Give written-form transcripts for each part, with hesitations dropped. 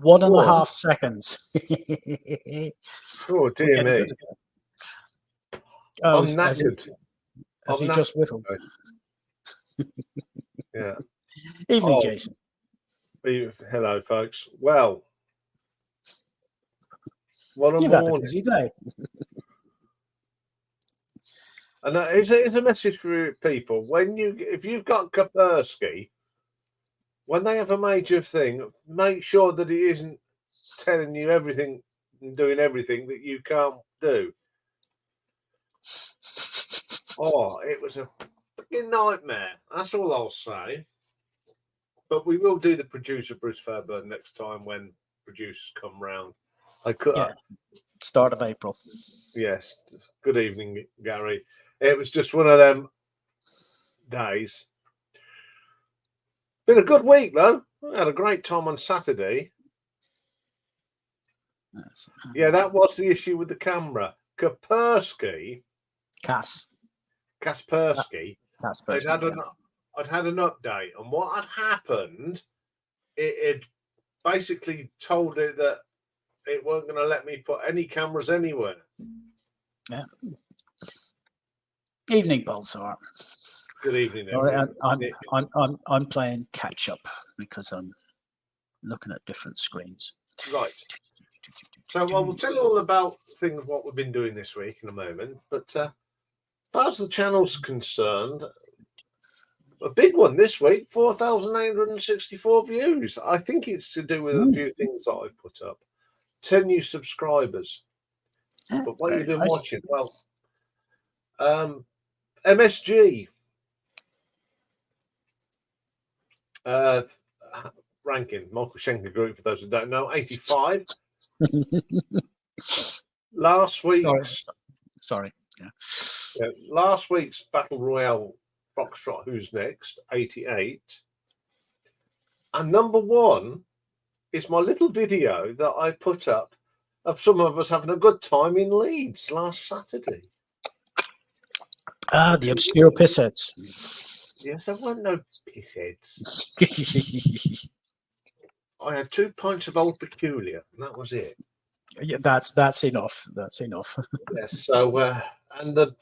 1.5 on. seconds. Oh, dear me. Oh, I'm knackered. Has he just whiffled? Yeah. Evening, Jason. Hello, folks. Well, what a You've had a morning. busy day. And it's a message for people. If you've got Kaspersky, when they have a major thing, make sure that it isn't telling you everything and doing everything that you can't do. Oh, it was a fucking nightmare. That's all I'll say. But we will do the producer Bruce Fairburn next time when producers come round. Start of April. Yes. Good evening, Gary. It was just one of them days. Been a good week though. I had a great time on Saturday. Yeah, that was the issue with the camera. Kaspersky. I'd had an update, and what had happened, it basically told it that it weren't going to let me put any cameras anywhere. Yeah. Evening, Bolsar. Good evening, I'm playing catch up because I'm looking at different screens. Right. So I will tell you all about what we've been doing this week in a moment. But as far as the channel's concerned, a big one this week, 4,864 views. I think it's to do with a few things that I put up. 10 new subscribers. But what you've been watching, well, MSG ranking, Michael Schenker Group, for those who don't know, 85. Last week's last week's Battle Royale Foxtrot Who's Next, 88. And number one is my little video that I put up of some of us having a good time in Leeds last Saturday. The obscure pissheads. Yes, there weren't no pissheads. I had 2 pints of Old Peculiar, and that was it. Yeah, that's enough. That's enough. Yes. So, and the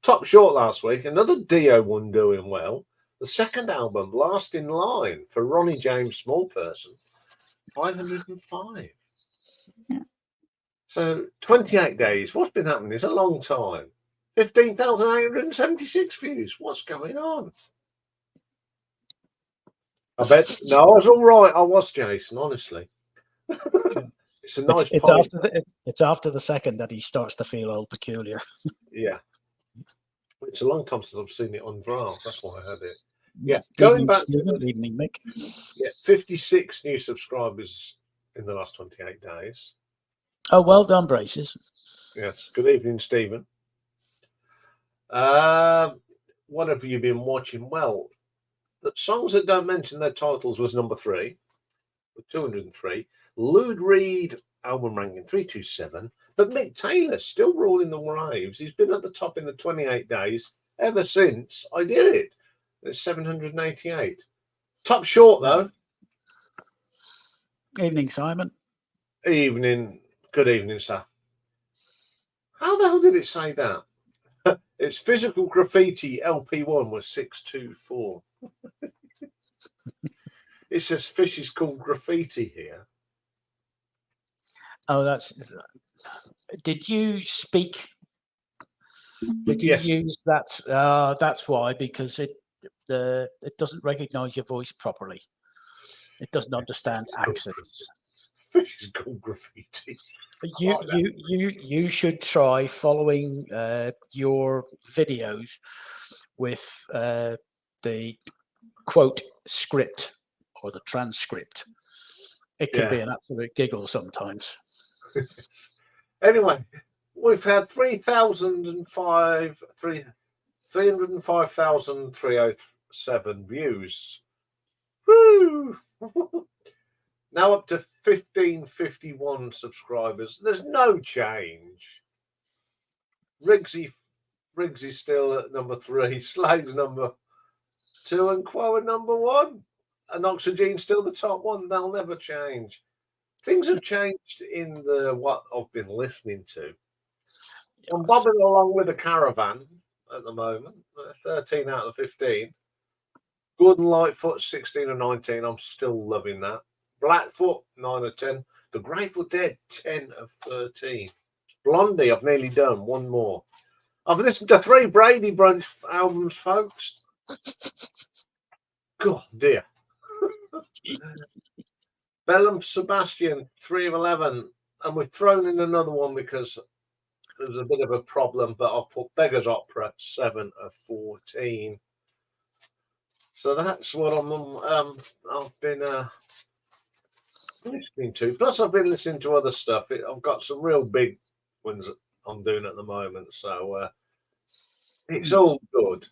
top short last week, another Dio one doing well. The second album, Last in Line, for Ronnie James Small Person, 505. Yeah. So 28 days. What's been happening? It's a long time. 15,876 views. What's going on? I bet. No, I was all right. I was, Jason, honestly. It's a nice it's after the second that he starts to feel Old Peculiar. Yeah. It's a long time since I've seen it on draft. That's why I had it. Yeah. Evening, Stephen. Evening, Mick. Yeah. 56 new subscribers in the last 28 days. Oh, well done, Braces. Yes. Good evening, Stephen. What have you been watching? Well, the songs that don't mention their titles was number 3 with 203. Lou Reed album ranking 327. But Mick Taylor still ruling the waves. He's been at the top in the 28 days ever since I did it. It's 788. Top short though. Evening, Simon. Evening. Good evening, sir. How the hell did it say that? It's Physical Graffiti LP1 was 624. It says Fish is called Graffiti here. Oh, that's. Did you speak? Did you use that? That's why, because it doesn't recognise your voice properly. It doesn't understand accents. Fish is called Graffiti. You should try following your videos with the quote script or the transcript. It can be an absolute giggle sometimes. Anyway, we've had 305,307 views. Woo! Now up to 1551 subscribers. There's no change. Riggsy still at number 3. Slade's number 2 and Quo at number 1. and Oxygen's still the top one. They'll never change. Things have changed in what I've been listening to. I'm bobbing along with a Caravan at the moment, 13 out of 15. Good and Lightfoot, 16 and 19. I'm still loving that. Blackfoot, 9 of 10. The Grateful Dead, 10 of 13. Blondie, I've nearly done. One more. I've listened to 3 Brady Bunch albums, folks. God, dear. Bellum Sebastian, 3 of 11. And we've thrown in another one because there's a bit of a problem, but I'll put Beggar's Opera, 7 of 14. So that's what I've been listening to. Plus, I've been listening to other stuff. I've got some real big ones that I'm doing at the moment. So it's all good.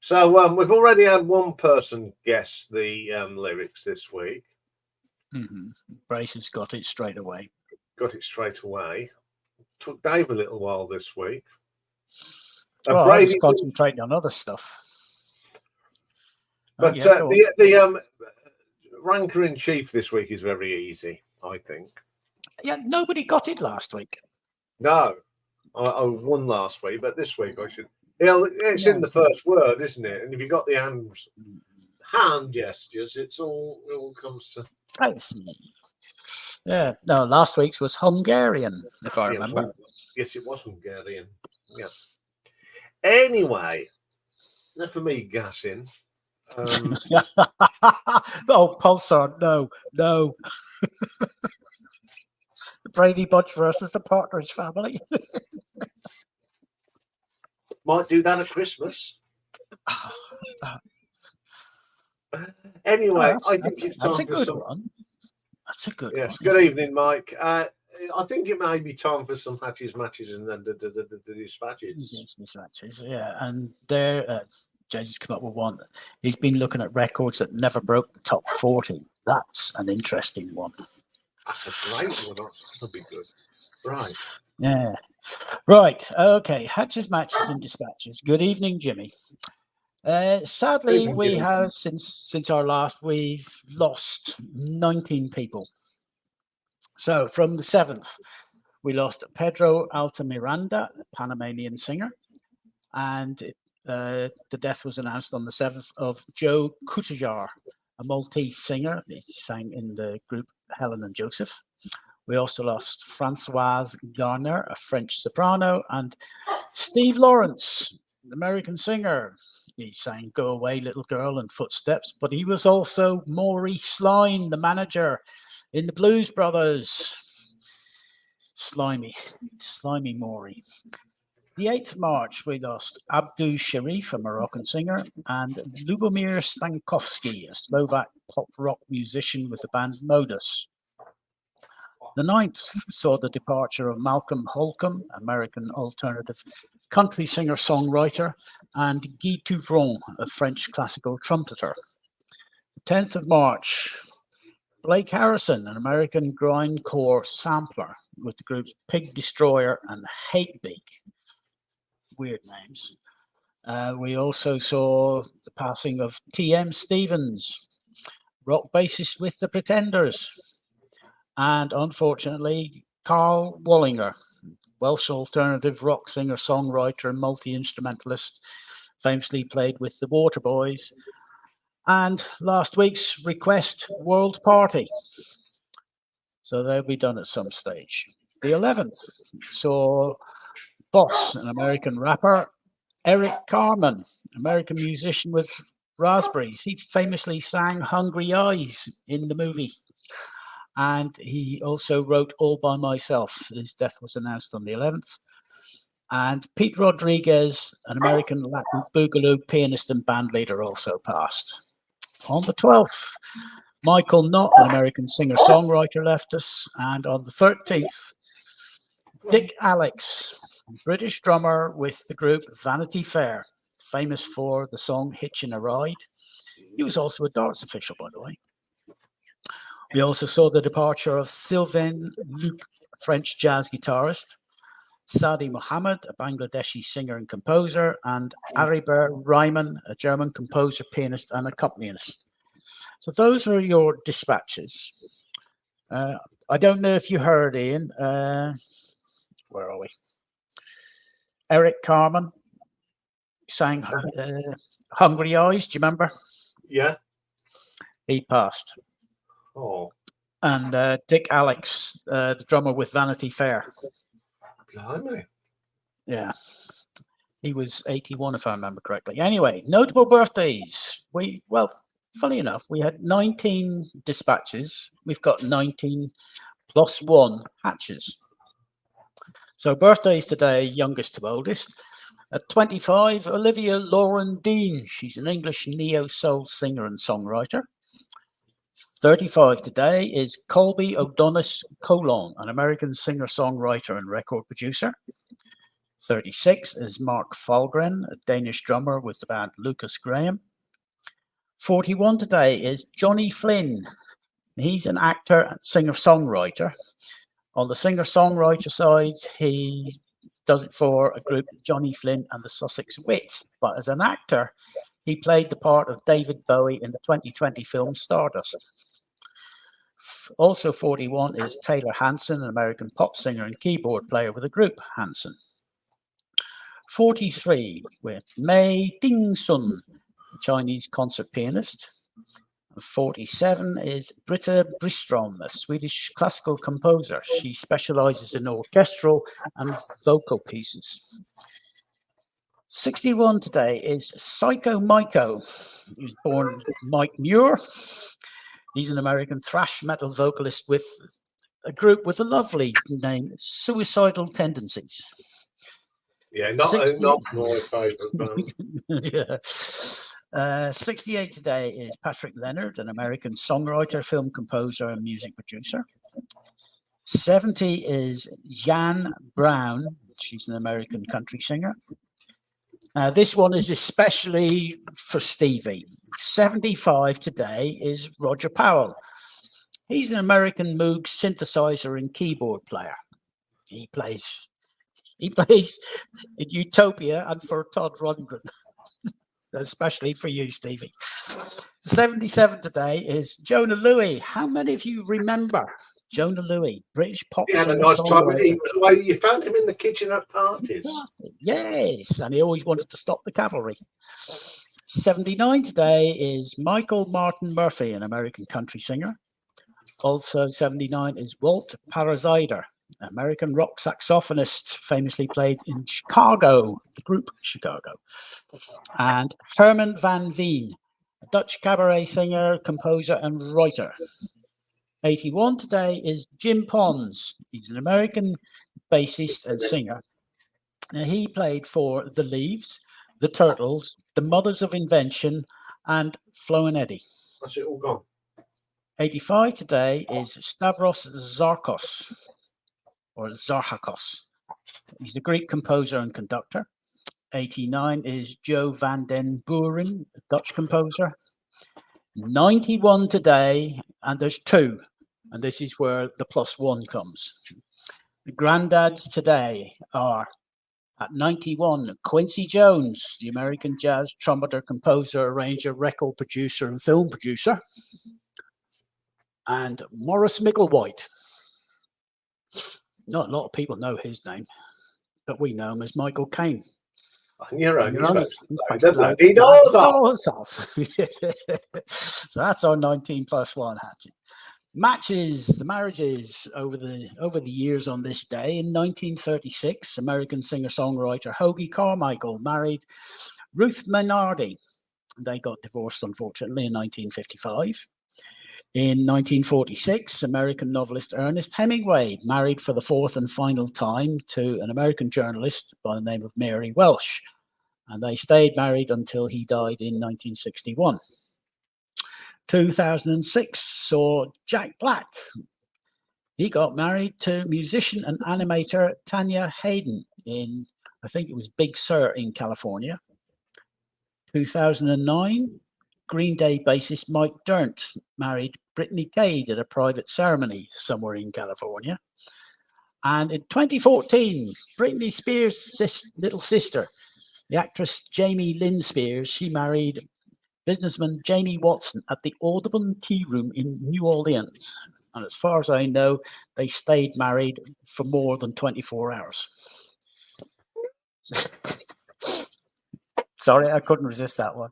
So we've already had one person guess the lyrics this week. Mm-hmm. Brace's got it straight away. Got it straight away. Took Dave a little while this week. Well, I was concentrating on other stuff. But the ranker in chief this week is very easy, I think. Yeah, nobody got it last week. No, I won last week, but this week I should. It's in the first word, isn't it? And if you got the hand gestures, it all comes to. I see. Yeah, no, last week's was Hungarian, if I remember. Yes, it was Hungarian. Yes. Anyway, enough of me gassing. Oh, Pulsar, no. The Brady Bunch versus the Partridge Family. Might do that at Christmas. Anyway, I think it's time that's a good for one. That's a good one. Yes. Good evening, Mike. I think it may be time for some hatches, matches, and then the dispatches. Yes, dispatches. Yeah, and there, Jay's come up with one. He's been looking at records that never broke the top 40. That's an interesting one. That's a great one. That'll be good. Right. Yeah. Right. Okay. Hatches, matches, and dispatches. Good evening, Jimmy. Sadly, we have since our last, we've lost 19 people. So from the 7th, we lost Pedro Altamiranda, a Panamanian singer, and the death was announced on the 7th of Joe Kutajar, a Maltese singer. He sang in the group Helen and Joseph. We also lost Francoise Garner, a French soprano, and Steve Lawrence, an American singer. He sang Go Away, Little Girl and Footsteps, but he was also Maury Sline, the manager in the Blues Brothers. Slimy Maury. The 8th of March, we lost Abdu Sharif, a Moroccan singer, and Lubomir Stankovsky, a Slovak pop rock musician with the band Modus. The 9th saw the departure of Malcolm Holcomb, American alternative country singer-songwriter, and Guy Touvron, a French classical trumpeter. The 10th of March, Blake Harrison, an American grindcore sampler with the groups Pig Destroyer and Hatebeak. Weird names. We also saw the passing of T.M. Stevens, rock bassist with the Pretenders. And unfortunately, Carl Wallinger, Welsh alternative rock singer, songwriter, and multi-instrumentalist, famously played with the Waterboys. And last week's Request World Party. So they'll be done at some stage. The 11th saw Boss, an American rapper, Eric Carmen, American musician with Raspberries. He famously sang Hungry Eyes in the movie. And he also wrote All By Myself. His death was announced on the 11th. And Pete Rodriguez, an American Latin boogaloo pianist and bandleader, also passed. On the 12th, Michael Knott, an American singer-songwriter, left us. And on the 13th, Dick Alex, British drummer with the group Vanity Fair, famous for the song Hitchin' a Ride. He was also a darts official, by the way. We also saw the departure of Sylvain Luc, a French jazz guitarist, Sadi Mohammed, a Bangladeshi singer and composer, and Aribert Reimann, a German composer, pianist, and accompanist. So those are your dispatches. I don't know if you heard, Ian. Where are we? Eric Carmen sang Hungry Eyes. Do you remember? Yeah. He passed. Oh. And Dick Alex, the drummer with Vanity Fair. Blimey. Yeah. He was 81, if I remember correctly. Anyway, notable birthdays. Funny enough, we had 19 dispatches. We've got 19 plus 1 hatches. So birthdays today, youngest to oldest. At 25, Olivia Lauren Dean. She's an English neo-soul singer and songwriter. 35 today is Colby O'Donis Colon, an American singer-songwriter and record producer. 36 is Mark Falgren, a Danish drummer with the band Lucas Graham. 41 today is Johnny Flynn. He's an actor and singer-songwriter. On the singer-songwriter side, he does it for a group, Johnny Flynn and the Sussex Wit. But as an actor, he played the part of David Bowie in the 2020 film Stardust. Also 41 is Taylor Hanson, an American pop singer and keyboard player with the group Hanson. 43 with Mei Ding-sun, a Chinese concert pianist. 47 is Britta Bristrom, a Swedish classical composer. She specializes in orchestral and vocal pieces. 61 today is Psycho Maiko. He was born Mike Muir. He's an American thrash metal vocalist with a group with a lovely name, Suicidal Tendencies. Yeah, not my favourite. Yeah. 68 today is Patrick Leonard, an American songwriter, film composer, and music producer. 70 is Jan Brown. She's an American country singer. This one is especially for Stevie. 75 today is Roger Powell. He's an American Moog synthesizer and keyboard player. He plays in Utopia and for Todd Rundgren, especially for you, Stevie. 77 today is Jonah Louie. How many of you remember Jonah Louie, British pop He had a nice time. You found him in the kitchen at parties. Yes, and he always wanted to stop the cavalry. 79 today is Michael Martin Murphy, an American country singer. Also 79 is Walt Parazider, an American rock saxophonist, famously played in Chicago, the group Chicago. And Herman van Veen, a Dutch cabaret singer, composer, and writer. 81 today is Jim Pons. He's an American bassist and singer. Now, he played for The Leaves, The Turtles, The Mothers of Invention, and Flo and Eddie. That's it all gone. 85 today is Stavros Zarkos, or Zarhakos. He's a Greek composer and conductor. 89 is Joe van den Buren, a Dutch composer. 91 today, and there's 2, and this is where the +1 comes. The granddads today are, at 91, Quincy Jones, the American jazz trumpeter, composer, arranger, record producer, and film producer. And Morris Micklewhite. Not a lot of people know his name, but we know him as Michael Caine. You're right. He's So that's our 19 plus 1 hatchet. Matches, the marriages over the years on this day. In 1936, American singer-songwriter Hoagy Carmichael married Ruth Menardi. They got divorced, unfortunately, in 1955. In 1946, American novelist Ernest Hemingway married for the 4th and final time to an American journalist by the name of Mary Welsh, and they stayed married until he died in 1961. 2006 saw Jack Black. He got married to musician and animator Tanya Hayden in, I think it was Big Sur in California. 2009, Green Day bassist Mike Dirnt married Brittany Cade at a private ceremony somewhere in California. And in 2014, Britney Spears' little sister, the actress Jamie Lynn Spears, she married businessman Jamie Watson at the Audubon Tea Room in New Orleans. And as far as I know, they stayed married for more than 24 hours. Sorry, I couldn't resist that one.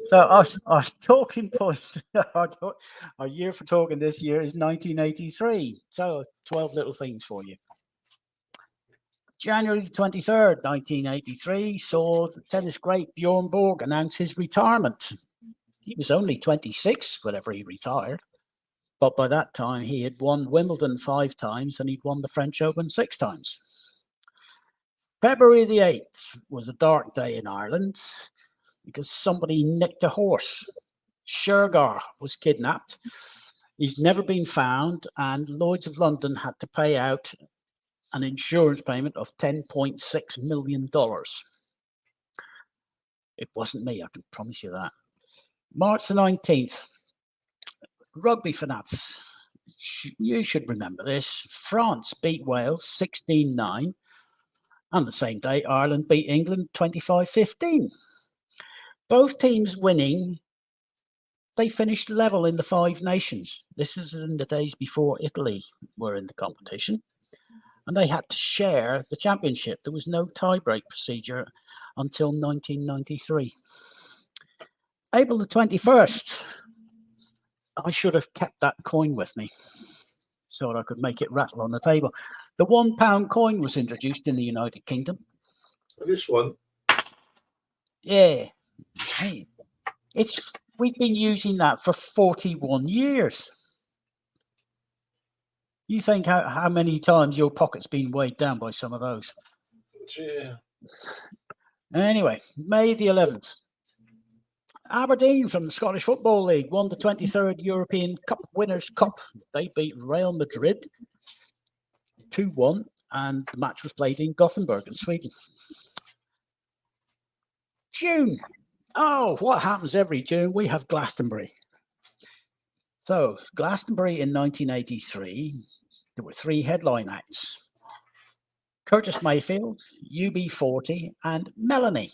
So our talking point, our year for talking this year is 1983. So 12 little things for you. January 23rd, 1983, saw the tennis great Bjorn Borg announce his retirement. He was only 26 whenever he retired. But by that time, he had won Wimbledon 5 times and he'd won the French Open 6 times. February the 8th was a dark day in Ireland because somebody nicked a horse. Shergar was kidnapped. He's never been found, and Lloyd's of London had to pay out an insurance payment of $10.6 million. It wasn't me, I can promise you that. March the 19th, rugby fanats. You should remember this. France beat Wales 16-9. And the same day, Ireland beat England 25-15. Both teams winning, they finished level in the 5 nations. This is in the days before Italy were in the competition. And they had to share the championship. There was no tie-break procedure until 1993. April the 21st, I should have kept that coin with me so that I could make it rattle on the table. The £1 coin was introduced in the United Kingdom. This one? Yeah. Hey, we've been using that for 41 years. You think how many times your pocket's been weighed down by some of those? Yeah. Anyway, May the 11th. Aberdeen from the Scottish Football League won the 23rd European Cup Winners' Cup. They beat Real Madrid 2-1, and the match was played in Gothenburg in Sweden. June. Oh, what happens every June? We have Glastonbury. So, Glastonbury in 1983, there were 3 headline acts. Curtis Mayfield, UB40, and Melanie.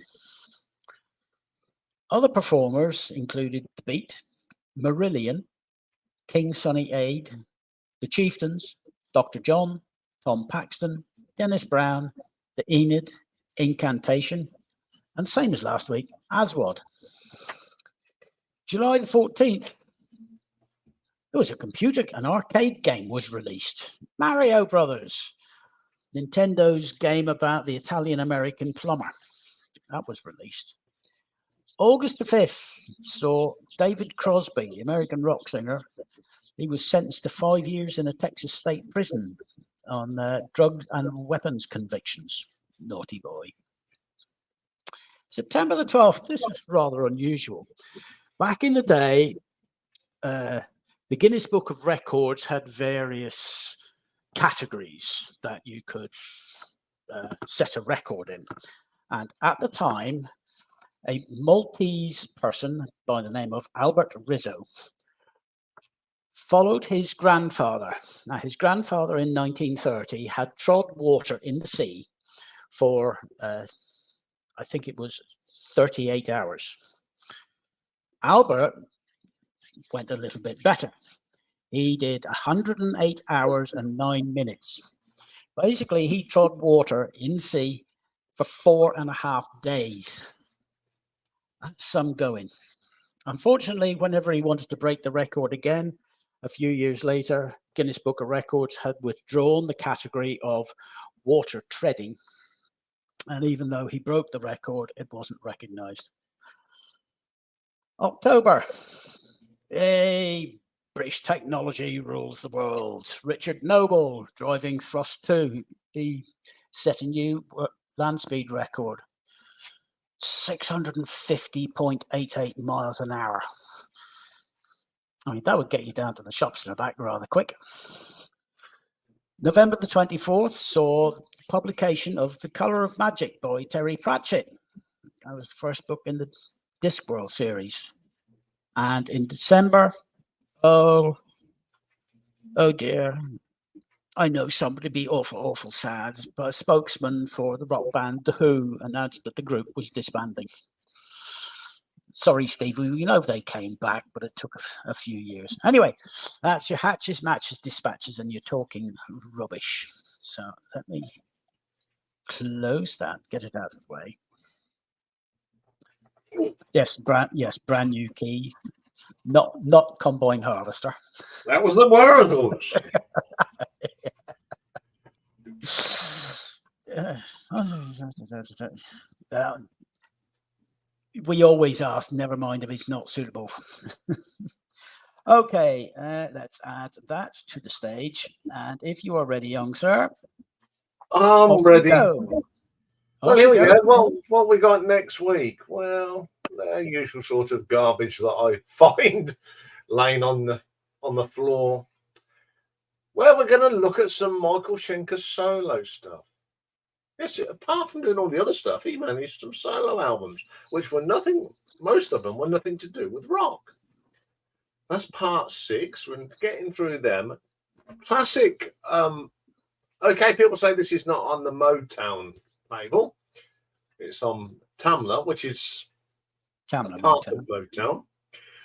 Other performers included P.D.T, Marillion, King Sunny Aid, the Chieftains, Dr. John, Tom Paxton, Dennis Brown, the E.D.T, Incantation, and same as last week, Aswad. July the 14th, there was an arcade game was released. Mario Brothers, Nintendo's game about the Italian-American plumber. That was released. August the 5th saw David Crosby, the American rock singer. He was sentenced to 5 years in a Texas state prison on drugs and weapons convictions. Naughty boy. September the 12th, this was rather unusual. Back in the day, the Guinness Book of Records had various categories that you could set a record in. And at the time, a Maltese person by the name of Albert Rizzo followed his grandfather. Now, his grandfather in 1930 had trod water in the sea for, I think it was 38 hours. Albert went a little bit better. He did 108 hours and 9 minutes. Basically, he trod water in sea for 4.5 days. That's some going. Unfortunately, whenever he wanted to break the record again, a few years later, Guinness Book of Records had withdrawn the category of water treading. And even though he broke the record, it wasn't recognized. October. British technology rules the world. Richard Noble driving Thrust 2. He set a new land speed record. 650.88 miles an hour. I mean, that would get you down to the shops in the back rather quick. November the 24th saw the publication of The Colour of Magic by Terry Pratchett. That was the first book in the Discworld series. And in December, oh dear, I know somebody be awful sad, but a spokesman for the rock band The Who announced that the group was disbanding. Sorry, Steve. We know they came back, but it took a few years. Anyway, that's your hatches, matches, dispatches, and you're talking rubbish. So let me close that, get it out of the way. Yes, brand new key. Not combine harvester. That was the words. We always ask, never mind if it's not suitable. Okay, let's add that to the stage. And if you are ready, young sir, I'm ready. Well, here we go. Well, what we got next week? Well, the usual sort of garbage that I find laying on the floor. Well, we're going to look at some Michael Schenker solo stuff. Yes, apart from doing all the other stuff, he managed some solo albums, which were nothing. Most of them were nothing to do with rock. That's part 6. We're getting through them. Classic. Okay, people say this is not on the Motown label. It's on Tamla, which is part of Motown.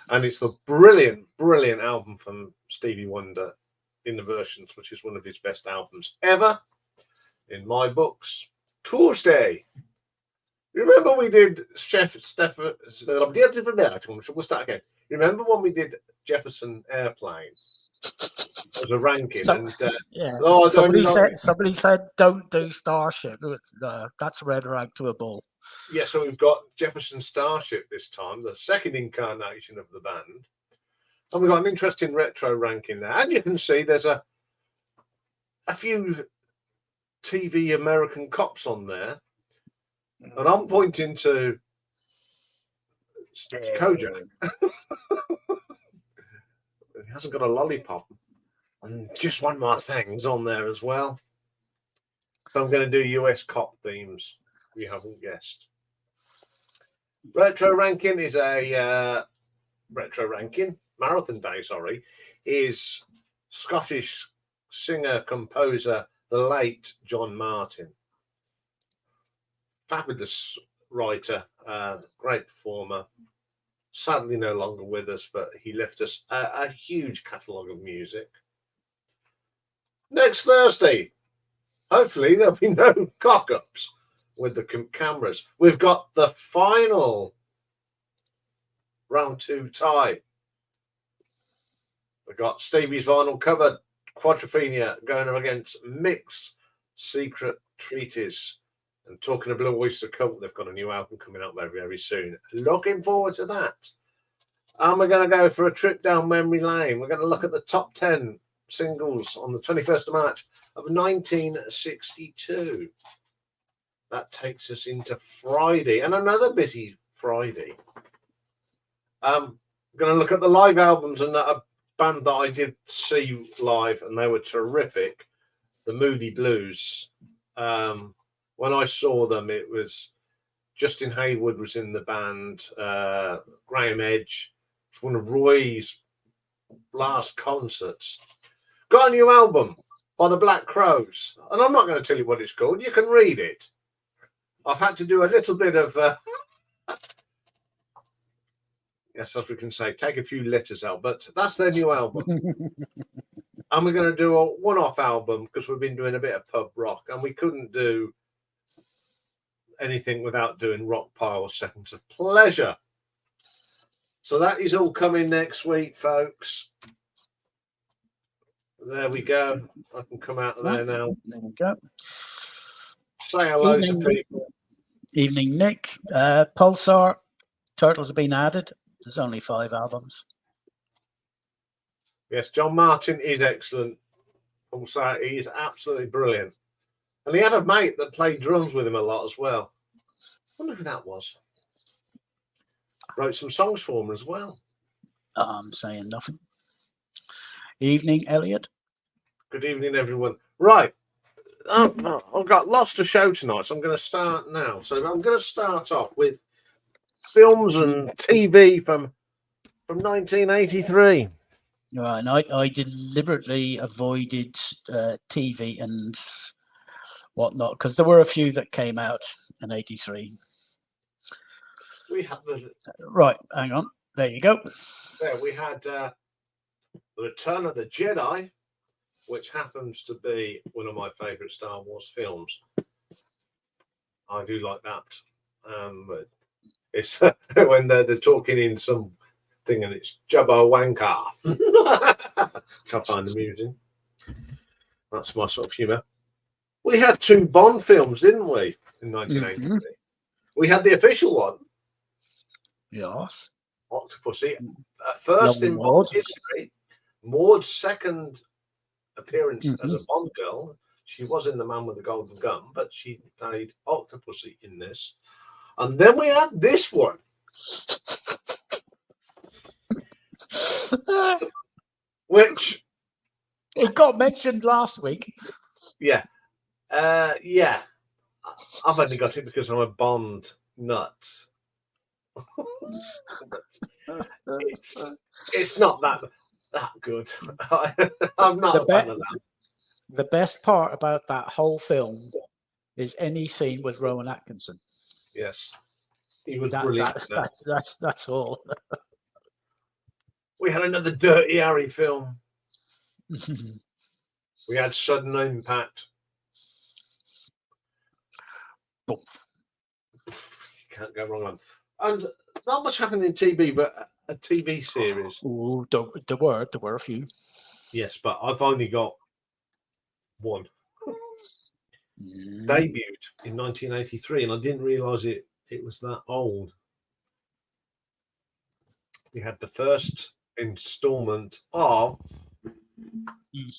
And it's the brilliant, brilliant album from Stevie Wonder in the Versions, which is one of his best albums ever in my books. Tuesday. Remember we did we'll start again. Remember when we did Jefferson Airplane as a ranking? Somebody said don't do Starship. That's red rag to a bull. Yeah, so we've got Jefferson Starship this time, the second incarnation of the band. And we've got an interesting retro ranking there. And you can see there's a few TV American cops on there. And I'm pointing to Kojak. He hasn't got a lollipop. And just one more thing's on there as well. So I'm going to do US cop themes, if you haven't guessed. Retro ranking is a Marathon Day, is Scottish singer-composer, the late John Martin. Fabulous writer, great performer. Sadly no longer with us, but he left us a huge catalogue of music. Next Thursday, hopefully there'll be no cock-ups with the cameras. We've got the final round 2 tie. We've got Stevie's vinyl cover, Quadrophenia, going up against Mick's Secret Treatise. And talking of Blue Oyster Cult, they've got a new album coming out very, very soon. Looking forward to that. And we're going to go for a trip down memory lane. We're going to look at the top 10 singles on the 21st of March of 1962. That takes us into Friday, and another busy Friday. I'm going to look at the live albums, and a band that I did see live, and they were terrific, the Moody Blues. When I saw them, it was Justin Hayward was in the band, Graham Edge. It's one of Roy's last concerts. Got a new album by the Black Crowes, and I'm not going to tell you what it's called. You can read it. I've had to do a little bit of, yes, as we can say, take a few letters out, but that's their new album. And we're going to do a one-off album because we've been doing a bit of pub rock, and we couldn't do anything without doing Rock Pile Seconds of Pleasure. So that is all coming next week, folks. There we go. I can come out of there now. There we go. Say hello to people. Evening, Nick. Pulsar, Turtles have been added. There's only 5 albums. Yes, John Martin is excellent. Pulsar, he is absolutely brilliant. And he had a mate that played drums with him a lot as well. I wonder who that was. Wrote some songs for him as well. I'm saying nothing. Evening, Elliot. Good evening, everyone. Right. I've got lots to show tonight, so I'm going to start now. So I'm going to start off with films and TV from 1983. Right, and I deliberately avoided TV and whatnot because there were a few that came out in '83. We had the Right, hang on. There you go. there. We had the Return of the Jedi, which happens to be one of my favourite Star Wars films. I do like that. But it's when they're talking in some thing and it's Jabba Wanka. Which I find amusing. That's my sort of humour. We had 2 Bond films, didn't we, in 1983? We had the official one, Yes. Octopussy, first in Bond history. Maud's second appearance as a Bond girl. She was in The Man with the Golden Gun, but she played Octopussy in this. And then we had this one. Which it got mentioned last week. Yeah. Yeah. I've only got it because I'm a Bond nut. it's not that good. I'm not a fan of that. The best part about that whole film is any scene with Rowan Atkinson. Yes. He was brilliant. That's all. We had another Dirty Harry film. We had Sudden Impact. Boom. Can't go wrong. And not much happened in TV, but a TV series. Oh, there were a few. Yes, but I've only got one. Debuted in 1983, and I didn't realise it was that old. We had the first instalment of the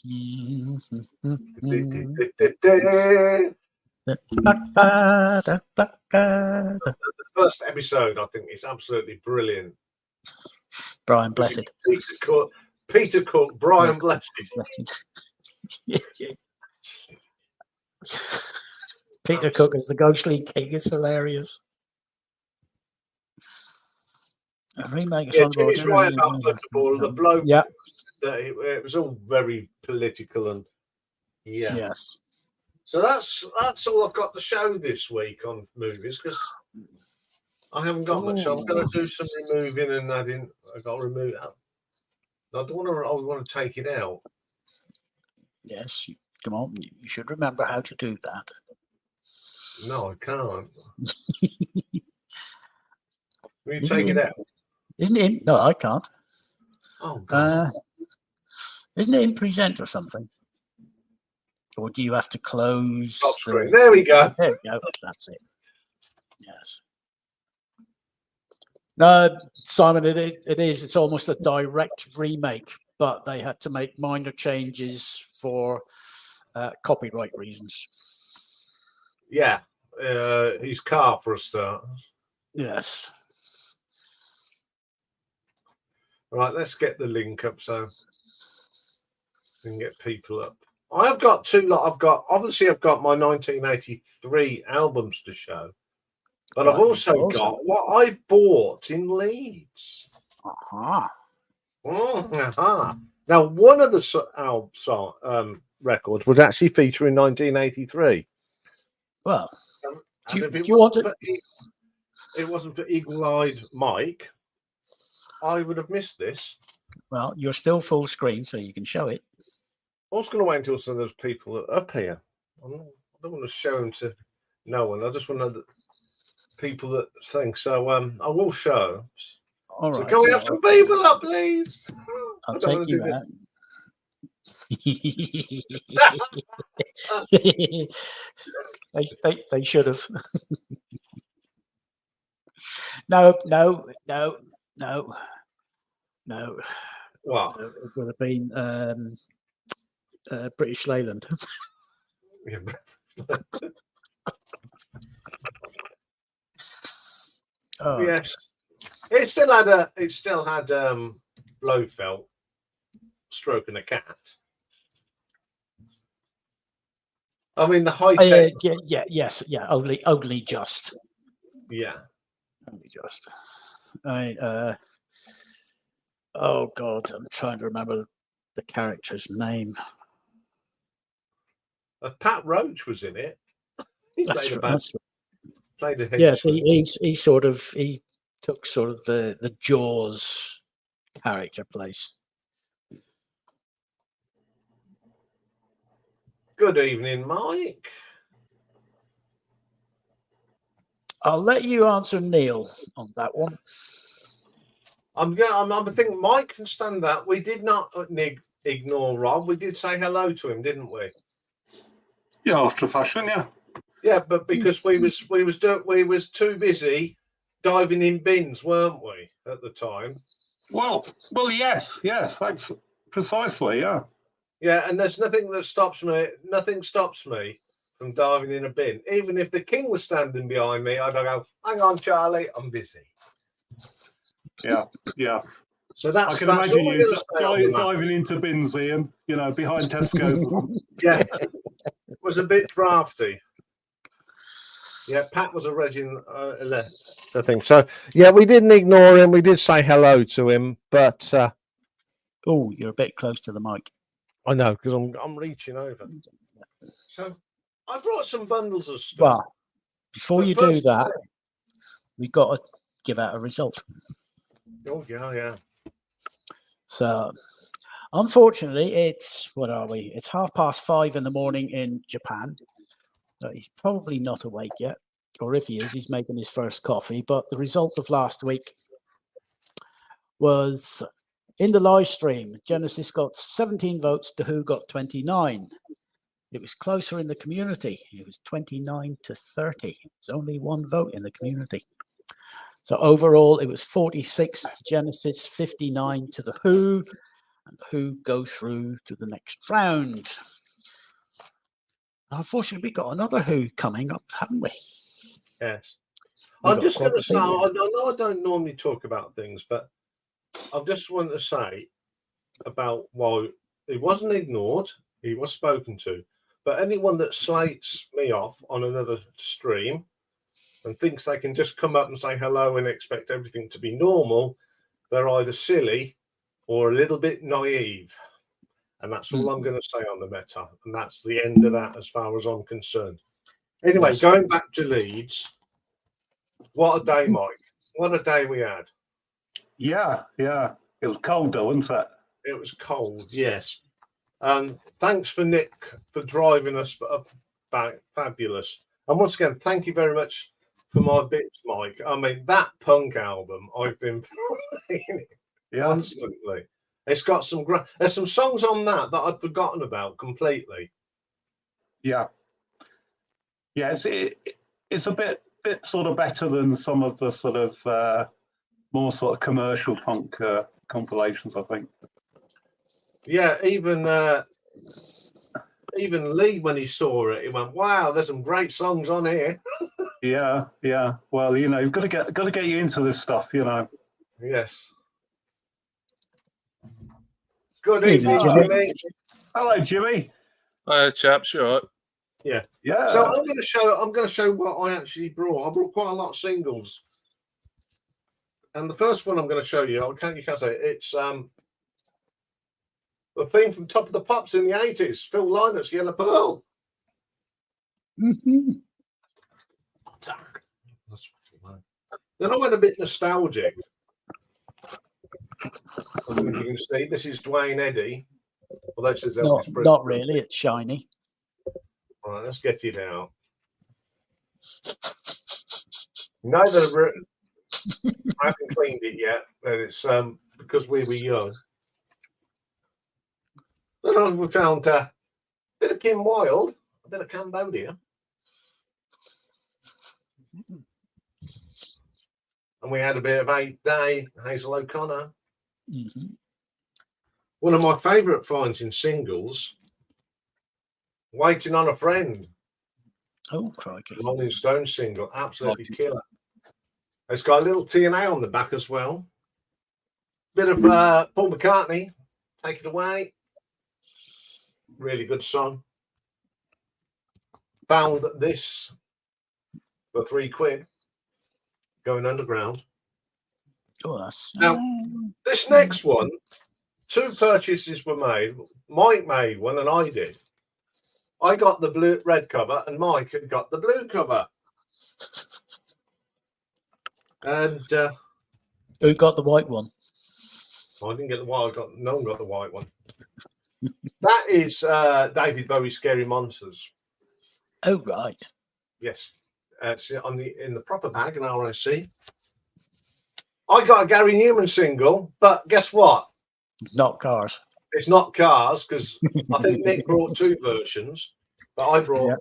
first episode. I think is absolutely brilliant. Brian Blessed. Peter Cook, Brian Blessed. Peter Cook as the ghostly king is hilarious. A remake. Yeah, Jimmy's right about football. The bloke. Yeah. It was all very political and yes. So that's all I've got to show this week on movies because I haven't got much. So I'm going to do some removing and adding. I got to remove it. I don't want to. I want to take it out. Yes, come on. You should remember how to do that. No, I can't. Will you take it out? Isn't it? No, I can't. Oh God. Isn't it in present or something? Or do you have to close? There we go. There we go. That's it. Yes. No, Simon, it is. It's almost a direct remake, but they had to make minor changes for copyright reasons. Yeah. His car for a start. Yes. Right, let's get the link up so we can get people up. I've got 2 lot. I've got my 1983 albums to show, but I've also got what I bought in Leeds. Uh-huh. Now, one of the records was actually featured in 1983. Well, It wasn't for Eagle-Eyed Mike, I would have missed this. Well, you're still full screen, so you can show it. I was going to wait until some of those people are up here. I don't want to show them to no one. I just want to know the people that think. So I will show. All right. So can we have some people up, please? I'll take you out. They should have. No. What? It would have been British Leyland. Oh. Yes, it still had Blofeld stroking a cat. I mean the high tech. Only just. Yeah, only just. Oh God, I'm trying to remember the character's name. Pat Roach was in it. That's right. Played a yes, he took sort of the Jaws character place. Good evening, Mike. I'll let you answer Neil on that one. I'm thinking Mike can stand that. We did not ignore Rob. We did say hello to him, didn't we? Yeah, after fashion, yeah. Yeah, but because we was too busy diving in bins, weren't we, at the time? Well, yes, thanks. Precisely, yeah. Yeah, and there's nothing that stops me. Nothing stops me from diving in a bin. Even if the king was standing behind me, I'd go, "Hang on, Charlie, I'm busy." Yeah. So that's I can that's imagine all I'm you going to say on that. diving into bins, Ian. Behind Tesco's or something. Yeah, it was a bit drafty. Yeah, Pat was already I think so. Yeah, we didn't ignore him. We did say hello to him, but Oh, you're a bit close to the mic. I know because I'm reaching over. So I brought some bundles of stuff. Well, before you do that, we've got to give out a result. Oh yeah. So, unfortunately, it's what are we? It's 5:30 in the morning in Japan. So he's probably not awake yet, or if he is, he's making his first coffee. But the result of last week was in the live stream. Genesis got 17 votes. The Who got 29. It was closer in the community. It was 29 to 30. It's only one vote in the community. So overall, it was 46 to Genesis, 59 to the Who, and the Who go through to the next round. Unfortunately, we got another Who coming up, haven't we? Yes. I'm just going to say, I know I don't normally talk about things, but I just want to say about why he wasn't ignored, he was spoken to. But anyone that slates me off on another stream and thinks they can just come up and say hello and expect everything to be normal, they're either silly or a little bit naive. And that's all I'm going to say on the meta. And that's the end of that as far as I'm concerned. Anyway, Yes. Going back to Leeds, what a day, Mike. What a day we had. Yeah. It was cold though, wasn't it? It was cold, yes. Thanks for Nick for driving us back. Fabulous. And once again, thank you very much for my bits, Mike. I mean, that punk album, I've been playing constantly. It's got some there's some songs on that I'd forgotten about completely. Yeah. It's a bit sort of better than some of the sort of more sort of commercial punk compilations, I think. Yeah, even Lee, when he saw it, he went, "Wow, there's some great songs on here." Yeah. Well, you've got to get you into this stuff, Yes. Good evening, Jimmy. Hello, Jimmy. Hi, chaps. You all right? Yeah. So I'm going to show what I actually brought. I brought quite a lot of singles, and the first one I'm going to show you, you can't say it's the theme from Top of the Pops in the 80s, Phil Lynot's Yellow Pearl. Mm-hmm. Then I went a bit nostalgic. I don't know if you can see, this is Dwayne Eddy. Although it says not really, it's shiny. All right, let's get it out. Neither I haven't cleaned it yet, but it's because we were young. Then we found a bit of Kim Wilde, a bit of Cambodia. And we had a bit of 8 Day, Hazel O'Connor. Mm-hmm. One of my favourite finds in singles, Waiting on a Friend. Oh, crikey. Rolling Stones single, absolutely killer. It's got a little TNA on the back as well. Bit of Paul McCartney, Take It Away. Really good song. Found this for £3, Going Underground. Oh, that's... Now, this next one, 2 purchases were made. Mike made one and I did. I got the red cover and Mike had got the blue cover. And Who got the white one? I didn't get the white. No one got the white one. That is David Bowie's "Scary Monsters." Oh, right. Yes, it's in the proper bag in ROC. I got a Gary Newman single, but guess what? It's not Cars. It's not Cars, because I think Nick brought 2 versions, but I brought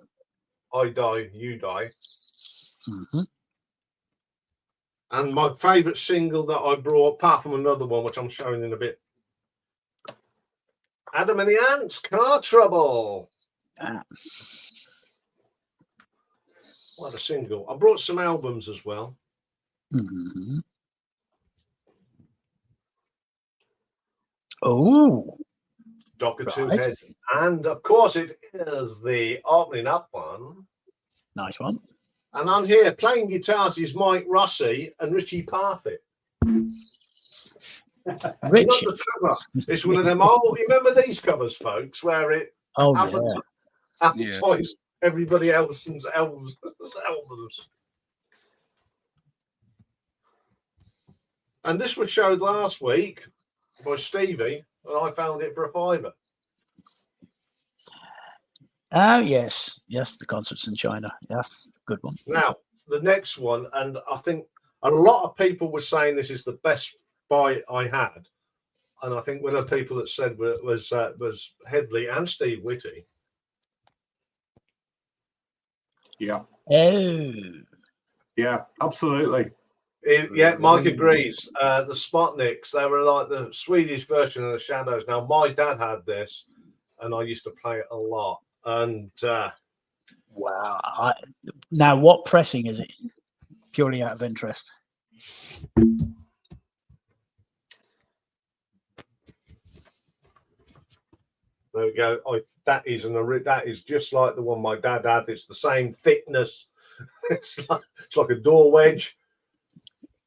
I Die, You Die. Mm-hmm. And my favourite single that I brought, apart from another one, which I'm showing in a bit, Adam and the Ants, Car Trouble. Ah. What a single. I brought some albums as well. Mm-hmm. Oh. Docker Two Right. Heads. And of course, it is the opening up one. Nice one. And on here, playing guitars is Mike Rossi and Richie Parfitt. Richie. Not the cover. It's one of them old. You remember these covers, folks, where it advertised everybody else's albums. And this was showed last week by Stevie, and I found it for a £5. Oh, yes. Yes, the concerts in China. Yes, good one. Now, the next one, and I think a lot of people were saying this is the best buy I had. And I think one of the people that said was Headley and Steve Whitty. Yeah. Oh. Yeah, absolutely. Mike agrees. The Spotniks, they were like the Swedish version of the Shadows. Now, my dad had this, and I used to play it a lot. And wow. Now, what pressing is it? Purely out of interest. There we go. That is just like the one my dad had. It's the same thickness. It's like a door wedge.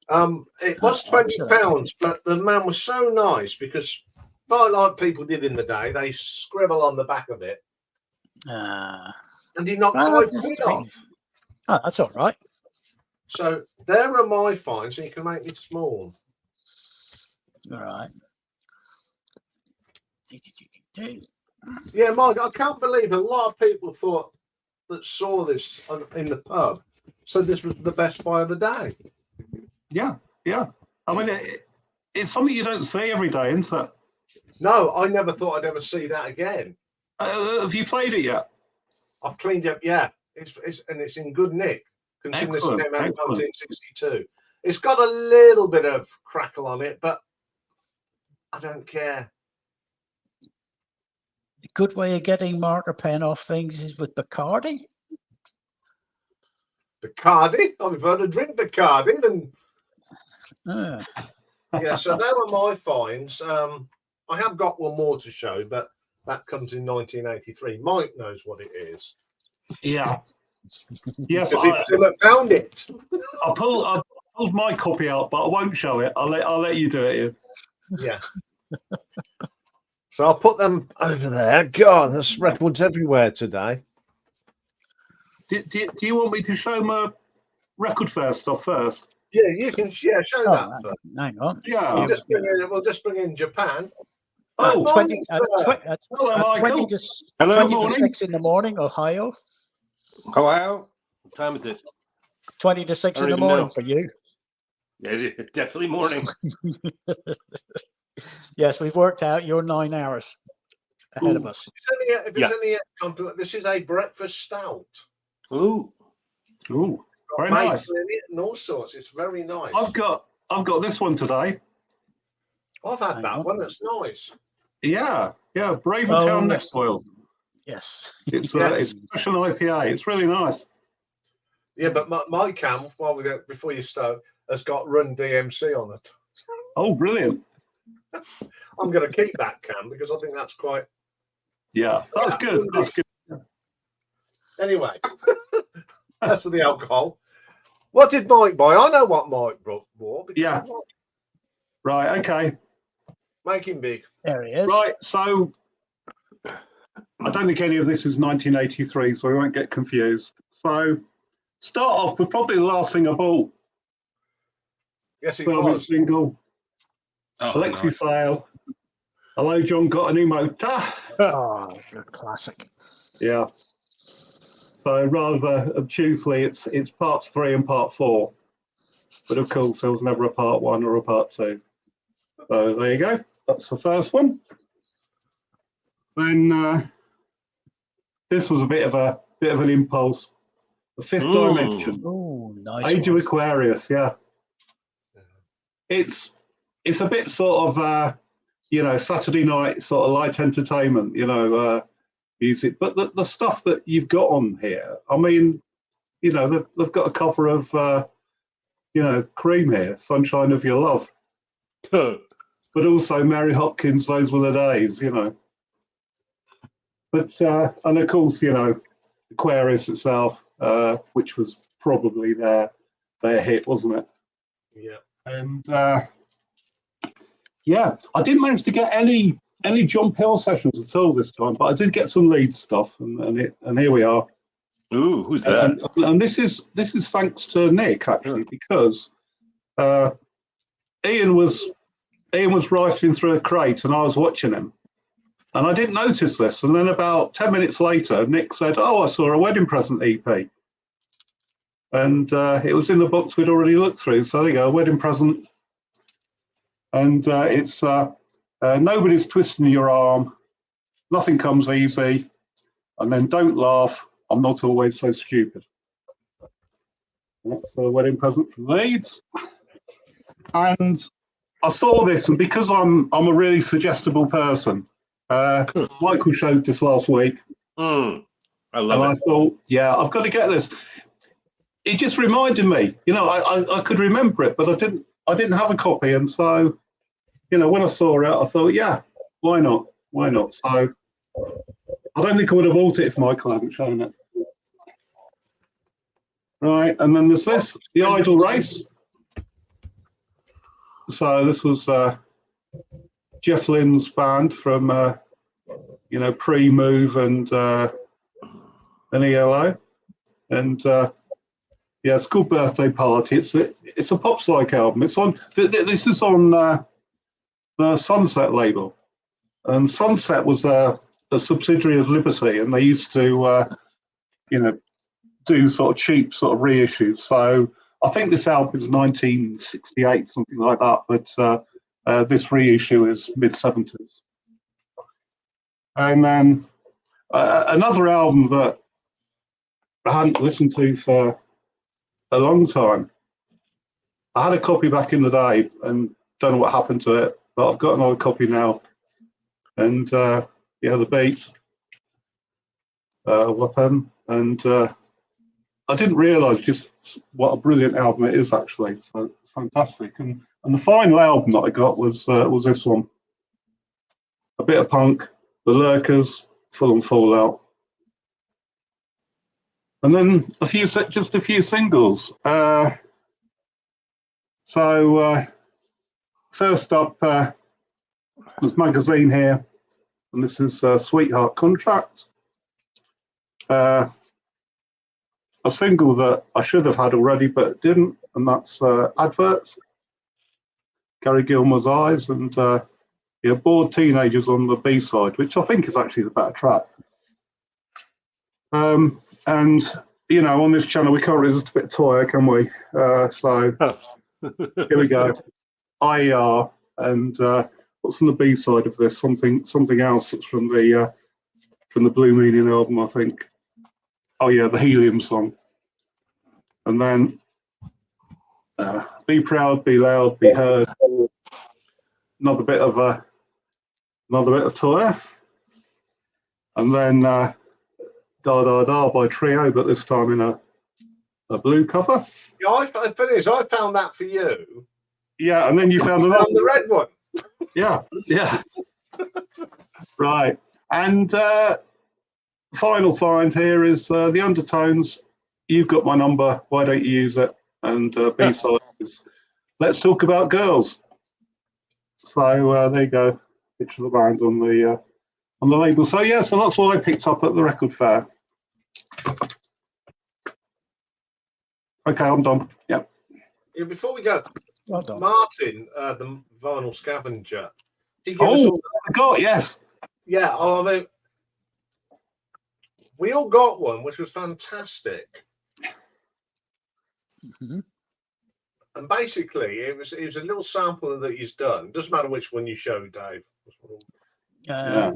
It was £20, but the man was so nice because, like people did in the day, they scribble on the back of it. And he knocked 5 quid off. Oh, that's all right. So there are my finds, and you can make it small. All right. Yeah, Mike, I can't believe a lot of people thought that saw this in the pub said this was the best buy of the day. Yeah, yeah. I mean, it's something you don't see every day, isn't it? No, I never thought I'd ever see that again. Have you played it yet? I've cleaned up, yeah. It's in good nick, considering this came out in 1962. It's got a little bit of crackle on it, but I don't care. A good way of getting marker pen off things is with Bacardi. Bacardi? I've prefer to drink Bacardi than... Yeah, so they were my finds. I have got one more to show, but that comes in 1983. Mike knows what it is. Yeah. Yes, I found it. I pulled my copy out, but I won't show it. I'll let you do it, Ian. Yeah. So I'll put them over there. God, there's records everywhere today. Do you want me to show my record fair stuff first? Yeah, you can. Yeah, show that first. Hang on. Yeah. We'll just bring in Japan. 20 Michael. to 6 in the morning, Ohio. Ohio? What time is it? 20 to 6 in the morning for you. Yeah, definitely morning. Yes, we've worked out you're 9 hours ahead of us. This is a breakfast stout. Ooh, very nice. And all sorts. It's very nice. I've got this one today. I've had that one. That's nice. Yeah. Bravertown Next Oil. Yes. It's a special IPA. It's really nice. Yeah, but my can, before you start, has got Run DMC on it. Oh, brilliant. I'm going to keep that can because I think that's quite... Yeah, that's good. That's good. Anyway, that's the alcohol. What did Mike buy? I know what Mike bought. Yeah. Right, okay. Make him big. There he is. Right, so I don't think any of this is 1983, so we won't get confused. So start off with probably the last thing I bought. Yes, it 12-inch was. single. Oh, Alexi nice. Sale. Hello, John, got a new motor. Oh, good classic. Yeah. So rather obtusely, it's parts 3 and part 4. But of course, there was never a part 1 or a part 2. So there you go. That's the first one. Then this was a bit of an impulse. The Fifth Dimension. Oh, nice Age one. of Aquarius. Yeah. It's a bit sort of Saturday night sort of light entertainment. Music, but the stuff that you've got on here. I mean, they've got a cover of Cream here, Sunshine of Your Love. But also Mary Hopkins, Those Were the Days, But and of course, Aquarius itself, which was probably their hit, wasn't it? Yeah. And I didn't manage to get any John Peel sessions at all this time, but I did get some lead stuff, and here we are. Ooh, who's that? And this is thanks to Nick actually, because Iain was rifling through a crate and I was watching him, and I didn't notice this. And then about 10 minutes later, Nick said, "Oh, I saw a Wedding Present EP," and it was in the box we'd already looked through. So there you go, a Wedding Present, and it's Nobody's Twisting Your Arm, Nothing Comes Easy, and then Don't Laugh, I'm Not Always So Stupid. That's a Wedding Present from Leeds. And I saw this, and because I'm a really suggestible person, Michael showed this last week. I love and it. I thought, yeah, I've got to get this. It just reminded me, I could remember it, but I didn't have a copy, and so, when I saw it, I thought, yeah, why not? So I don't think I would have bought it if Michael hadn't shown it. Right, and then there's this, the Idol Race. So this was Jeff Lynne's band from, Pre-Move and ELO. And it's called Birthday Party. It's a Pops-like album. It's on. This is on the Sunset label. And Sunset was a subsidiary of Liberty, and they used to, do sort of cheap sort of reissues. So I think this album is 1968, something like that. But this reissue is mid-70s. And then another album that I hadn't listened to for a long time. I had a copy back in the day and don't know what happened to it, but I've got another copy now. And the Beat, Weapon, and I didn't realise just what a brilliant album it is actually. So it's fantastic. And the final album that I got was this one. A bit of punk, The Lurkers, Full and Fallout. And then just a few singles. So first up, this magazine here, and this is Sweetheart Contract. A single that I should have had already, but didn't, and that's Adverts. Gary Gilmore's Eyes, and Bored Teenagers on the B-side, which I think is actually the better track. And, on this channel, we can't resist a bit of toy, can we? So here we go. IER, and what's on the B-side of this? Something else that's from the Blue Meaning album, I think. Oh yeah, the Helium song. And then Be Proud, Be Loud, Be Heard. Another bit of toy. And then Da Da Da by Trio, but this time in a blue cover. Yeah, I found that for you. Yeah, and then you found the red one. Yeah. Right. And final find here is The Undertones. You've Got My Number, Why Don't You Use It? And B-side is Let's Talk About Girls. So there you go. Picture of the band on the label. So so that's what I picked up at the record fair. Okay, I'm done. Yep. Yeah, before we go, Well done. Martin, the vinyl scavenger. He gave us Oh, all, I forgot. Yes. yeah, I mean, we all got one, which was fantastic. Mhm. And basically, it was a little sample that he's done. Doesn't matter which one you show, Dave. Yeah.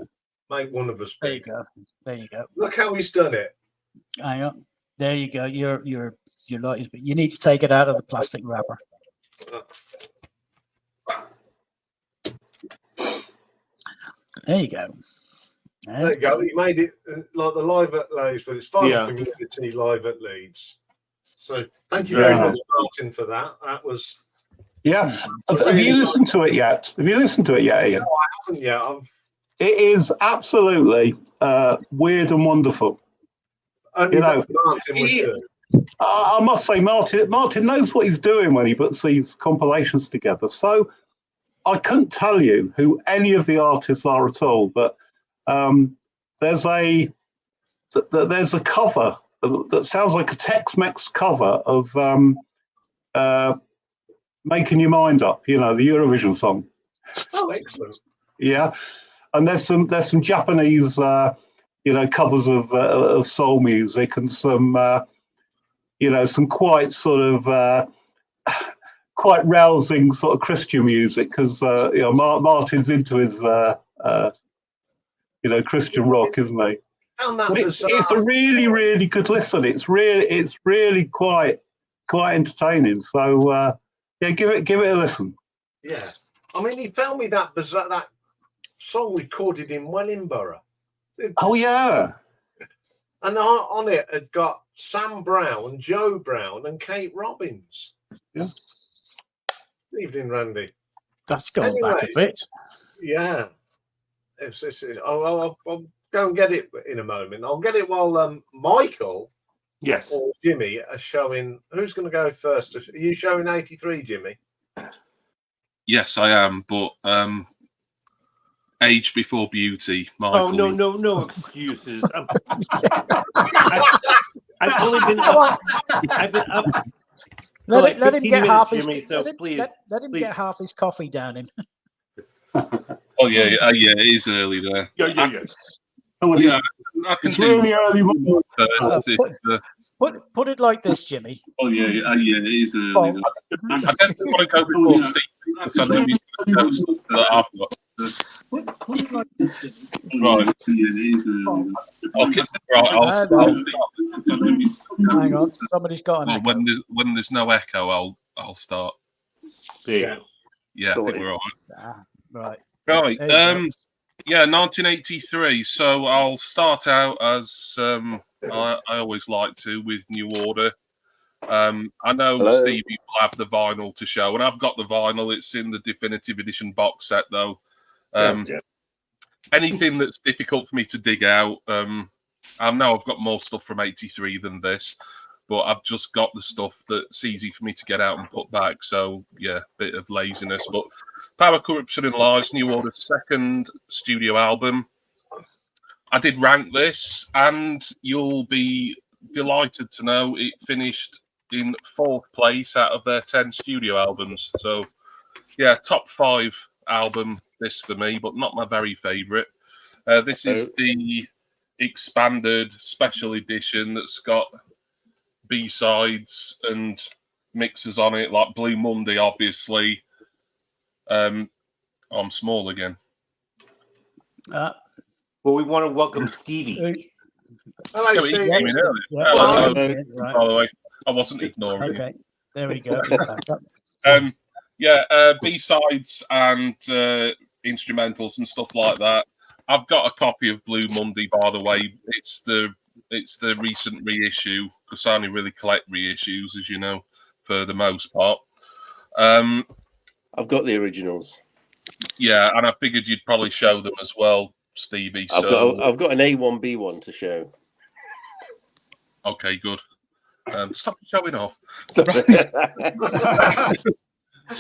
Make one of us There you big. go. There you go. Look how he's done it. Hang on. There you go. Your light is. You need to take it out of the plastic wrapper. There you go. There you go. He made it like the live at Leeds, but it's Final Yeah. Community live at Leeds. So thank you Yeah. very much, Martin, for that. That was. Yeah. Have you listened to it yet? Have you listened to it yet, Ian? No, I haven't yet. It is absolutely weird and wonderful. Only You know, Martin would do. I must say, Martin knows what he's doing when he puts these compilations together. So I couldn't tell you who any of the artists are at all, but there's a cover that sounds like a Tex-Mex cover of Making Your Mind Up, you know, the Eurovision song. Oh, excellent. Yeah, and there's some Japanese covers of soul music and some some quite sort of quite rousing sort of Christian music because Martin's into his Christian rock, isn't he? Found that But bizarre. it's a really good listen. It's really quite entertaining. So give it a listen. Yeah, I mean, he found me that bizarre that song recorded in Wellingborough. Oh yeah. And on it had got Sam Brown, Joe Brown, and Kate Robbins. Yeah. Evening, Randy. That's gone back a bit. Yeah. I'll go and get it in a moment. I'll get it while Michael Yes. or Jimmy are showing. Who's going to go first? Are you showing 83, Jimmy? Yes, I am, but age before beauty. Michael. Oh no excuses. I've only been up. I've been up. Let him 15 get minutes, half his. Jimmy, so let him please. get half his coffee down him. Oh yeah, it is early there. Yeah. Yeah, I can It's do really early morning. first. Put it like this, Jimmy. Oh yeah, it is early. Well, I definitely want to go before Steve. So I know he's going to go that I've got. put it like this, Jimmy. Right. Okay. Right. Hang on, somebody's got an echo. When there's no echo, I'll start. Yeah. Yeah, I think we're all right. Right. Right. There you go. Yeah, 1983. So I'll start out as I always like to with New Order. I know Stevie will have the vinyl to show, and I've got the vinyl. It's in the definitive edition box set, though. Anything that's difficult for me to dig out, I know I've got more stuff from 83 than this, but I've just got the stuff that's easy for me to get out and put back. So, yeah, bit of laziness. But Power, Corruption and Lies, New Order's second studio album. I did rank this, and you'll be delighted to know it finished in 4th place out of their 10 studio albums. So, yeah, top 5 album, this for me, but not my very favourite. This is the expanded special edition that's got B-sides and mixes on it, like Blue Monday, obviously. I'm small again. Well, we want to welcome Stevie. Hello, Steve. Steve. By the way, I wasn't ignoring. Okay, there we go. B-sides and instrumentals and stuff like that. I've got a copy of Blue Monday, by the way. It's the recent reissue, because I only really collect reissues, as you know, for the most part. I've got the originals. Yeah, and I figured you'd probably show them as well, Stevie. I've got an A1B1 to show. Okay, good. Stop showing off.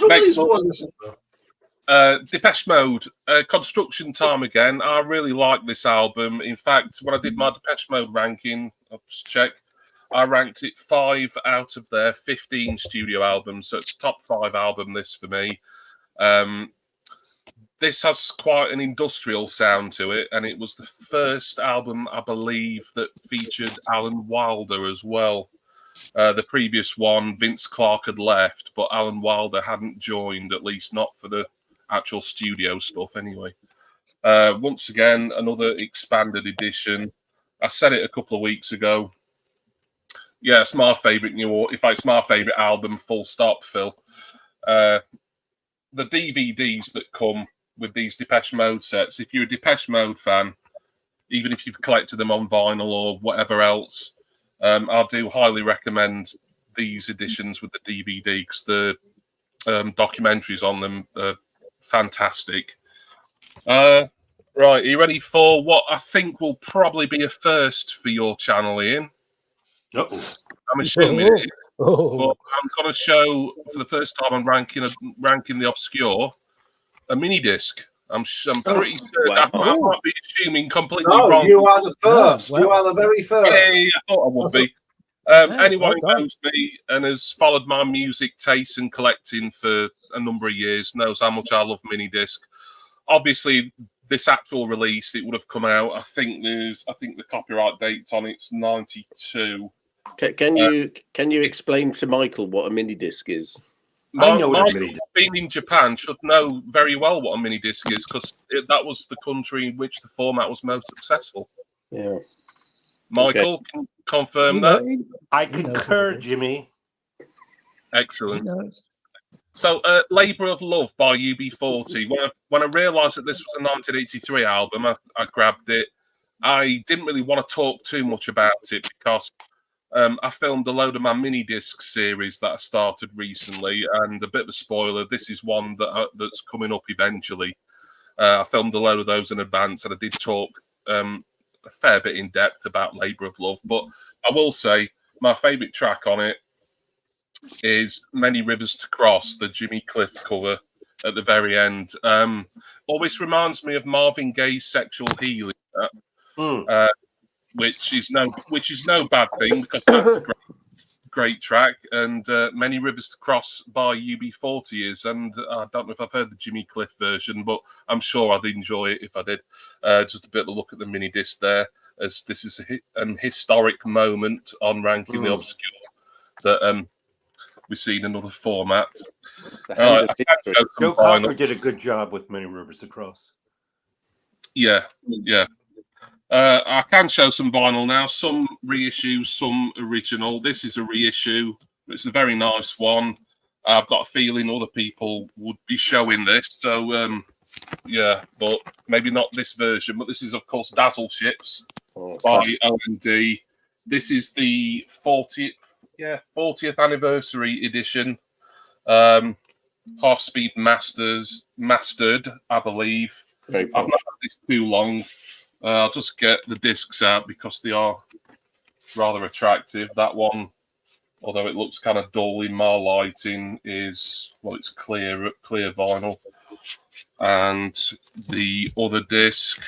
Next one. Depeche Mode, Construction Time again. I really like this album. In fact, when I did my Depeche Mode ranking, I'll just check, I ranked it 5 out of their 15 studio albums, so it's a top 5 album. This for me. This has quite an industrial sound to it, and it was the first album, I believe, that featured Alan Wilder as well. The previous one, Vince Clarke had left, but Alan Wilder hadn't joined, at least not for the actual studio stuff anyway. Once again, another expanded edition. I said it a couple of weeks ago. Yeah, it's my favourite it's my favourite album, full stop, Phil. The DVDs that come with these Depeche Mode sets, if you're a Depeche Mode fan, even if you've collected them on vinyl or whatever else, I do highly recommend these editions with the DVD because the documentaries on them are fantastic. Right, are you ready for what I think will probably be a first for your channel, Ian? Uh-oh. I'm assuming it is. But I'm going to show, for the first time, I'm ranking the obscure, a mini disc. I'm pretty certain. Wow. I might be assuming completely No, wrong. you are the first. well. You are the very first. Yeah, I thought I would be. Anyone who knows me and has followed my music taste and collecting for a number of years knows how much I love mini disc. Obviously, this actual release, it would have come out. I think the copyright date on it's 92. Can you explain to Michael what a mini disc is? I know what a Michael, mini disc. being in Japan, should know very well what a mini disc is because that was the country in which the format was most successful. Yeah. Michael, can you confirm that? I concur, Jimmy. Excellent. So, Labour of Love by UB40. When I realised that this was a 1983 album, I grabbed it. I didn't really want to talk too much about it because I filmed a load of my mini disc series that I started recently, and a bit of a spoiler, this is one that's coming up eventually. I filmed a load of those in advance, and I did talk a fair bit in depth about Labour of Love. But I will say my favourite track on it is Many Rivers to Cross, the Jimmy Cliff cover at the very end. Always reminds me of Marvin Gaye's Sexual Healing, which is no bad thing because that's a great track. And Many Rivers to Cross by UB40 is, and I don't know if I've heard the Jimmy Cliff version, but I'm sure I'd enjoy it if I did. Just a bit of a look at the mini disc there, as this is an historic moment on Ranking the Obscure that we've seen another format. Joe Cocker did a good job with Many Rivers to Cross. Yeah. I can show some vinyl now, some reissues, some original. This is a reissue. It's a very nice one. I've got a feeling other people would be showing this. So, but maybe not this version. But this is, of course, Dazzle Ships by O&D. This is the 40th anniversary edition. Half Speed mastered, I believe. I've not had this too long. I'll just get the discs out because they are rather attractive. That one, although it looks kind of dull in my lighting, it's clear vinyl. And the other disc,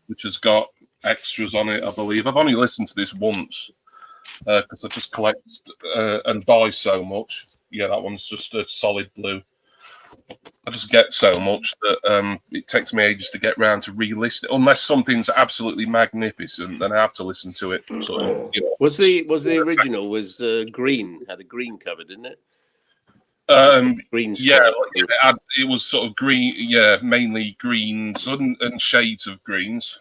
which has got extras on it, I believe. I've only listened to this once because I just collect and buy so much. Yeah, that one's just a solid blue. I just get so much that it takes me ages to get round to re-listen it. Unless something's absolutely magnificent, then I have to listen to it. So, Was the original green? Had a green cover, didn't it? Green. Yeah, it was sort of green. Yeah, mainly greens and shades of greens.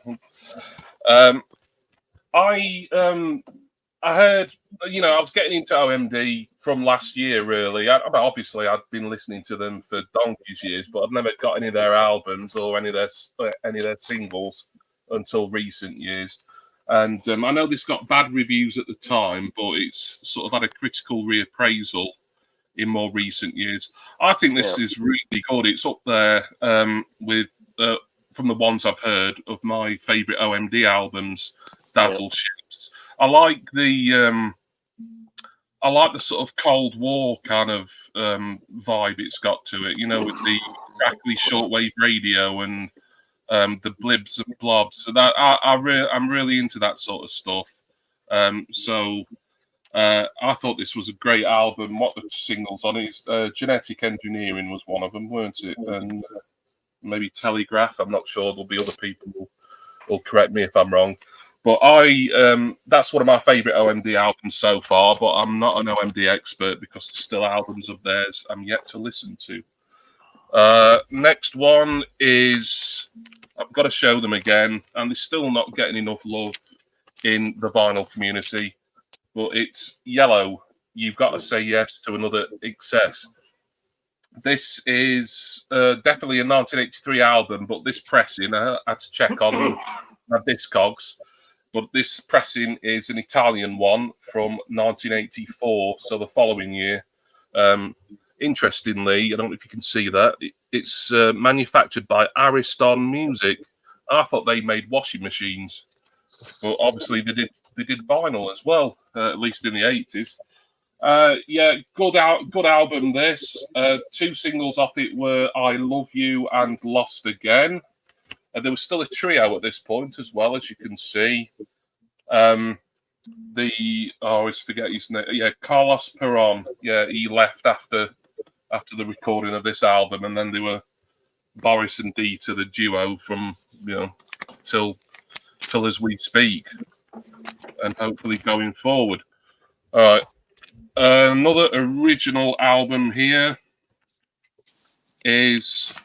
I heard, I was getting into OMD from last year, really. Obviously, I'd been listening to them for donkey's years, but I've never got any of their albums or any of their singles until recent years. And I know this got bad reviews at the time, but it's sort of had a critical reappraisal in more recent years. I think this is really good. It's up there with, from the ones I've heard, of my favourite OMD albums, Dazzle Ships. I like the sort of Cold War kind of vibe it's got to it, with the crackly shortwave radio and the blibs and blobs. So that I'm really into that sort of stuff. So I thought this was a great album. What the singles on it? Genetic Engineering was one of them, weren't it? And maybe Telegraph. I'm not sure. There'll be other people who'll correct me if I'm wrong. But that's one of my favourite OMD albums so far. But I'm not an OMD expert because there's still albums of theirs I'm yet to listen to. Next one is, I've got to show them again, and they're still not getting enough love in the vinyl community. But it's Yellow. You've got to say yes to another excess. This is definitely a 1983 album, but this pressing, I had to check on my Discogs, but this pressing is an Italian one from 1984, so the following year. Interestingly, I don't know if you can see that, it's manufactured by Ariston Music. I thought they made washing machines. Well, obviously they did vinyl as well, at least in the 80s. Yeah, good album. This 2 singles off it were "I Love You" and "Lost Again." There was still a trio at this point as well, as you can see. I always forget his name. Yeah, Carlos Peron. Yeah, he left after the recording of this album, and then they were Boris and D.T, the duo from till as we speak, and hopefully going forward. All right, another original album here is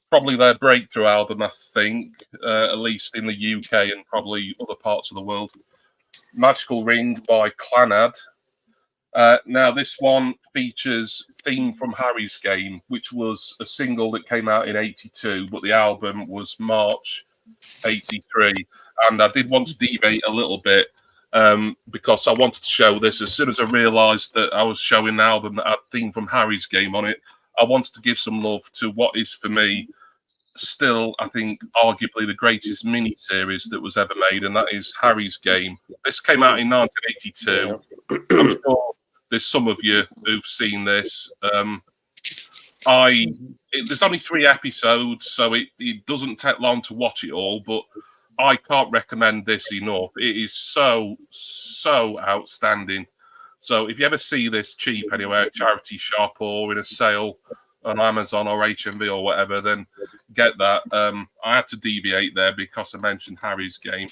probably their breakthrough album, I think, at least in the UK and probably other parts of the world. Magical Ring by Clannad. Now, this one features Theme from Harry's Game, which was a single that came out in 82, but the album was March 83. And I did want to deviate a little bit because I wanted to show this. As soon as I realised that I was showing an album that had Theme from Harry's Game on it, I wanted to give some love to what is, for me, still, I think, arguably the greatest mini-series that was ever made, and that is Harry's Game. This came out in 1982. I'm sure there's some of you who've seen this. There's only 3 episodes, so it doesn't take long to watch it all, but I can't recommend this enough. It is so outstanding. So if you ever see this cheap anywhere, at charity shop or in a sale on Amazon or HMV or whatever, then get that. I had to deviate there because I mentioned Harry's Game.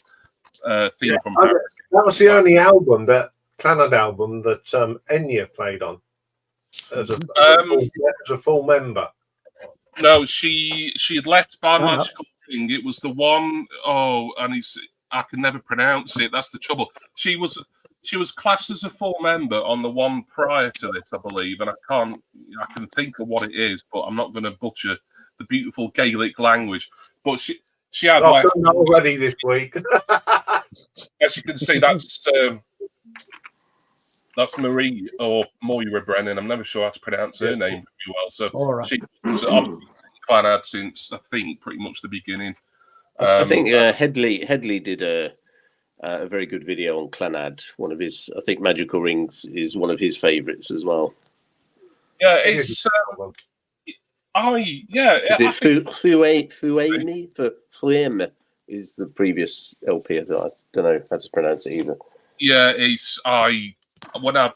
Theme from Harry's Game. That was the only album, that Clannad album, that Enya played on as a full member. No, she had left by Magical Ring. It was the one. I can never pronounce it. That's the trouble. She was classed as a full member on the one prior to this, I believe, and I can think of what it is, but I'm not going to butcher the beautiful Gaelic language. But she had left already this week. As you can see, that's Marie or Moira Brennan. I'm never sure how to pronounce her name very well. So she was obviously Clannad since, I think, pretty much the beginning. I think Headley did a very good video on Clannad. One of his, I think, Magical Rings is one of his favourites as well. Yeah, it's. Fueme is the previous LP. I don't know how to pronounce it either. Yeah, when I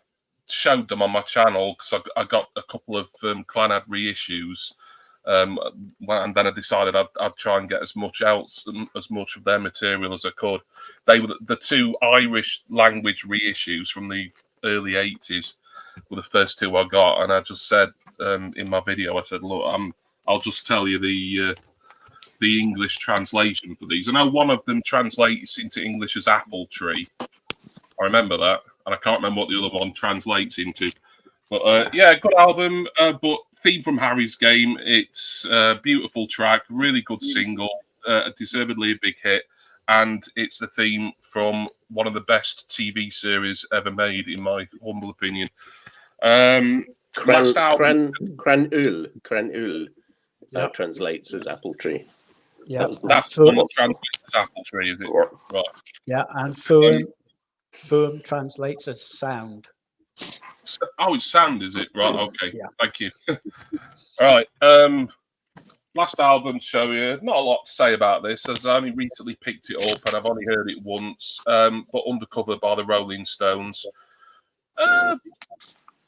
showed them on my channel, because I got a couple of Clannad reissues, and then I decided I'd try and get as much of their material as I could. They were the 2 Irish language reissues from the early 80s were the first 2 I got, and I just said in my video, I said, look, I'll just tell you the English translation for these. I know one of them translates into English as apple tree. I remember that, and I can't remember what the other one translates into. But good album. But Theme from Harry's Game, it's a beautiful track, really good single, deservedly a big hit, and it's the theme from one of the best TV series ever made, in my humble opinion. Cranul translates as apple tree. Yeah, that's the one that translates as apple tree, is it? Right. Yeah, and Fume translates as sound. Oh, it's sound, is it? Right, okay. Yeah. Thank you. All right. Last album to show you. Not a lot to say about this, as I only recently picked it up and I've only heard it once. But Undercover by the Rolling Stones.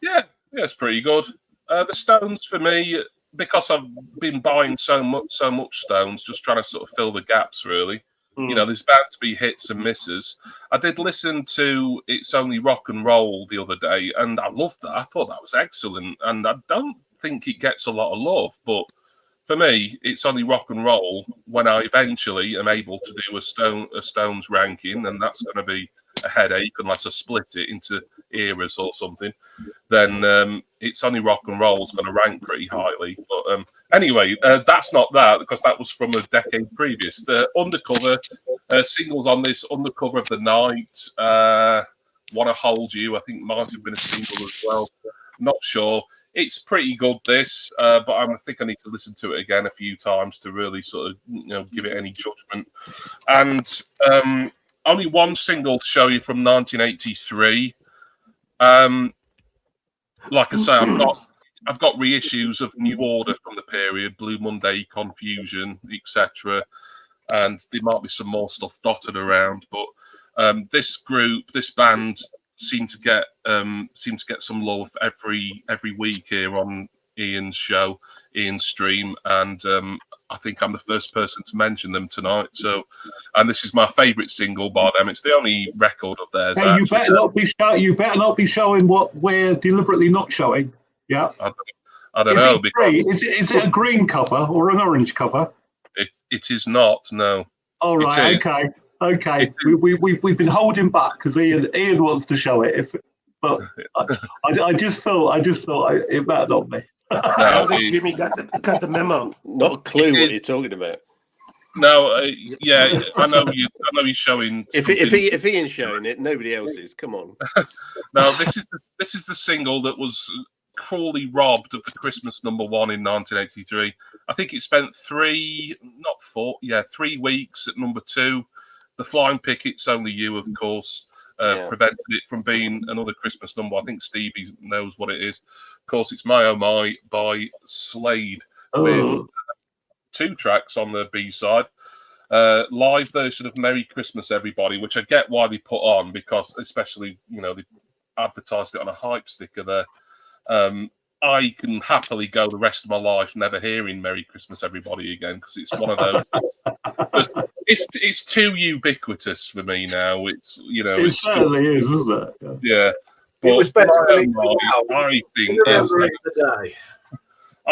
Yeah, it's pretty good. The Stones for me, because I've been buying so much Stones, just trying to sort of fill the gaps. Really, there's bound to be hits and misses. I did listen to It's Only Rock and Roll the other day, and I loved that. I thought that was excellent, and I don't think it gets a lot of love, but for me, It's Only Rock and Roll when I eventually am able to do a Stones ranking, and that's going to be a headache unless I split it into eras or something. Then It's Only Rock and Roll is going to rank pretty highly. But anyway, that's not that, because that was from a decade previous. The Undercover singles on this, Undercover of the Night, Wanna Hold You, I think might have been a single as well. Not sure. It's pretty good, this, but I think I need to listen to it again a few times to really sort of, give it any judgment. And only one single to show you from 1983. Like I say, I've got reissues of New Order from the period, Blue Monday, Confusion, etc. And there might be some more stuff dotted around, but this band seem to get some love every week here on Iain's show, Iain's stream, and I think I'm the first person to mention them tonight. So, and this is my favourite single by them. It's the only record of theirs. Hey, you better not be showing what we're deliberately not showing. Yeah, I don't know. Is it a green cover or an orange cover? It is not. No. All right. Okay. We've been holding back because Iain wants to show it. But I just thought it might not be. I think Jimmy got the memo. Not a clue what you're talking about. No, yeah, I know you're showing. If Iain's showing it, nobody else is. Come on. No, this is the single that was cruelly robbed of the Christmas #1 in 1983. I think it spent 3 weeks at #2. The Flying Pickets, Only You, of course, prevented it from being another Christmas number. I think Stevie knows what it is. Of course, it's My Oh My by Slade with 2 tracks on the B-side. Live version of Merry Christmas, Everybody, which I get why they put on, because especially, they advertised it on a hype sticker there. I can happily go the rest of my life never hearing Merry Christmas, Everybody again, because it's one of those. It's too ubiquitous for me now. It certainly is, isn't it? Yeah. But it was better I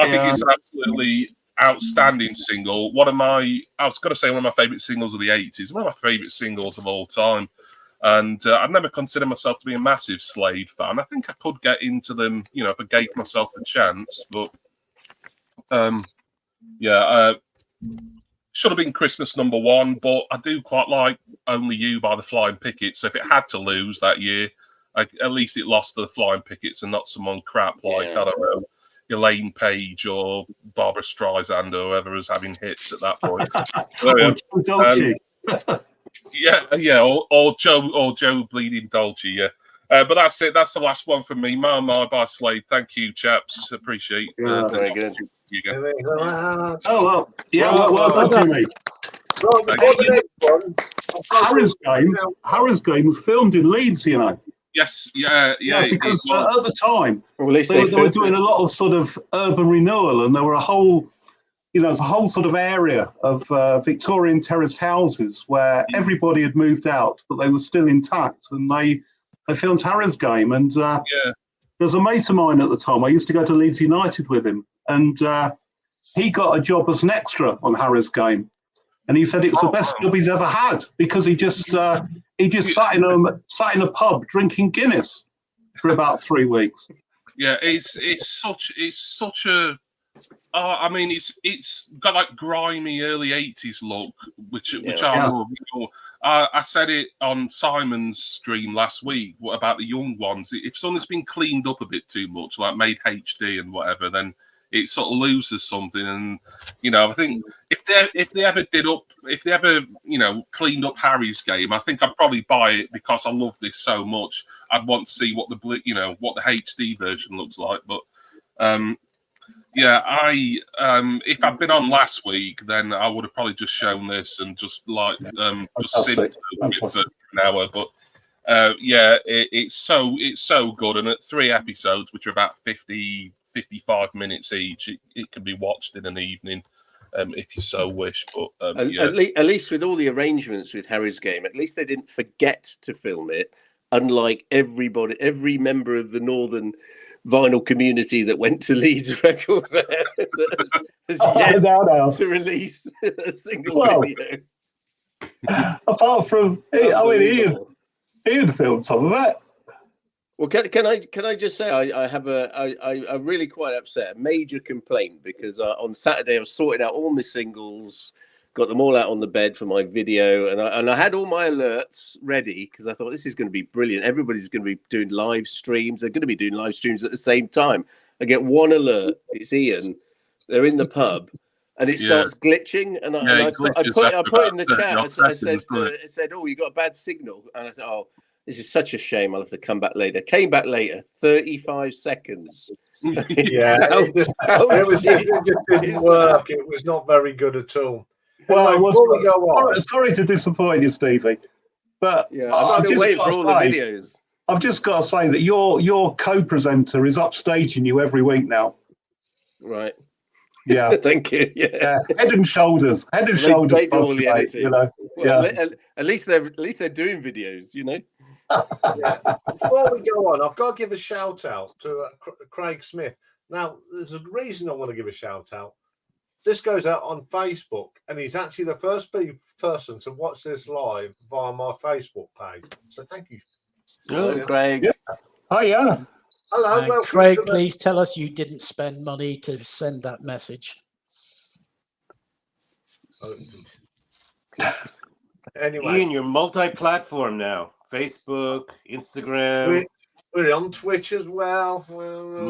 think it's absolutely outstanding single. I was going to say one of my favourite singles of the 80s, one of my favourite singles of all time. And I'd never considered myself to be a massive Slade fan. I think I could get into them, if I gave myself a chance. But should have been Christmas #1. But I do quite like Only You by the Flying Pickets. So if it had to lose that year, at least it lost to the Flying Pickets and not someone crap like, I don't know, Elaine Page or Barbara Streisand or whoever was having hits at that point. Or Joe Bleeding Dolce, yeah. But that's it. That's the last one from me. My by Slade. Thank you, chaps. Appreciate it. Very good. Well done, Jimmy. Harry's Game was filmed in Leeds, Yes, because at the time they were doing a lot of sort of urban renewal, and there were a whole sort of area of Victorian terraced houses where everybody had moved out, but they were still intact, and they filmed Harry's Game. And there's a mate of mine at the time. I used to go to Leeds United with him, and he got a job as an extra on Harry's Game, and he said it was the best job he's ever had, because he just sat in a pub drinking Guinness for about 3 weeks. Yeah, it's such a. It's got that grimy early 80s look, which I love. I said it on Simon's stream last week about the young ones. If something's been cleaned up a bit too much, like made HD and whatever, then it sort of loses something. And I think if they ever cleaned up Harry's Game, I think I'd probably buy it, because I love this so much. I'd want to see what the HD version looks like. But if I'd been on last week, then I would have probably just shown this and just sit with it for an hour. But It's so good, and at 3 episodes, which are about 55 minutes each, it can be watched in an evening if you so wish. But at least with all the arrangements with Harry's Game, at least they didn't forget to film it. Unlike every member of the Northern vinyl community that went to Leeds Record Fair has yet to release a single video. Apart from, Ian filmed some of that. Well, can I just say I'm really quite upset. A major complaint because on Saturday I was sorting out all my singles, got them all out on the bed for my video, and I had all my alerts ready because I thought this is going to be brilliant. Everybody's going to be doing live streams. They're going to be doing live streams at the same time. I get one alert. It's Ian. They're in the pub. And it starts glitching, and I put in the chat. I said, "Oh, you got a bad signal," and I thought, "Oh, this is such a shame. I'll have to come back later." Came back later, 35 seconds. Yeah, it just didn't work. It was not very good at all. Well, sorry to disappoint you, Stevie, but I'm still waiting for all the videos. I've just got to say that your co-presenter is upstaging you every week now. Right. Yeah, thank you. Yeah, head and shoulders. They do all the editing. You know, at least they're doing videos. You know. Before we go on, I've got to give a shout out to Craig Smith. Now, there's a reason I want to give a shout out. This goes out on Facebook, and he's actually the first person to watch this live via my Facebook page. So thank you. Hello, Craig. Yeah. Oh yeah. Hello, Craig, please tell us you didn't spend money to send that message. Anyway, Ian, you're multi-platform now. Facebook, Instagram. We're on Twitch as well.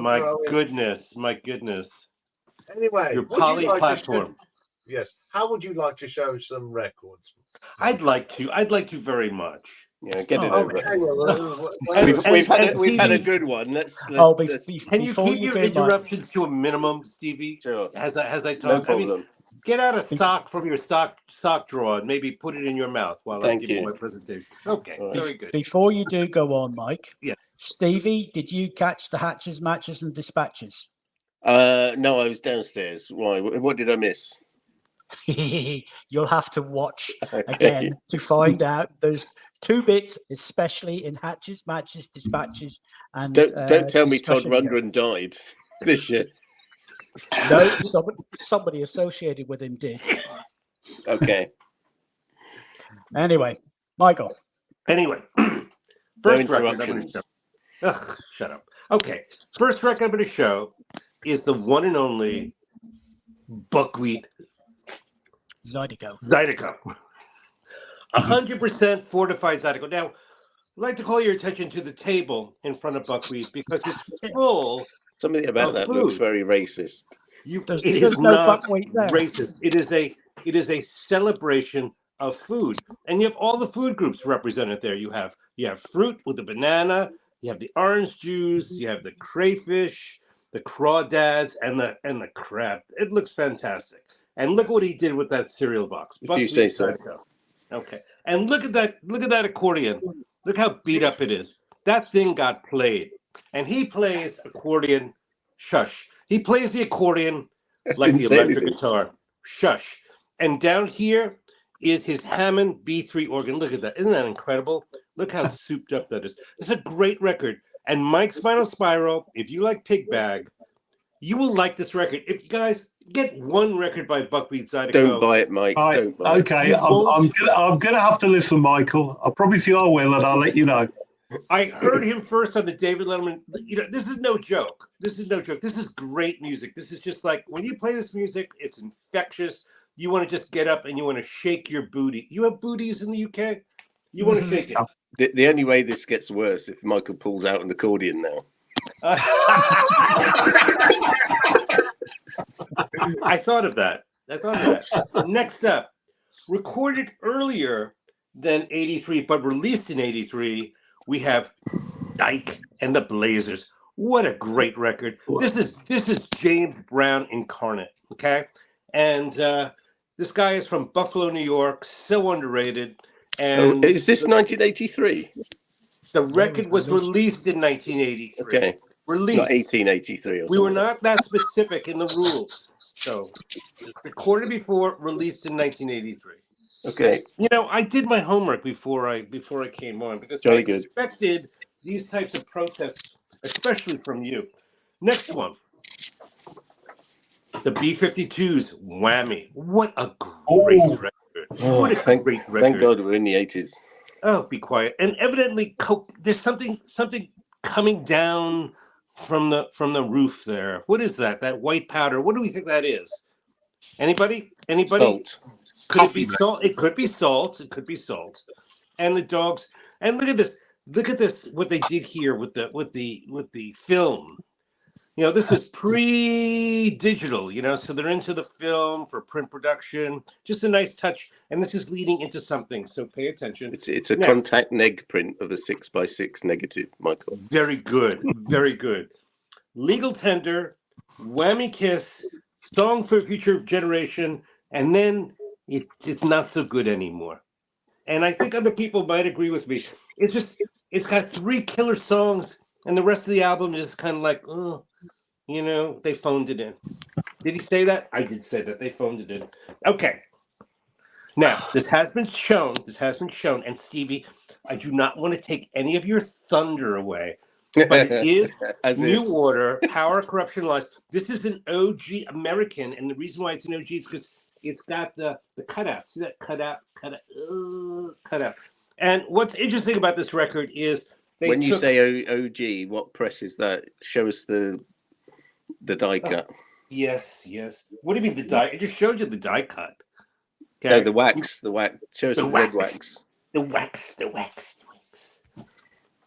My goodness. Anyway, you're poly-platform. Yes. How would you like to show some records? I'd like to very much. Yeah, get it over. Okay. We've had a good one. Can you keep your interruptions to a minimum, Stevie? Sure. As I talk, No problem. Get out a sock from your sock drawer and maybe put it in your mouth while I give you my presentation. Okay, very good. Before you do go on, Mike. Yeah. Stevie, did you catch the Hatches, Matches, and Dispatches? No, I was downstairs. Why? What did I miss? You'll have to watch again to find out. There's 2 bits, especially in Hatches, Matches, Dispatches, and don't tell me Todd Rundgren died this year. No, somebody associated with him did. Okay. Anyway, Michael. Anyway, first record I'm going to show. Ugh, shut up. Okay, first record I'm going to show is the one and only Buckwheat Zydeco. 100% fortified Zydeco. Now, I'd like to call your attention to the table in front of Buckwheat because it's full. Something about that looks very racist. It is not racist. It is a celebration of food, and you have all the food groups represented there. You have fruit with the banana. You have the orange juice. You have the crayfish, the crawdads, and the crab. It looks fantastic. And look what he did with that cereal box. If you say so. Okay. And look at that accordion. Look how beat up it is. That thing got played. And he plays accordion. Shush. He plays the accordion like the electric guitar. Shush. And down here is his Hammond B3 organ. Look at that. Isn't that incredible? Look how souped up that is. It's a great record. And Mike's Final Spiral, if you like Pig Bag, you will like this record. If you guys get one record by Buckwheat Zydeco. Don't buy it, Mike. Don't buy it. I'm gonna have to listen, Michael. I promise you I will, and I'll let you know. I heard him first on the David Letterman. This is no joke. This is great music. This is just like when you play this music, it's infectious. You want to just get up and you want to shake your booty. You have booties in the UK? You want to shake it. The only way this gets worse if Michael pulls out an accordion now. I thought of that. Next up, recorded earlier than 83, but released in 83, we have Dyke and the Blazers. What a great record. This is James Brown incarnate, okay? And this guy is from Buffalo, New York, so underrated. And is this 1983? The record was released in 1983. Okay. Released. Not 1883 or something. We were not that specific in the rules. So, recorded before, released in 1983. Okay. You know, I did my homework before I came on because Jolly I good. expected these types of protests, especially from you. Next one. The B-52's Whammy. What a great record. What a great record. Thank God we're in the 80s. Oh, be quiet. And evidently, there's something coming down from the roof there. What is that? That white powder. What do we think that is? Anybody? Salt. Could it be salt? It could be salt. It could be salt. And the dogs. And look at this. Look at this. What they did here with the film. You know, this is pre-digital, you know, so they're into the film for print production. Just a nice touch. And this is leading into something, so pay attention. It's a contact neg print of a 6x6 negative, Michael. Very good. Very good. Legal Tender, Whammy Kiss, Song for a Future Generation, and then it's not so good anymore. And I think other people might agree with me. It's got 3 killer songs, and the rest of the album is kind of like, oh. You know, they phoned it in. Did he say that? I did say that. They phoned it in. Okay. Now, this has been shown. And Stevie, I do not want to take any of your thunder away, but it is New Order, Power, Corruption, Lies. This is an OG American, and the reason why it's an OG is because it's got the cutout. See that cutout? Cutout. And what's interesting about this record is when you say OG, what press is that? Show us the die cut. Yes. What do you mean the die? I just showed you the die cut. Okay. No, the wax. Show us the red wax. The wax.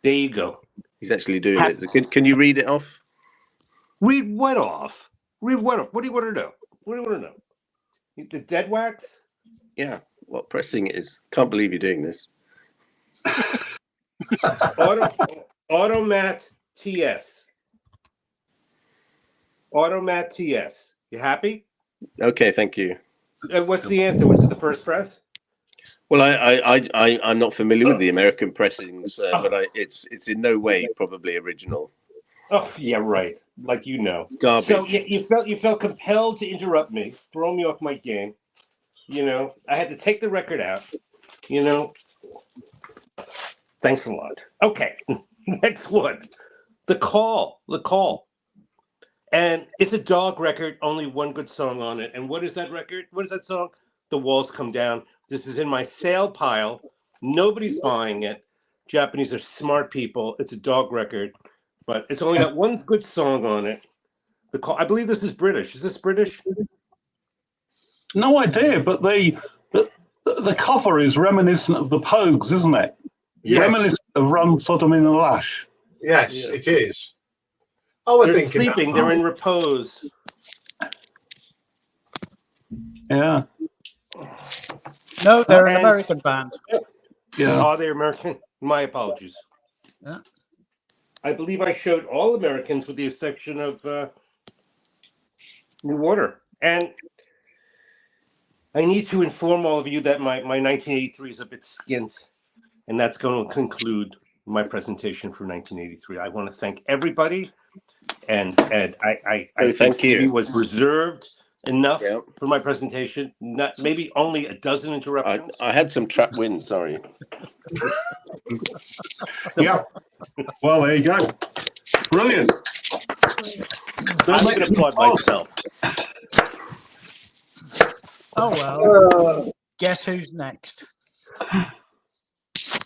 There you go. He's actually doing it. Can you read it off? Read what off? What do you want to know? The dead wax? Yeah. What pressing it is. Can't believe you're doing this. Automat TS. Automat TS. You happy? Okay, thank you. What's the answer? Was it the first press? Well, I'm not familiar with the American pressings, but it's in no way probably original. Oh yeah, right. Like you know, garbage. So you felt compelled to interrupt me, throw me off my game. You know, I had to take the record out. You know, thanks a lot. Okay, next one, the call. And it's a dog record, only one good song on it. And what is that record? What is that song? The Walls Come Down. This is in my sale pile. Nobody's buying it. Japanese are smart people. It's a dog record, but it's only got one good song on it. The call. I believe this is British. Is this British? No idea, but the cover is reminiscent of the Pogues, isn't it? Yes. Reminiscent of Run, Sodom in the Lash. Yes, Yeah. it is. I was They're thinking sleeping. They're in repose. Yeah. No, they're an American band. Yeah. Are they American? My apologies. Yeah. I believe I showed all Americans with the exception of New Order. And I need to inform all of you that my 1983 is a bit skint. And that's going to conclude my presentation for 1983. I want to thank everybody. And I thank you. Stevie was reserved enough for my presentation. Not maybe only a dozen interruptions. I had some trap wins. Sorry. Yeah. Well, there you go. Brilliant. I'm going to applaud myself. Oh well. Guess who's next?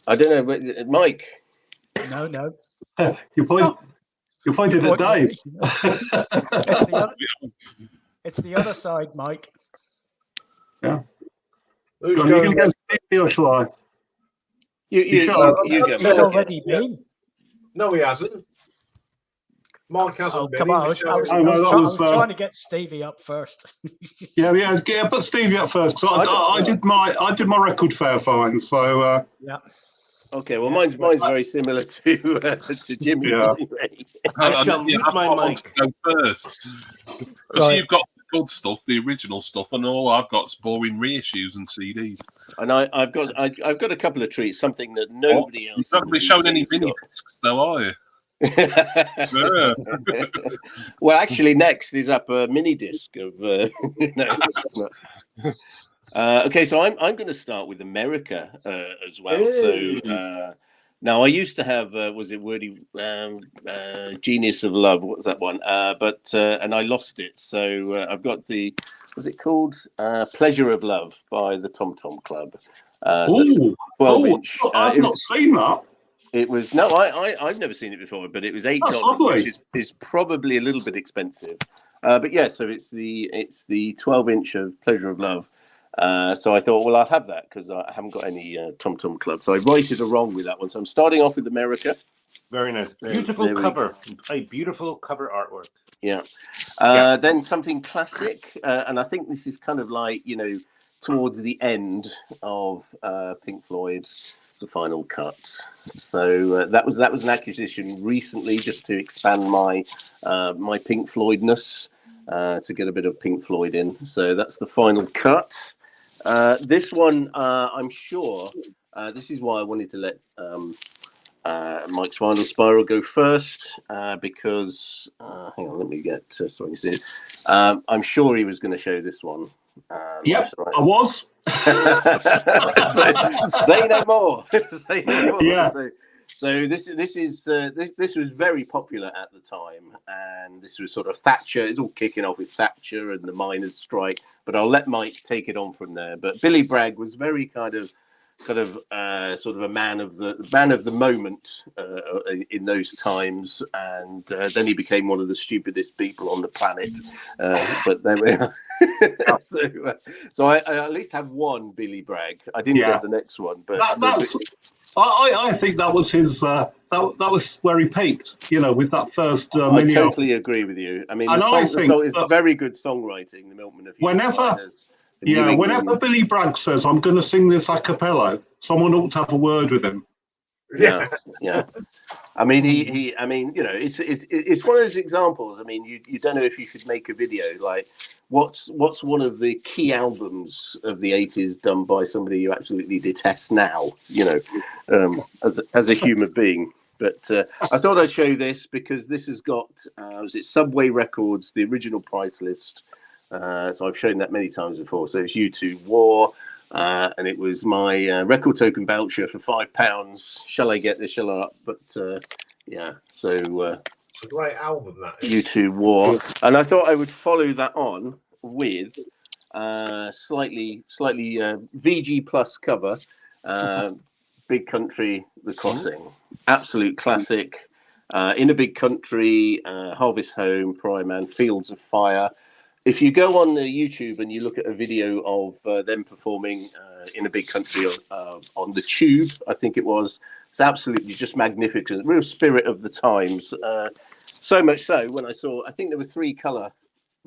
I don't know, but Mike. No. You pointed at Dave. It's the other side, Mike. Yeah. Who's Are you going to go Stevie or shall I? You sure? go. He's already been. No, he hasn't. Mark hasn't been. Come on, I was trying to get Stevie up first. Yeah. Put Stevie up first. So I did my record fair fine. So yeah. Okay, well, mine's very similar to Jimmy's. Yeah. Anyway. I shall mute my mic. Go first. Right. So good stuff, the original stuff, and all I've got is boring reissues and CDs. And I've got a couple of treats, something that nobody else. You're not going to be showing any mini discs, though, are you? Yeah. Well, actually, next is up a mini disc of. No, it's not. Okay, so I'm going to start with America as well. Hey. So now I used to have was it Wordy Genius of Love? What was that one? And I lost it. So I've got was it called Pleasure of Love by the Tom Tom Club. So 12-inch. I've not seen that. It was I've never seen it before, but it was $8, which is probably a little bit expensive. But yeah, so it's the 12-inch of Pleasure of Love. So I thought, well, I'll have that because I haven't got any Tom Tom Club. So I righted a wrong with that one. So I'm starting off with America. Very nice, beautiful cover. A beautiful cover artwork. Yeah. Then something classic, and I think this is kind of like towards the end of Pink Floyd. The Final Cut. So that was an acquisition recently, just to expand my my Pink Floydness, to get a bit of Pink Floyd in. So that's the Final Cut. This one, I'm sure. This is why I wanted to let Mike's Final Spiral go first, because hang on, let me get so I can see it. I'm sure he was going to show this one. Yep, right. I was. Say no more. Say no more. Yeah. So this was very popular at the time, and this was sort of Thatcher. It's all kicking off with Thatcher and the miners' strike. But I'll let Mike take it on from there. But Billy Bragg was very kind of sort of a man of the moment in those times, and then he became one of the stupidest people on the planet. But there we are. So I at least have one Billy Bragg. I didn't get the next one, but I think that was his. That was where he peaked. With that first. I totally agree with you. I mean, the song is very good songwriting. The Milkman of whenever Billy Bragg says, "I'm going to sing this a cappella," someone ought to have a word with him. Yeah. I mean, it's one of those examples. I mean, you don't know if you should make a video like what's one of the key albums of the 80s done by somebody you absolutely detest now, as a human being. But I thought I'd show this because this has got was it Subway Records, the original price list. So I've shown that many times before. So it's U2 War. And it was my record token voucher for £5. Shall I get this? Shall I? But so it's a great album. That is. U2 War, and I thought I would follow that on with slightly VG plus cover, Big Country, The Crossing, absolute classic. In a Big Country, Harvest Home, Prime Man, Fields of Fire. If you go on the YouTube and you look at a video of them performing in a Big Country on the Tube, I think it was, it's absolutely just magnificent, real spirit of the times. So much so, when I think there were 3 colour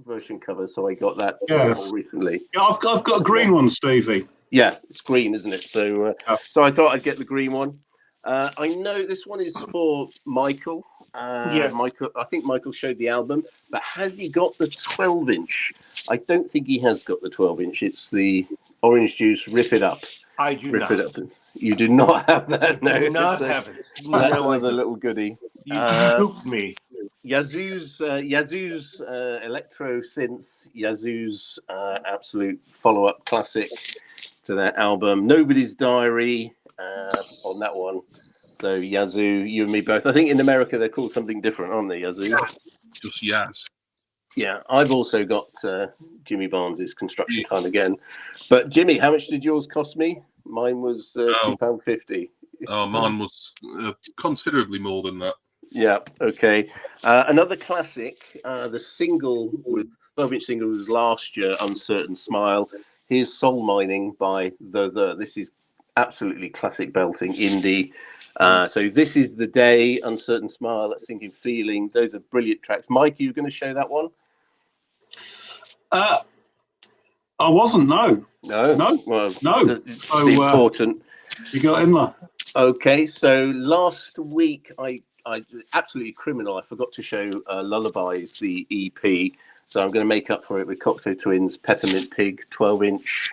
version covers, so I got that more recently. Yeah, I've got a green one, Stevie. Yeah, it's green, isn't it? So I thought I'd get the green one. I know this one is for Michael. Michael, I think Michael showed the album, but has he got the 12-inch? I don't think he has got the 12-inch. It's the Orange Juice Rip It Up. I do not. It Up. You do not have that. No, I do not have it. That's another little goodie. You spooked me. Yazoo's electro synth. Yazoo's absolute follow-up classic to that album. Nobody's Diary on that one. So Yazoo, you and me both. I think in America they're called something different, aren't they, Yazoo? Just Yaz. Yeah, I've also got Jimmy Barnes's Construction Time Again. But Jimmy, how much did yours cost me? Mine was £2.50. Oh, mine was considerably more than that. Yeah, okay. Another classic, the single with 12-inch single was last year, Uncertain Smile. Here's Soul Mining by The. This is absolutely classic belting indie. So This Is the Day, Uncertain Smile, That Sinking Feeling. Those are brilliant tracks. Mike, are you going to show that one? I wasn't. No. Well, no. It's important. You got in there. Okay, so last week I absolutely criminal. I forgot to show Lullabies, the EP. So I'm going to make up for it with Cocteau Twins, Peppermint Pig, 12-inch.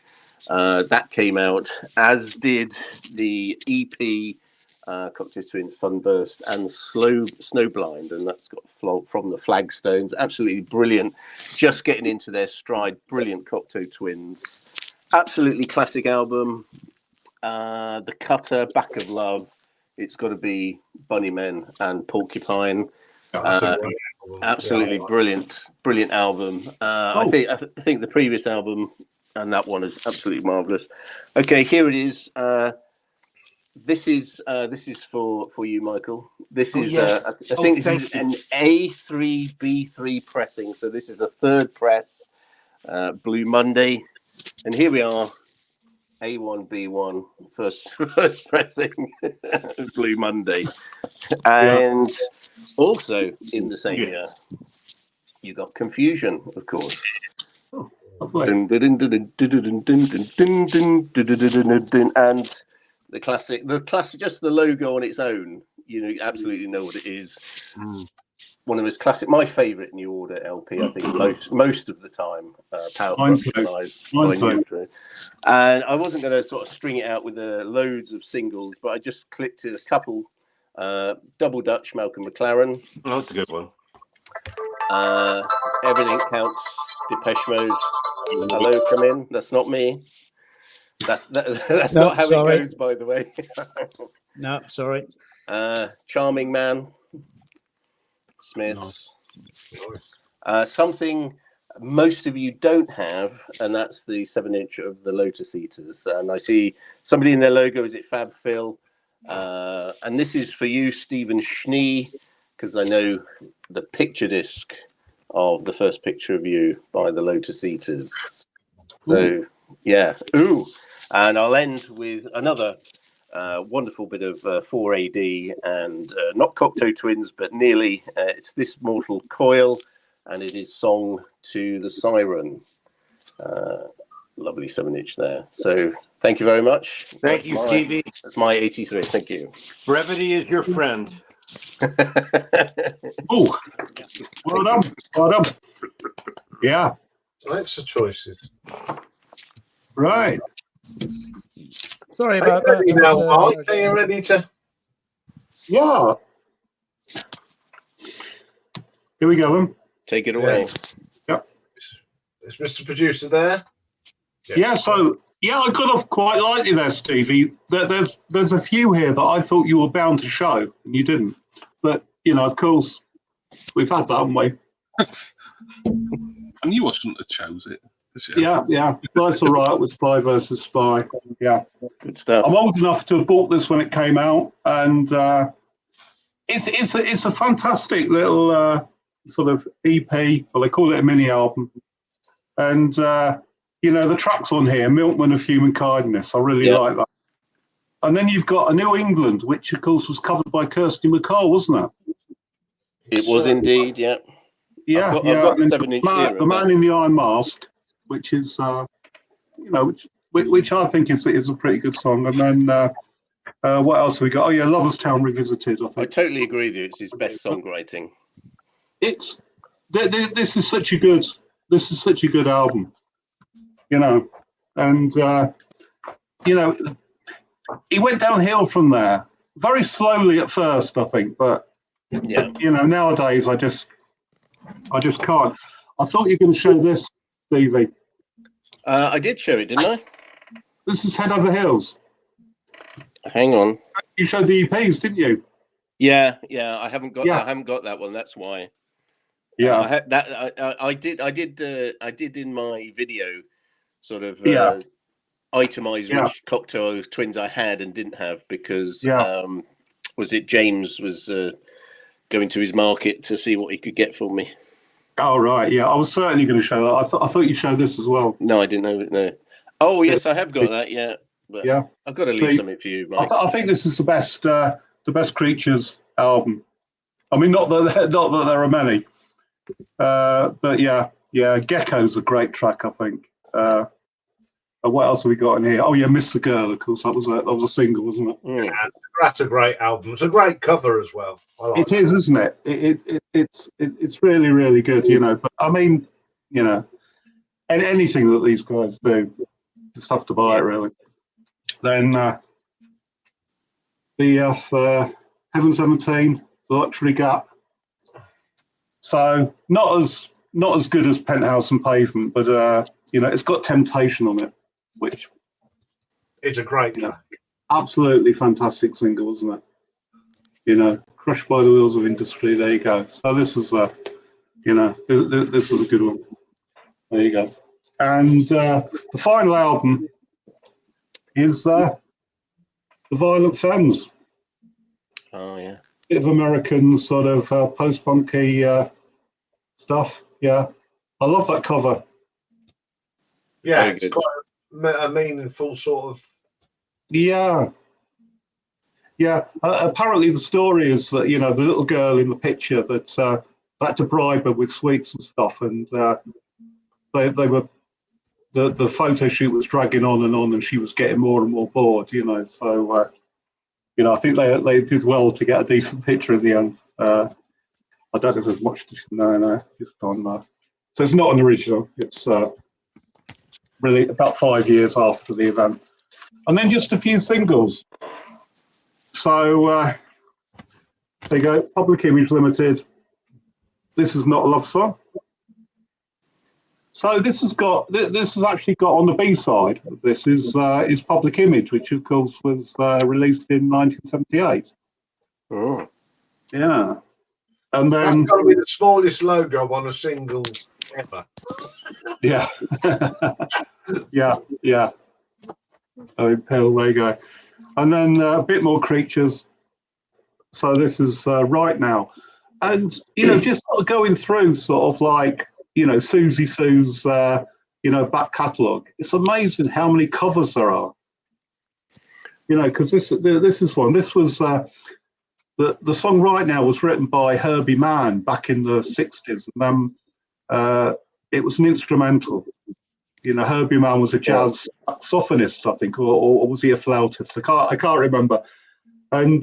That came out, as did the EP, Cocteau Twins, Sunburst, and Snowblind, and that's got From the Flagstones. Absolutely brilliant. Just getting into their stride. Brilliant Cocteau Twins. Absolutely classic album. The Cutter, Back of Love. It's got to be Bunnymen and Porcupine. Absolutely brilliant album. I think the previous album and that one is absolutely marvelous. Okay, here it is. This is for you, Michael. This is I think this is an A3B3 pressing. So this is a third press, Blue Monday, and here we are. A1B1 first pressing Blue Monday, and also in the same year you got Confusion, of course. And the classic, just the logo on its own, you absolutely know what it is. One of his classic, my favourite New Order LP, I think most of the time. Power Corruption Live by New Order. And I wasn't going to sort of string it out with loads of singles, but I just clicked in a couple. Double Dutch, Malcolm McLaren. Oh, that's a good one. Everything Counts, Depeche Mode. Hello, come in. That's not me. That's not how it goes, by the way. No, sorry. Charming Man. Smiths. Something most of you don't have, and that's the 7-inch of the Lotus Eaters. And I see somebody in their logo. Is it Fab Phil? And this is for you, Stephen Schnee, because I know the picture disc of the first picture of you by the Lotus Eaters. So yeah, and I'll end with another wonderful bit of 4AD and not Cocteau Twins, but nearly. It's This Mortal Coil, and it is Song to the Siren. Lovely 7-inch there. So thank you very much. Thank you, Stevie. That's my 83. Thank you. Brevity is your friend. Oh, well done. Well done. Yeah. That's the choices. Right. Sorry about that. Ready now, Mark? Are you ready to? Yeah. Here we go then. Take it away. Yep. Is Mr. Producer there? Yes. Yeah, so I got off quite lightly there, Stevie. There's a few here that I thought you were bound to show, and you didn't. But of course, we've had that, haven't we? I knew I shouldn't have chose it. Yeah. That's all right. It was Spy versus Spy. Yeah. Good stuff. I'm old enough to have bought this when it came out, and it's a fantastic little sort of EP. Well, they call it a mini album, and the tracks on here, Milkman of Human Kindness. I really like that. And then you've got A New England, which of course was covered by Kirsty MacColl, wasn't it? It was indeed, yeah. Yeah, I've got the 7-inch The Man in the Iron Mask, which is, which I think is a pretty good song. And then what else have we got? Oh yeah, Loverstown Revisited. I totally agree with you. It's his best songwriting. This is such a good album, and he went downhill from there very slowly at first, I think, but nowadays I just can't. I thought you were going to show this, Stevie. I did show it, didn't I? This is Head Over Heels. Hang on. You showed the EPs, didn't you? Yeah. I haven't got that one. That's why. Yeah. I did in my video sort of itemize which Cocteau Twins I had and didn't have, because was it James was going to his market to see what he could get for me. Oh right, yeah. I was certainly going to show that. I thought you showed this as well. No, I didn't know it. No. Oh yes, I have got that. Yeah, but I've got to leave something for you, Mike. I think this is the best Creatures album. I mean, not that there are many, but yeah. Gecko's a great track, I think. What else have we got in here? Oh yeah, Miss the Girl, of course. That was a single, wasn't it? Mm. Yeah, that's a great album. It's a great cover as well. It is, isn't it? It's really, really good, But I mean, you know, and anything that these guys do, just have to buy it really. Then the Heaven 17, the Luxury Gap. So not as good as Penthouse and Pavement, but you know, it's got Temptation on it, which it's a great track. Absolutely fantastic single, isn't it? You know, Crushed by the Wheels of Industry. There you go. So this is you know, this is a good one. There you go. And the final album is The Violent Femmes. Oh yeah. Bit of American sort of post-punky stuff. Yeah, I love that cover. Yeah, Very it's good. quite a meaningful sort of. Yeah. Apparently, the story is that, you know, the little girl in the picture that had to bribe her with sweets and stuff, and they were the photo shoot was dragging on, and she was getting more and more bored. You know, so you know, I think they did well to get a decent picture in the end. I don't know if there's much to know just on that. So it's not an original. It's really about 5 years after the event, and then just a few singles. So there you go. Public Image Limited. This is Not a Love Song. So this has actually got on the B side of this is Public Image, which of course was released in 1978. Oh. Yeah, and That's then got to be the smallest logo on a single ever. yeah, yeah. Oh, Impale, there you go. And then a bit more Creatures. So this is Right Now. And, you know, just sort of going through sort of like, you know, Susie Sue's, you know, back catalogue. It's amazing how many covers there are. You know, because this is one. This was, the song Right Now was written by Herbie Mann back in the 60s. And it was an instrumental. You know, Herbie Mann was a jazz saxophonist, I think, or was he a flautist? I can't remember. And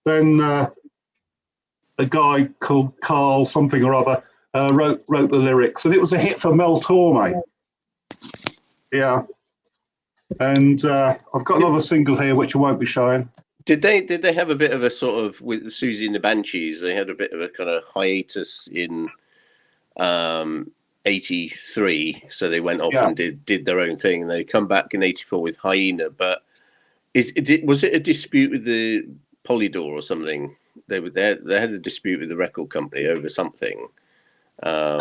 then a guy called Carl something or other wrote the lyrics, and it was a hit for Mel Torme. Yeah. And I've got another single here which I won't be showing. Did they have a bit of a sort of, with Susie and the Banshees, they had a bit of a kind of hiatus in 83, so they went off and did their own thing, and they come back in 84 with Hyena. But was it a dispute with the Polydor or something? They had a dispute with the record company over something. I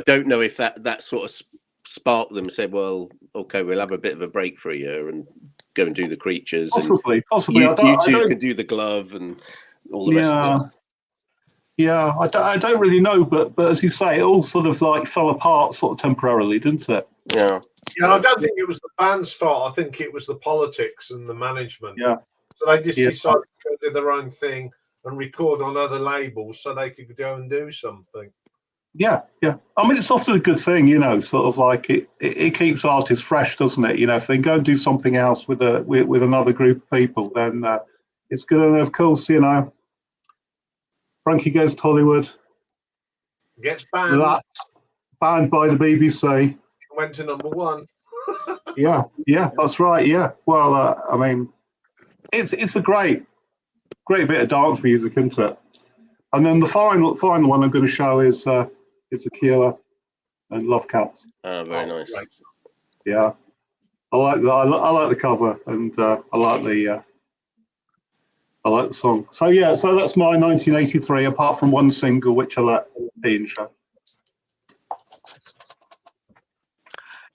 don't know if that sort of sparked them and said, well, okay, we'll have a bit of a break for a year and go and do the Creatures. Possibly. You two could do the Glove and all the rest of it. Yeah, I don't really know, but as you say, it all sort of like fell apart sort of temporarily, didn't it? Yeah. Yeah, and I don't think it was the band's fault. I think it was the politics and the management. Yeah. So they just decided to do their own thing and record on other labels so they could go and do something. Yeah. I mean, it's often a good thing, you know, sort of like it keeps artists fresh, doesn't it? You know, if they go and do something else with another group of people, then it's good. And of course, you know, Frankie Goes to Hollywood. Gets banned. That's banned by the BBC. Went to number 1. Yeah, that's right. Yeah. Well, I mean, it's a great bit of dance music, isn't it? And then the final one I'm going to show is The Cure and Love Cats. Oh, very nice. Right. Yeah, I like the cover, and I like the song. So that's my 1983. Apart from one single, which I let Iain show.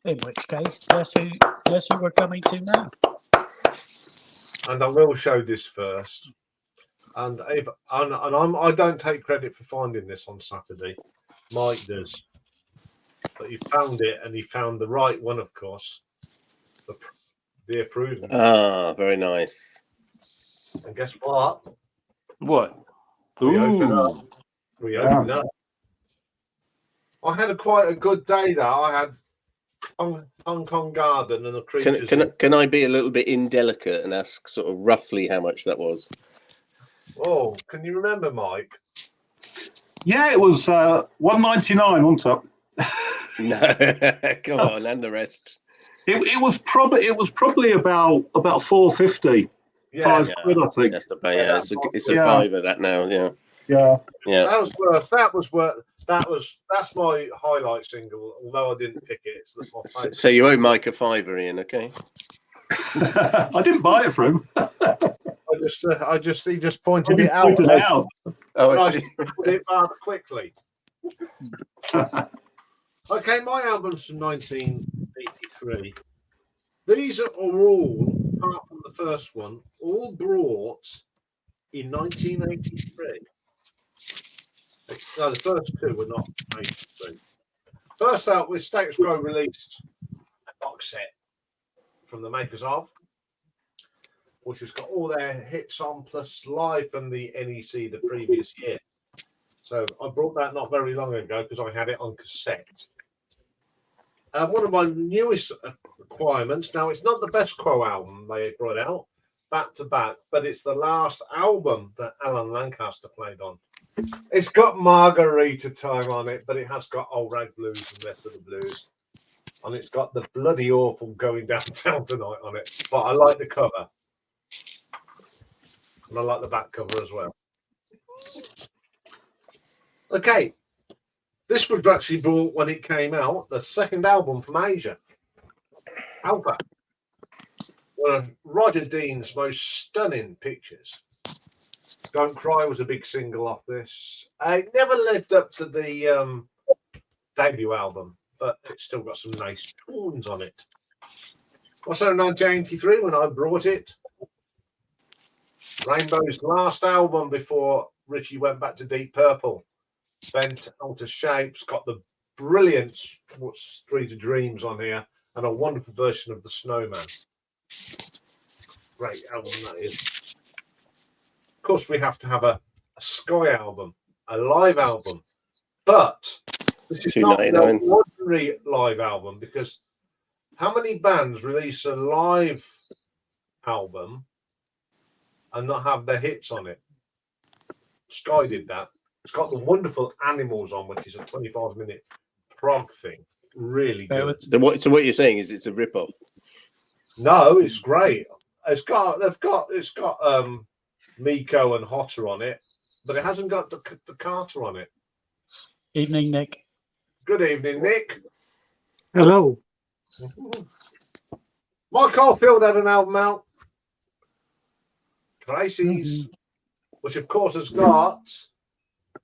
In which case, guess who we're coming to now? And I will show this first. And I don't take credit for finding this on Saturday. Mike does. But he found it, and he found the right one, of course. The approval. Ah, very nice. And guess what? What? We opened up. I had quite a good day there. I had Hong Kong Garden and the Creatures. Can I be a little bit indelicate and ask sort of roughly how much that was? Oh, can you remember, Mike? Yeah, it was $1.99, wasn't it? No, come on, and the rest. It was probably about 450. Yeah, £5, I think. That's about, yeah, it's a Yeah. fiver that now. Yeah, Yeah. yeah. That's my highlight single. Although I didn't pick it, it's my favourite. So you owe Mike a fiver, Ian. Okay. I didn't buy it for him. He just pointed it out. Pointed it out. Oh, I I see. put it rather quickly. Okay, my album's from 1983. These are all, apart from the first one, all brought in 1983. No, the first two were not 83. First out with Status Quo released a box set from the makers of, which has got all their hits on, plus live from the NEC the previous year. So I brought that not very long ago because I had it on cassette. One of my newest requirements, now it's not the best Quo album they brought out back to back, but it's the last album that Alan Lancaster played on. It's got Margarita Time on it, but it has got Old Rag Blues and Rest of the Blues. And it's got the bloody awful Going Downtown Tonight on it. But I like the cover. And I like the back cover as well. Okay. This was actually brought when it came out, the second album from Asia. Alpha. One of Roger Dean's most stunning pictures. Don't Cry was a big single off this. It never lived up to the debut album, but it's still got some nice tunes on it. Also, 1983, when I brought it, Rainbow's last album before Richie went back to Deep Purple, Bent Out of Shape's got the brilliant Street of Dreams on here and a wonderful version of The Snowman. Great album that is. Of course, we have to have a Sky album, a live album, but this is not an ordinary live album, because how many bands release a live album and not have their hits on it? Sky did that. It's got the wonderful Animals on, which is a 25-minute prog thing. Really good. So what you're saying is it's a rip-off? No, it's great. It's got Miko and Hotter on it, but it hasn't got the Carter on it. Evening, Nick. Good evening, Nick. Hello. Mike Caulfield had an album out, Crises, which of course has got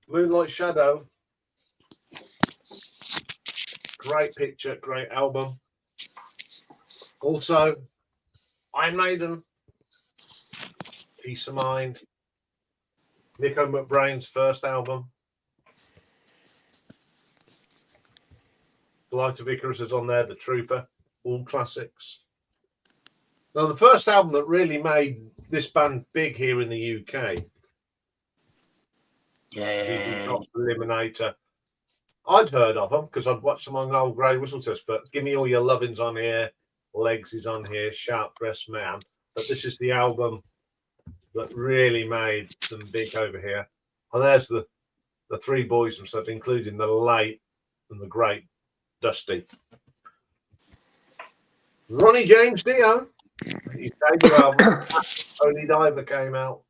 Moonlight Shadow. Great picture, great album. Also, Iron Maiden, Peace of Mind, Nico McBrain's first album. Light of Icarus is on there, The Trooper, all classics. Now, the first album that really made this band big here in the UK. Yeah. Eliminator. I'd heard of them because I'd watched them on Old Grey Whistle Test, but Give Me All Your Lovin's on here, Legs is on here, Sharp Dressed Man. But this is the album that really made them big over here. And there's the three boys themselves, including the late and the great Dusty. Ronnie James Dio, his debut album, Only Diver, came out.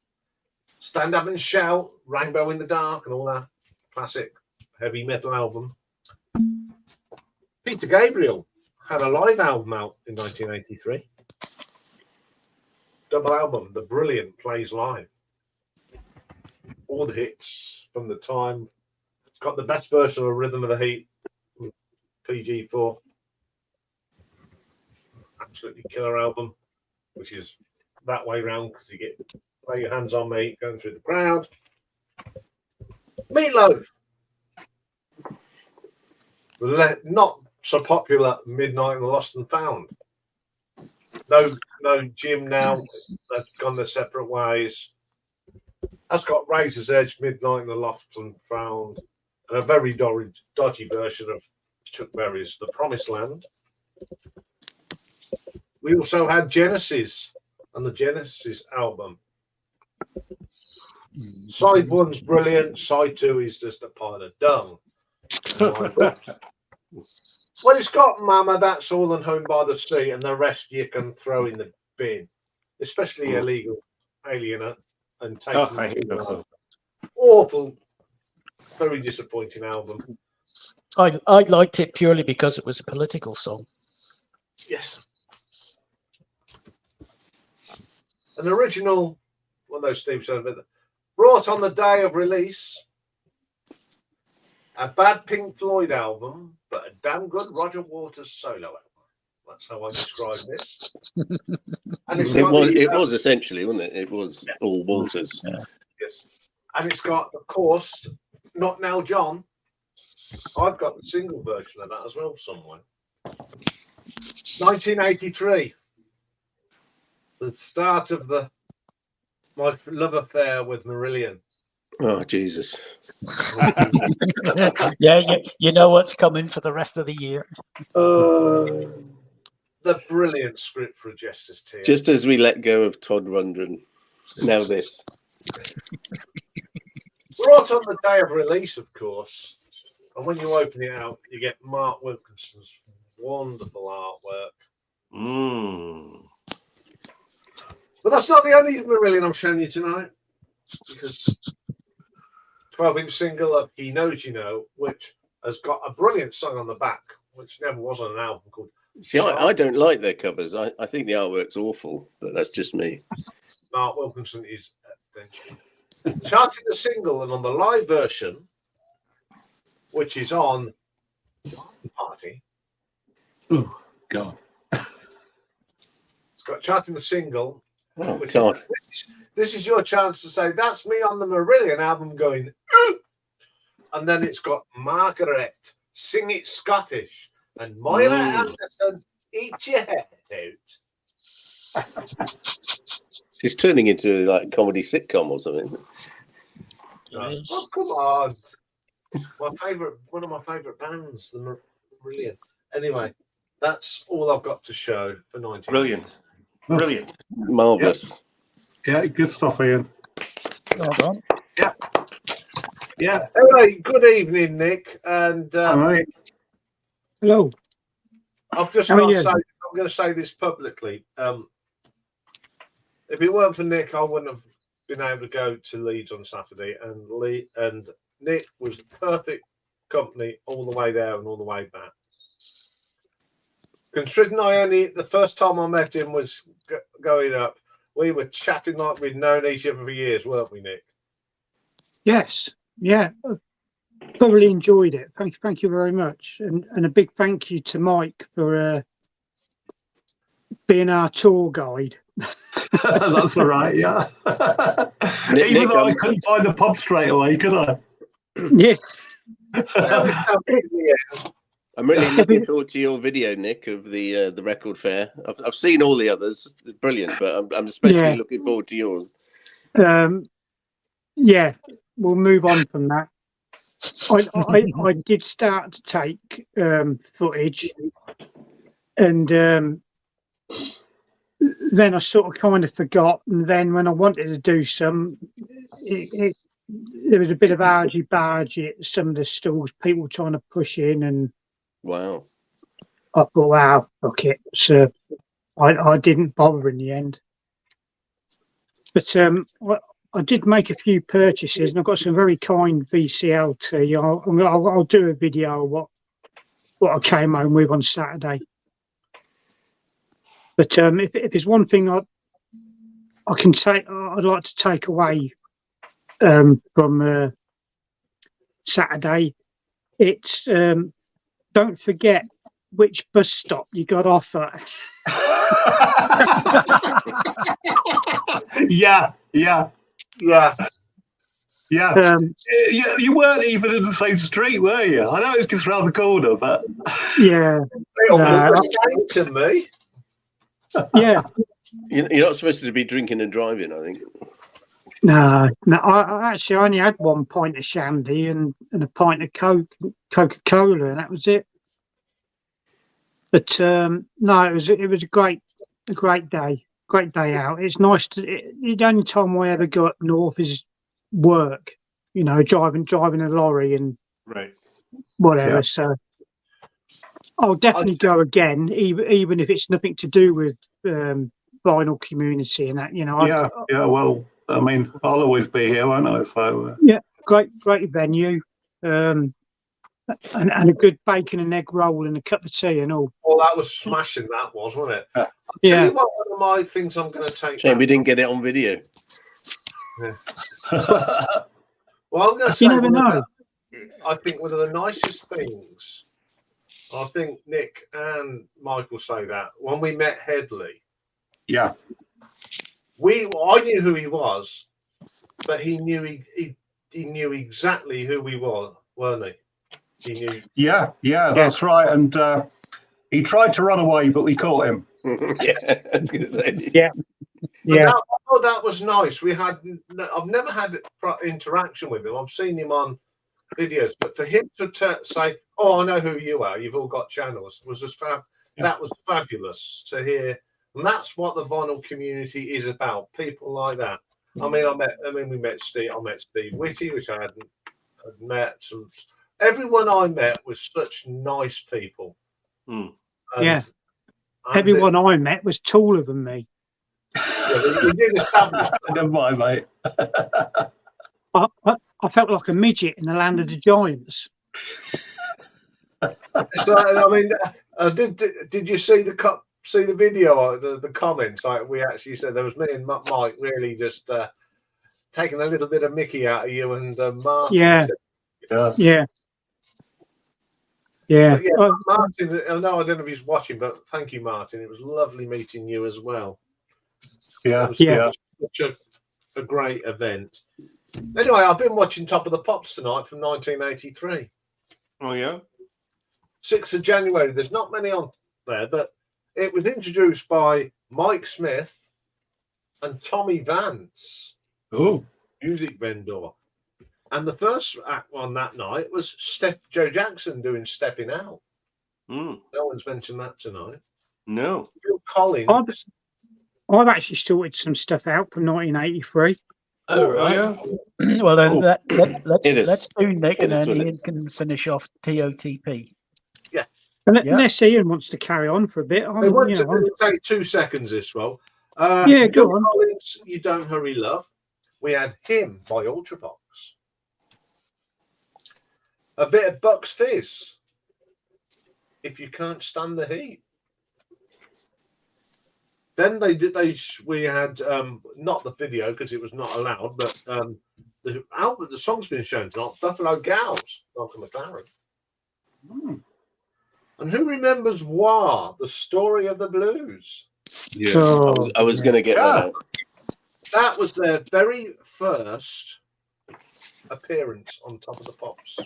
Stand Up and Shout, Rainbow in the Dark, and all that classic heavy metal album. Peter Gabriel had a live album out in 1983. Double album, The Brilliant Plays Live. All the hits from the time. It's got the best version of Rhythm of the Heat, PG4. Absolutely killer album, which is that way round because you get Lay Your Hands on Me going through the crowd. Meatloaf. Not so popular, Midnight and Lost and Found. No Jim now. They've gone their separate ways. That's got Razor's Edge, Midnight and the Lost and Found, and a very dodgy version of Chuck Berry's The Promised Land. We also had Genesis and the Genesis album. Side one's brilliant. Side two is just a pile of dung. Well, it's got Mama, That's All, and Home by the Sea, and the rest you can throw in the bin, especially illegal alien and taking. Oh, I hate that song. Awful, very disappointing album. I liked it purely because it was a political song. Yes. An original, well, no, Steve said it, brought on the day of release. A bad Pink Floyd album, but a damn good Roger Waters solo album. That's how I describe this. And it's got it was essentially, wasn't it? It was all Waters. Yeah. Yes. And it's got, of course, Not Now John. I've got the single version of that as well somewhere. 1983. The start of my love affair with Marillion. Oh, Jesus. Yeah, you know what's coming for the rest of the year. The brilliant script for a Jester's Tear. Just as we let go of Todd Rundgren, now this. Brought on the day of release, of course. And when you open it out, you get Mark Wilkinson's wonderful artwork. But that's not the only Marillion I'm showing you tonight. Because 12-inch single of He Knows You Know, which has got a brilliant song on the back, which never was on an album called. See, I don't like their covers. I think the artwork's awful, but that's just me. Mark Wilkinson is charting the single, and on the live version, which is on Party. Oh, God. It's got charting the single. Oh, God. This is your chance to say, that's me on the Marillion album going, ooh! And then it's got Margaret, Sing It Scottish, and Moira Anderson, Eat Your Head Out. It's turning into like a comedy sitcom or something. Oh, come on. One of my favourite bands, the Marillion. Anyway, that's all I've got to show for 19. Brilliant. Marvellous. Yeah, good stuff, Ian. Well done. Yeah. Anyway, good evening, Nick. And All right. Hello. I've just got to say, I'm going to say this publicly. If it weren't for Nick, I wouldn't have been able to go to Leeds on Saturday. And Nick was the perfect company all the way there and all the way back. Considering the first time I met him was going up, we were chatting like we'd known each other for years, weren't we, Nick? Yes. Yeah. Thoroughly enjoyed it. Thank you very much. And a big thank you to Mike for being our tour guide. That's all right, yeah. Even though I couldn't find the pub straight away, could I? Yeah. I'm really looking forward to your video, Nick, of the record fair. I've seen all the others; it's brilliant, but I'm especially looking forward to yours. Yeah, we'll move on from that. I did start to take footage, and then I sort of kind of forgot. And then when I wanted to do some, there was a bit of argy-bargy at some of the stalls, people trying to push in, and wow. I thought, wow, fuck it. So I didn't bother in the end. But I did make a few purchases, and I've got some very kind VCLT. I'll do a video of what I came home with on Saturday. But if there's one thing I'd like to take away from Saturday, it's don't forget which bus stop you got off at. Yeah. You weren't even in the same street, were you? I know it's just around the corner, but yeah. To me. Yeah. You're not supposed to be drinking and driving, I think. No. I actually only had 1 pint of shandy and a pint of Coca-Cola, and that was it. But no, it was a great day out. It's nice the only time I ever go up north is work, driving a lorry and right, whatever. Yeah. So I'll definitely go again, even if it's nothing to do with vinyl community and that. You know. Yeah, yeah. Well, I mean, I'll always be here, won't I? So Yeah, great venue, and a good bacon and egg roll and a cup of tea and all. Well, that was smashing. That was, wasn't it? Yeah. I'll tell you what, one of my things I'm going to take. Shame we didn't get it on video. Yeah. Well, I'm going to say, You never know. I think one of the nicest things, I think Nick and Michael say that, when we met Headley, yeah, I knew who he was, but he knew he knew exactly who we were, weren't he? He knew. Yeah, that's right. And he tried to run away, but we caught him. Yeah, I was going to say. Yeah. That was nice. I've never had interaction with him. I've seen him on videos, but for him to say, "Oh, I know who you are. You've all got channels," was just that was fabulous to hear, and that's what the vinyl community is about. People like that. I mean, we met Steve. I met Steve Whitty, which I hadn't met. Everyone I met was such nice people. Yeah. Everyone I met was taller than me. Yeah, we did establish. Never mind, mate. I felt like a midget in the land of the giants. So, I mean, did you see the video or the comments? Like we actually said, there was me and Mike really just taking a little bit of Mickey out of you and Martin. Yeah. Martin, I don't know if he's watching, but thank you, Martin. It was lovely meeting you as well. Yeah, such a great event. Anyway, I've been watching Top of the Pops tonight from 1983. Oh, yeah? 6th of January. There's not many on there, but it was introduced by Mike Smith and Tommy Vance, music vendor. And the first act on that night was Joe Jackson doing Stepping Out. No one's mentioned that tonight. No. Phil Collins. I've actually sorted some stuff out from 1983. Oh, right. Yeah. Well, then let's do Nick, and then Ian Ian can finish off TOTP. Yeah. Unless Ian wants to carry on for a bit. It'll take 2 seconds, this will. Go Phil on. Collins, You Don't Hurry Love. We had Him by Ultravox. A bit of Bucks Fizz. If You Can't Stand the Heat. Then we had not the video because it was not allowed, but the song's been shown tonight, Buffalo Gals, Malcolm McLaren. And who remembers Wah, the Story of the Blues? Yeah, I was going to get that out. That was their very first appearance on Top of the Pops.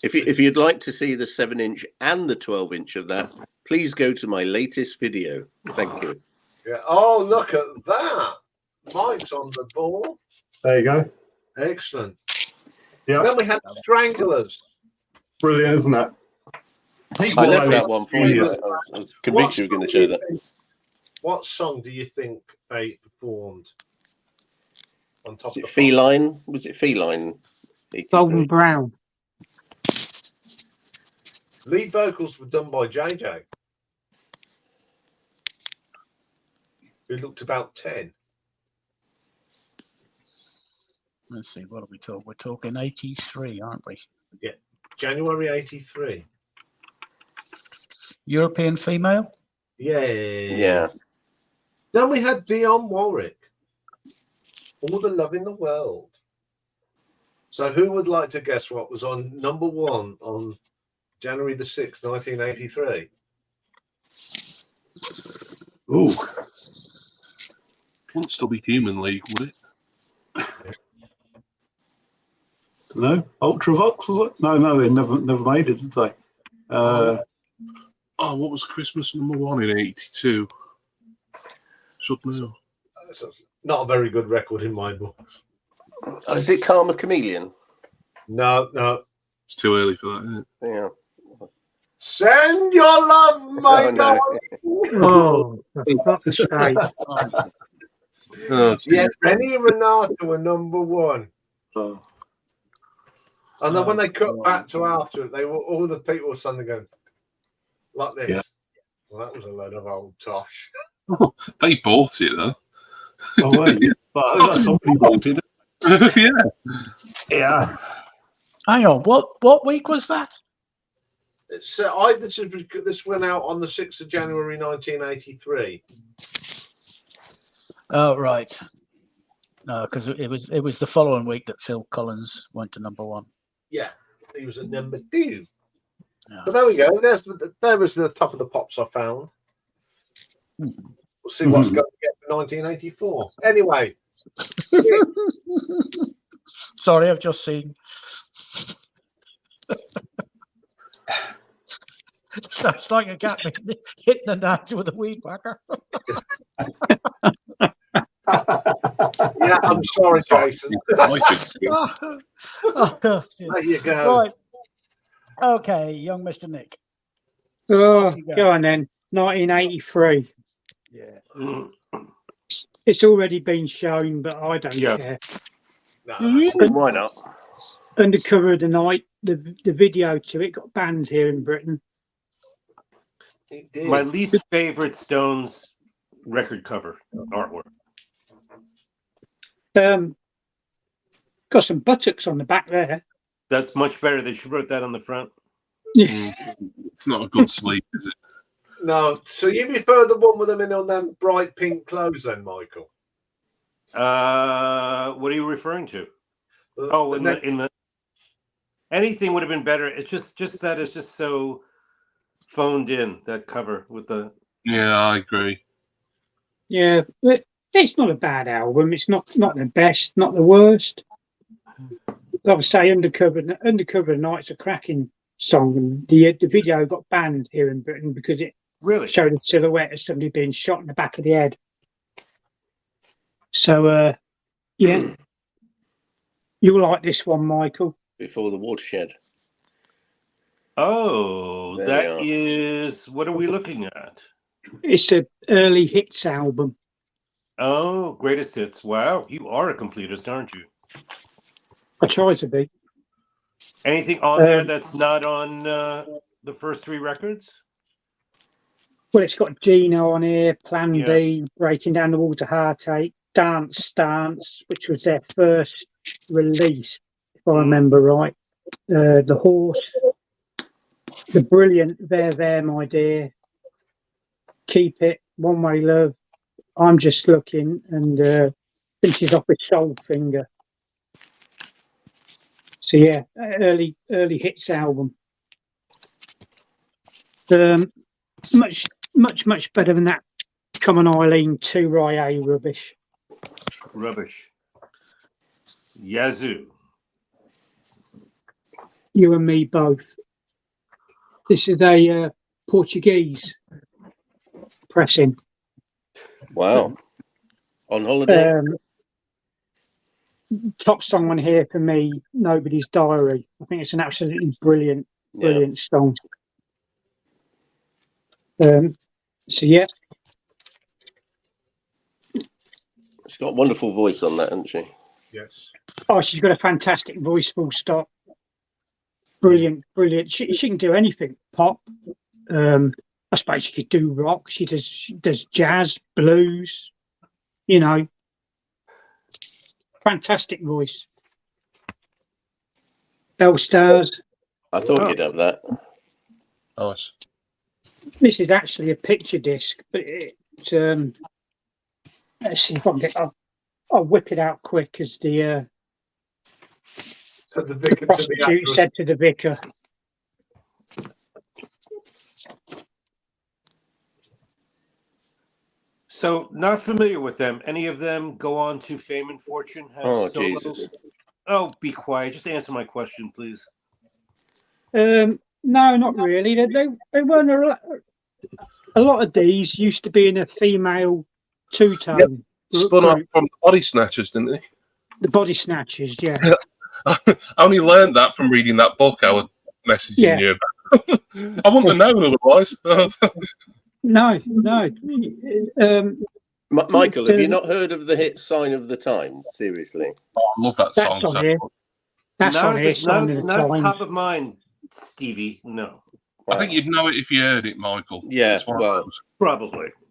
If you'd like to see the 7-inch and the 12-inch of that, please go to my latest video. Thank you. Yeah. Oh, look at that. Mike's on the ball. There you go. Excellent. Yeah. Then we had Stranglers. Brilliant, isn't it? I left that one for you. I was convinced you were going to show that. What song do you think they performed on Top of the Feline? Was it Feline? Golden Brown. Lead vocals were done by JJ, who looked about 10. Let's see, what are we talking? We're talking 83, aren't we? Yeah, January 83. European female? Yeah. Then we had Dionne Warwick, All the Love in the World. So who would like to guess what was on number 1 on January the 6th, 1983? Ooh. Wouldn't still be Human League, would it? No, Ultravox was it? No, they never made it, did they? What was Christmas number 1 in '82? Should know. It's not a very good record in my books. Is it Karma Chameleon? No. It's too early for that, isn't it? Yeah. Send your love, my darling. Oh, for fuck's sake. Yeah, Rennie and Renata were number 1. And then when they cut back to after it, they were all the people were suddenly going, like this. Yeah. Well, that was a load of old tosh. They bought it though. Oh, well, yeah. But somebody wanted it. Yeah. Yeah. Hang on, what week was that? It's this went out on the 6th of January 1983. Oh, right. No, because it was the following week that Phil Collins went to number 1. Yeah, he was at number 2. Yeah. But there we go. There was the top of the pops I found. We'll see what's going to get for 1984. Anyway. Sorry, I've just seen. So it's like a cat hitting the nose with a weed whacker. Yeah, I'm sorry, Jason. There you go. Right. Okay, young Mr. Nick. Oh, go on then. 1983. Yeah. It's already been shown, but I don't care. No, Why not? Undercover of the Night, the video to it got banned here in Britain. it did. My least favorite Stones record cover artwork. Got some buttocks on the back there. That's much better. They should wrote that on the front. It's not a good sleep, is it? No, so you prefer the one with them in on them bright pink clothes then, Michael? What are you referring to? In the anything would have been better. It's just that it's just so phoned in, that cover with the. Yeah, I agree. Yeah, but it's not a bad album. It's not the best, not the worst. Like I say, Undercover Night's a cracking song, and the video got banned here in Britain because it Really? showed a silhouette of somebody being shot in the back of the head. So, yeah, you'll like this one, Michael. Before the Watershed. Oh, There that we is. What are we looking at? It's an early hits album. Oh, greatest hits. Wow, you are a completist, aren't you? I try to be. Anything on there that's not on the first 3 records? Well, it's got Gino on here, Plan Yeah. B, Breaking Down the Walls of Heartache, Dance, which was their first release, if I remember right. The Horse, the brilliant There, My Dear, Keep It, One Way Love, I'm Just Looking, and finishes off with Soul Finger. So yeah, early hits album. Much better than that. Come on, Eileen, 2 Rye rubbish. Rubbish. Yazoo. You and me both. This is a Portuguese pressing. Wow. On holiday? Top song on here for me, Nobody's Diary. I think it's an absolutely brilliant song. So yeah. She's got a wonderful voice on that, hasn't she? Yes. Oh, she's got a fantastic voice, full stop. Brilliant. She can do anything. Pop. I suppose she could do rock. She does jazz, blues. You know. Fantastic voice. Bell Stars. I thought you'd have that. Nice. This is actually a picture disc, but it's let's see if I can get. I'll whip it out quick as the So the vicar prostitute said to the vicar. So, not familiar with them. Any of them go on to fame and fortune? Have Oh, solos? Jesus. Oh, be quiet. Just answer my question, please. No, not really. They weren't a lot of these used to be in a female two-tone. Spun off from the Body Snatchers, didn't they? The Body Snatchers, yeah. I only learned that from reading that book I was messaging you about. I wouldn't have known otherwise. No. Michael, have you not heard of the hit Sign of the Times? Seriously. Oh, I love that song. That's on here. That's not on here. not top of mind, Stevie. No. I think you'd know it if you heard it, Michael. Yeah, It's one of well, those.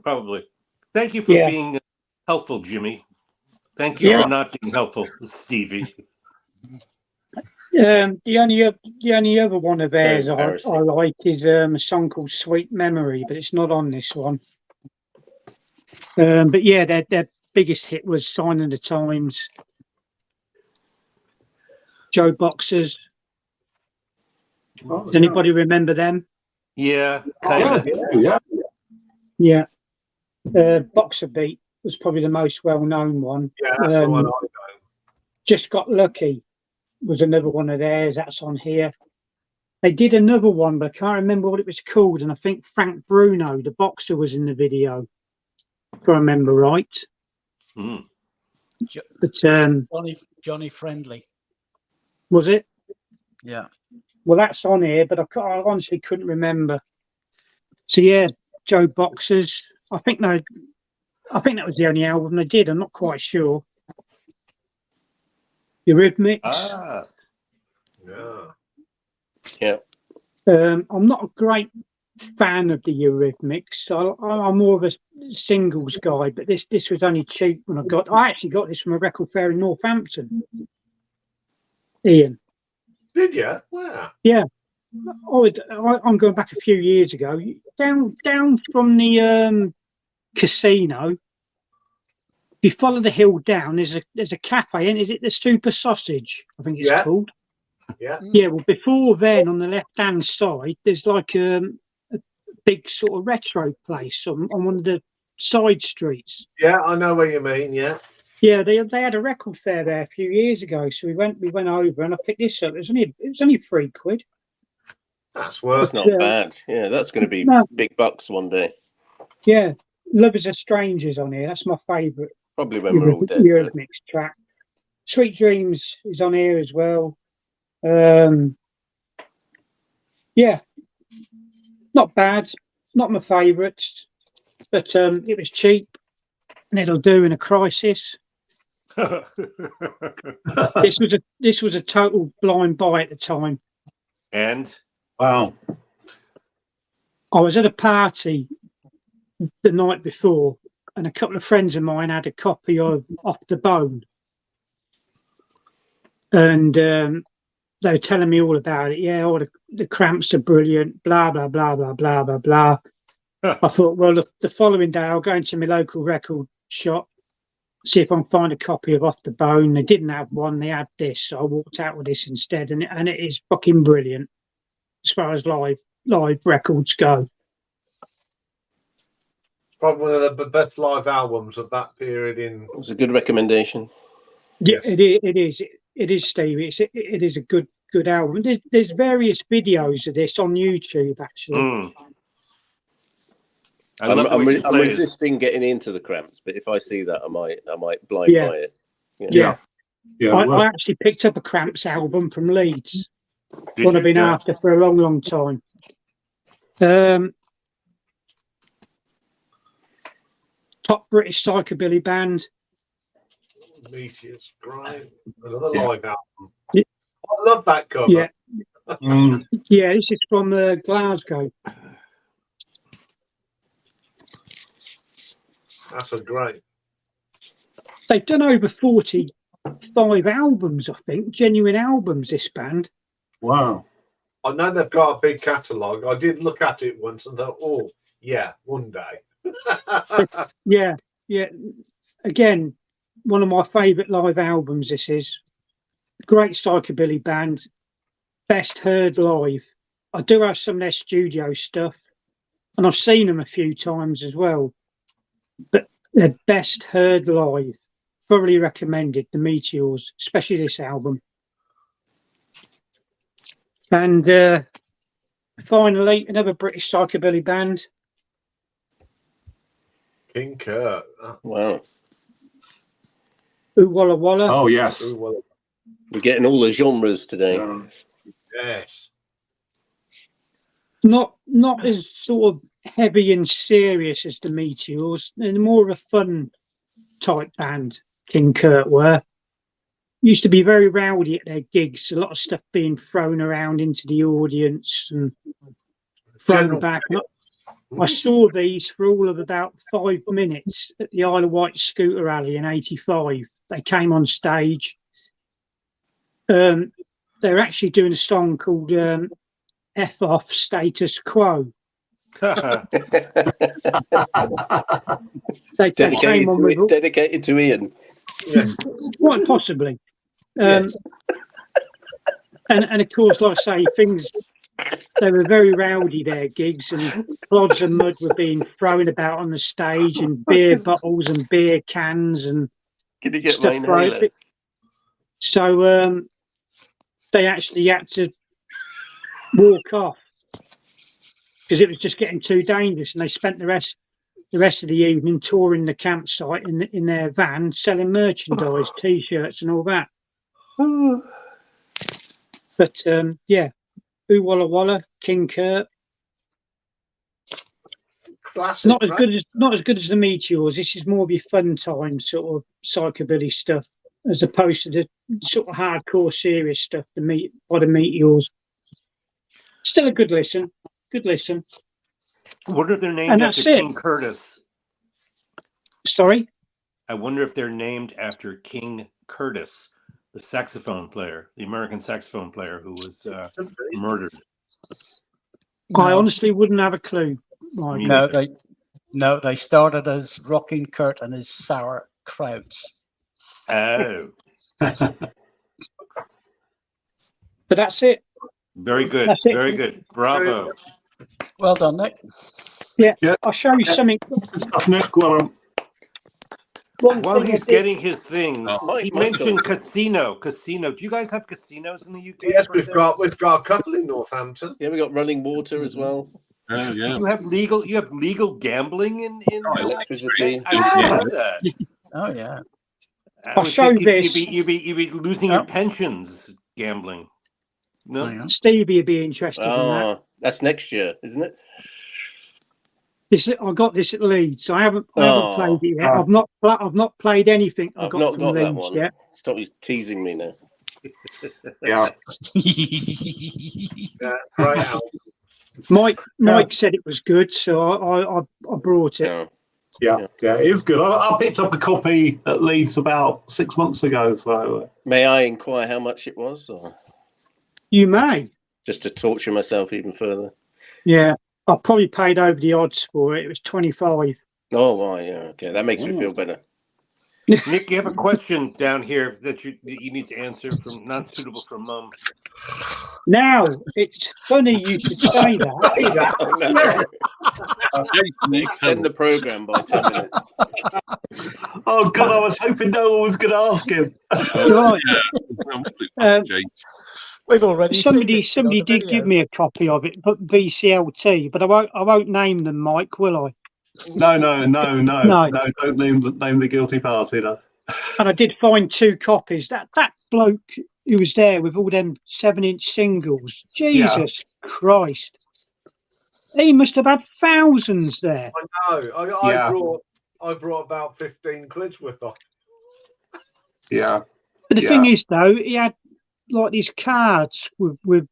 Probably. Thank you for Yeah. being helpful, Jimmy. Thank you Yeah. for not being helpful, Stevie. The only other one of theirs I embarrassing. like is a song called "Sweet Memory," but it's not on this one. But yeah, their biggest hit was "Sign of the Times." Joe Boxers. Does anybody remember them? Yeah, kind of. Yeah. Yeah. Boxer Beat was probably the most well-known one. Yeah, that's the one I know. Just Got Lucky was another one of theirs. That's on here. They did another one, but I can't remember what it was called. And I think Frank Bruno, the boxer, was in the video, if I remember right. Mm. But Johnny Friendly. was it? Yeah. Well, that's on here, but I honestly couldn't remember. So yeah, Joe Boxers. I think that was the only album they did. I'm not quite sure. Eurythmics. Ah, Yeah. I'm not a great fan of the Eurythmics. I'm more of a singles guy, but this was only cheap when I actually got this from a record fair in Northampton. Iain. Did you? Wow. Yeah. I'm going back a few years ago. Down from the casino. If you follow the hill down, there's a cafe, and is it the Super Sausage? I think it's called. Yeah. Yeah. Well, before then, on the left-hand side, there's like a big sort of retro place on one of the side streets. Yeah, I know what you mean. Yeah. Yeah, they had a record fair there a few years ago, so we went over, and I picked this up. It was only £3. That's worth. That's not bad. Yeah, that's going to be big bucks one day. Yeah, Lovers Are Strangers on here. That's my favourite. Probably when we're all dead. Eurythmics track. Sweet Dreams is on here as well. Yeah, not bad. Not my favourites, but it was cheap, and it'll do in a crisis. This was a total blind buy at the time. and Wow. I was at a party the night before, and a couple of friends of mine had a copy of Off the Bone, and they were telling me all about it. Yeah, all the Cramps are brilliant. Blah blah blah blah blah blah blah. I thought, well, the following day I'll go into my local record shop, see if I can find a copy of Off the Bone. They didn't have one; they had this, so I walked out with this instead, and it is fucking brilliant as far as live records go. Probably one of the best live albums of that period. It was a good recommendation. Yeah, Yes. it is, Stevie. It is a good album. There's various videos of this on YouTube actually. I love the way he I'm plays. resisting getting into the Cramps, but if I see that, I might blind buy it. Yeah. Yeah. I actually picked up a Cramps album from Leeds. Did What you? I've been Yeah. after for a long time. Top British psychobilly band. Meteors, great. Another live album. Yeah. I love that cover. Yeah, Mm. yeah. This is from Glasgow. That's a great. They've done over 45 albums, I think, genuine albums. This band. Wow. I know they've got a big catalogue. I did look at it once and thought, oh, yeah, one day. Yeah. Again, one of my favourite live albums. This is great psychobilly band, best heard live. I do have some of their studio stuff, and I've seen them a few times as well. But they're best heard live. Thoroughly recommended. The Meteors, especially this album. And finally, another British psychobilly band. King Kurt. Wow. Ooh Walla Walla. Oh, yes. Ooh, well, We're getting all the genres today. yes. Not as sort of heavy and serious as the Meteors. They're more of a fun type band. King Kurt were. Used to be very rowdy at their gigs. A lot of stuff being thrown around into the audience, and thrown General back. I saw these for all of about 5 minutes at the Isle of Wight Scooter Rally in '85. They came on stage. They're actually doing a song called F Off Status Quo. They came on with dedicated to Iain. Yes. quite possibly. Yes. And of course, like I say, they were very rowdy, their gigs, and clods of mud were being thrown about on the stage, and beer bottles and beer cans and Can you get stuff. my inhaler? So they actually had to walk off because it was just getting too dangerous, and they spent the rest of the evening touring the campsite in their van, selling merchandise, T-shirts and all that. But yeah, Ooh Walla Walla, King Kurt. Classic. Not as good as the Meteors. This is more of your fun time sort of psychobilly stuff, as opposed to the sort of hardcore serious stuff. The Meteors. Still a good listen. Good listen. I wonder if they're And named that's after it. King Curtis. Sorry. I wonder if they're named after King Curtis, the saxophone player, the American saxophone player who was murdered. I honestly wouldn't have a clue. Mike. No, they started as Rockin' Kurt and his Sour Krauts. Oh, But that's it. very good. That's it. Very good. Bravo. Well done, Nick. Yeah. Yeah. I'll show you something. Nick, well, While he's getting his things, he Michael. mentioned casino. Do you guys have casinos in the UK? Yes, we've got a couple in Northampton. Yeah, we got running water as well. Oh, yeah. You have legal gambling in Electricity. I didn't know that. Oh yeah. I I'll would show think this. You'd be losing your pensions gambling. No. Hang on. Stevie would be interested in that. Oh, that's next year, isn't it? I got this at Leeds. I haven't played it yet. I've not played anything I I've got not from got that Leeds one. yet. Stop you teasing me now. yeah. Yeah, right out. Mike said it was good, so I brought it. No. Yeah, it is good. I picked up a copy at Leeds about 6 months ago. So May I inquire how much it was, or You may. just to torture myself even further? Yeah. I probably paid over the odds for it. It was 25. Oh, right, yeah, okay, that makes me feel better. Nick, you have a question down here that you need to answer from not suitable for Mum. Now, it's funny you should say that. Extend the program by 10 minutes. oh God, I was hoping no one was going to ask him. Right. We've already Somebody seen it on the did video. give me a copy of it, but VCLT. But I won't name them, Mike, will I? No. Don't name the guilty party. No. And I did find 2 copies. That bloke who was there with all them 7-inch singles, Jesus Christ, he must have had thousands there. I know. I brought about 15 clids worth of. Yeah. But the thing is, though, he had like these cards with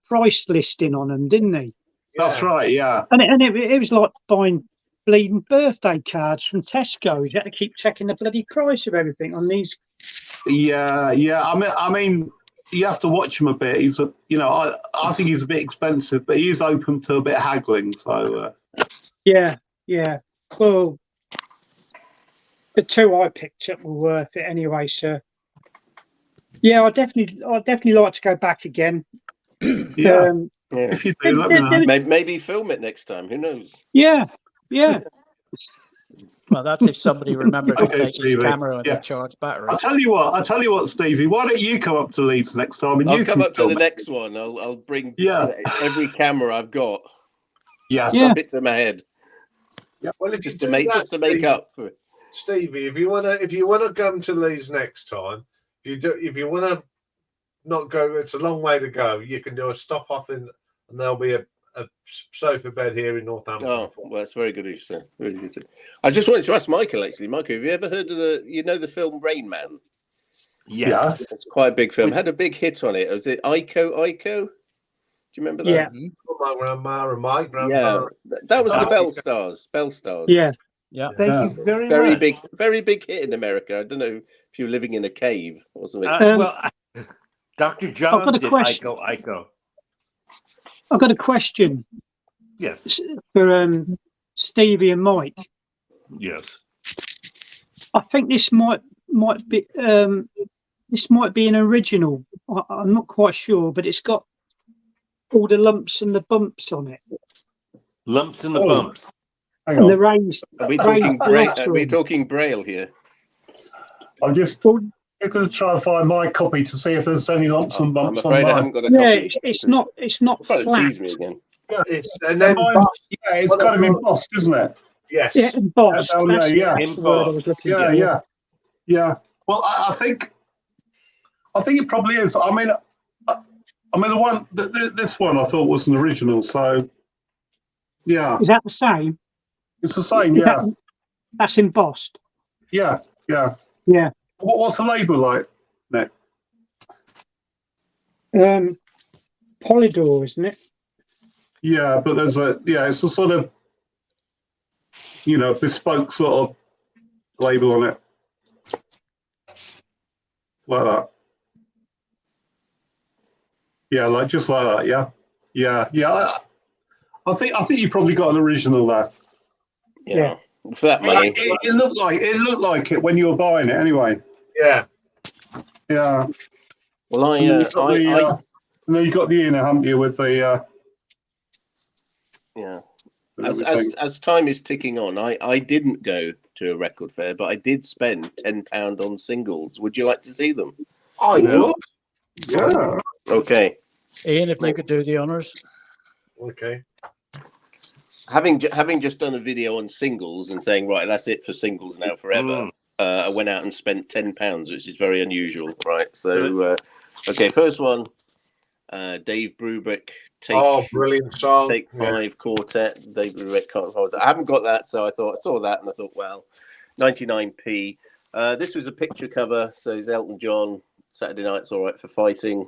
price listing on them, didn't he? That's right. Yeah. And it was like buying bleeding birthday cards from Tesco. You had to keep checking the bloody price of everything on these. Yeah. I mean, you have to watch him a bit. He's I think he's a bit expensive, but he is open to a bit of haggling. So. Yeah. Well, the 2 I picked up were worth it anyway, sir. Yeah, I'd definitely like to go back again. Yeah. If you do, let me know. Maybe film it next time. Who knows? Yeah. Well, that's if somebody remembers to Okay, take his Stevie. camera and Yeah. the charge battery. I'll tell you what, Stevie. Why don't you come up to Leeds next time? And I'll you come can up to the film it. next one. I'll bring Yeah. every camera I've got. Yeah. Strap it to my head. Well, if Just you to do that, make Stevie, up for it. Stevie, if you wanna come to Leeds next time, if you wanna not go, it's a long way to go. You can do a stop off and there'll be a sofa bed here in Northampton. Oh, well, that's very good of you, sir. Very good. I just wanted to ask Michael, actually. Michael, have you ever heard of the film Rain Man? Yes. It's quite a big film. Had a big hit on it. Was it Ico? you remember that? Yeah. My grandma and my grandma. Yeah, that was the Oh, Bell Stars. Bell Stars. Yeah. Yeah. Thank Yeah. you very Very much. very big hit in America. I don't know if you're living in a cave or something. Well, Dr. John got a did question. Ico. I've got a question Yes. for Stevie and Mike. Yes. I think this might be an original. I'm not quite sure, but it's got all the lumps and the bumps on it, Lumps and the Oh. bumps. Hang and the on. raised. Are we talking raised Braille? Are we lettering. talking Braille here? I'm just Well, going to try and find my copy to see if there's any lumps and I'm bumps afraid on I mine. haven't got a yeah, copy. it's not Trying to flat. tease me again. Yeah, it's and Yeah, then it's got him embossed, isn't it? yes. Yeah, embossed. Down That's there, yeah. the word I was looking for. Yeah. Well, I think it probably is. I mean, the one, this one I thought was an original. So, yeah, Is that the same? it's the same. Is Yeah, that's embossed. yeah. Yeah. What's the label like, Nick? Polydor, isn't it? Yeah, but it's a sort of, bespoke sort of label on it, like that. Yeah, just like that. Yeah. I think you probably got an original there. Yeah. For that money. It looked like it when you were buying it, anyway. Yeah. Yeah. Well, And then you got the inner, haven't you, with the yeah. everything. As time is ticking on, I didn't go to a record fair, but I did spend £10 on singles. Would you like to see them? I would. Yeah. Okay. Ian, if you could do the honours. Okay. Having just done a video on singles and saying, right, that's it for singles now forever, I went out and spent £10, which is very unusual, right? So, okay, first one, Dave Brubeck, brilliant song. Take 5 Quartet, Dave Brubeck, Can't Hold It. I haven't got that, so I saw that and I thought, well, 99p. This was a picture cover, so it's Elton John, Saturday Night's All Right for Fighting.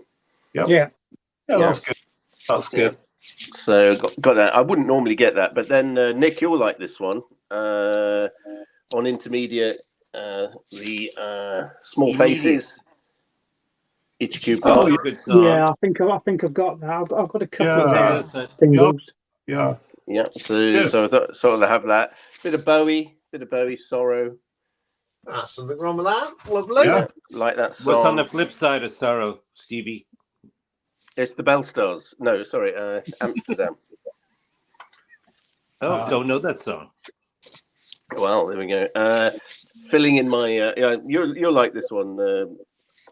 Yep. Yeah. Yeah, that's good. That's good. So got that. I wouldn't normally get that, but then Nick, you'll like this one. On Intermediate, the Small Faces. HQ Oh, Park. good song. Yeah, I think I've got that. I've got a couple Yeah. of singles. Yeah. Yeah. So I thought sort of have that. Bit of Bowie, Sorrow. That's something wrong with that. Lovely. Yeah. Like that song. What's on the flip side of Sorrow, Stevie? It's the Bell Stars. No, sorry, Amsterdam. Oh, don't know that song. Well, there we go. Filling in my you'll like this one,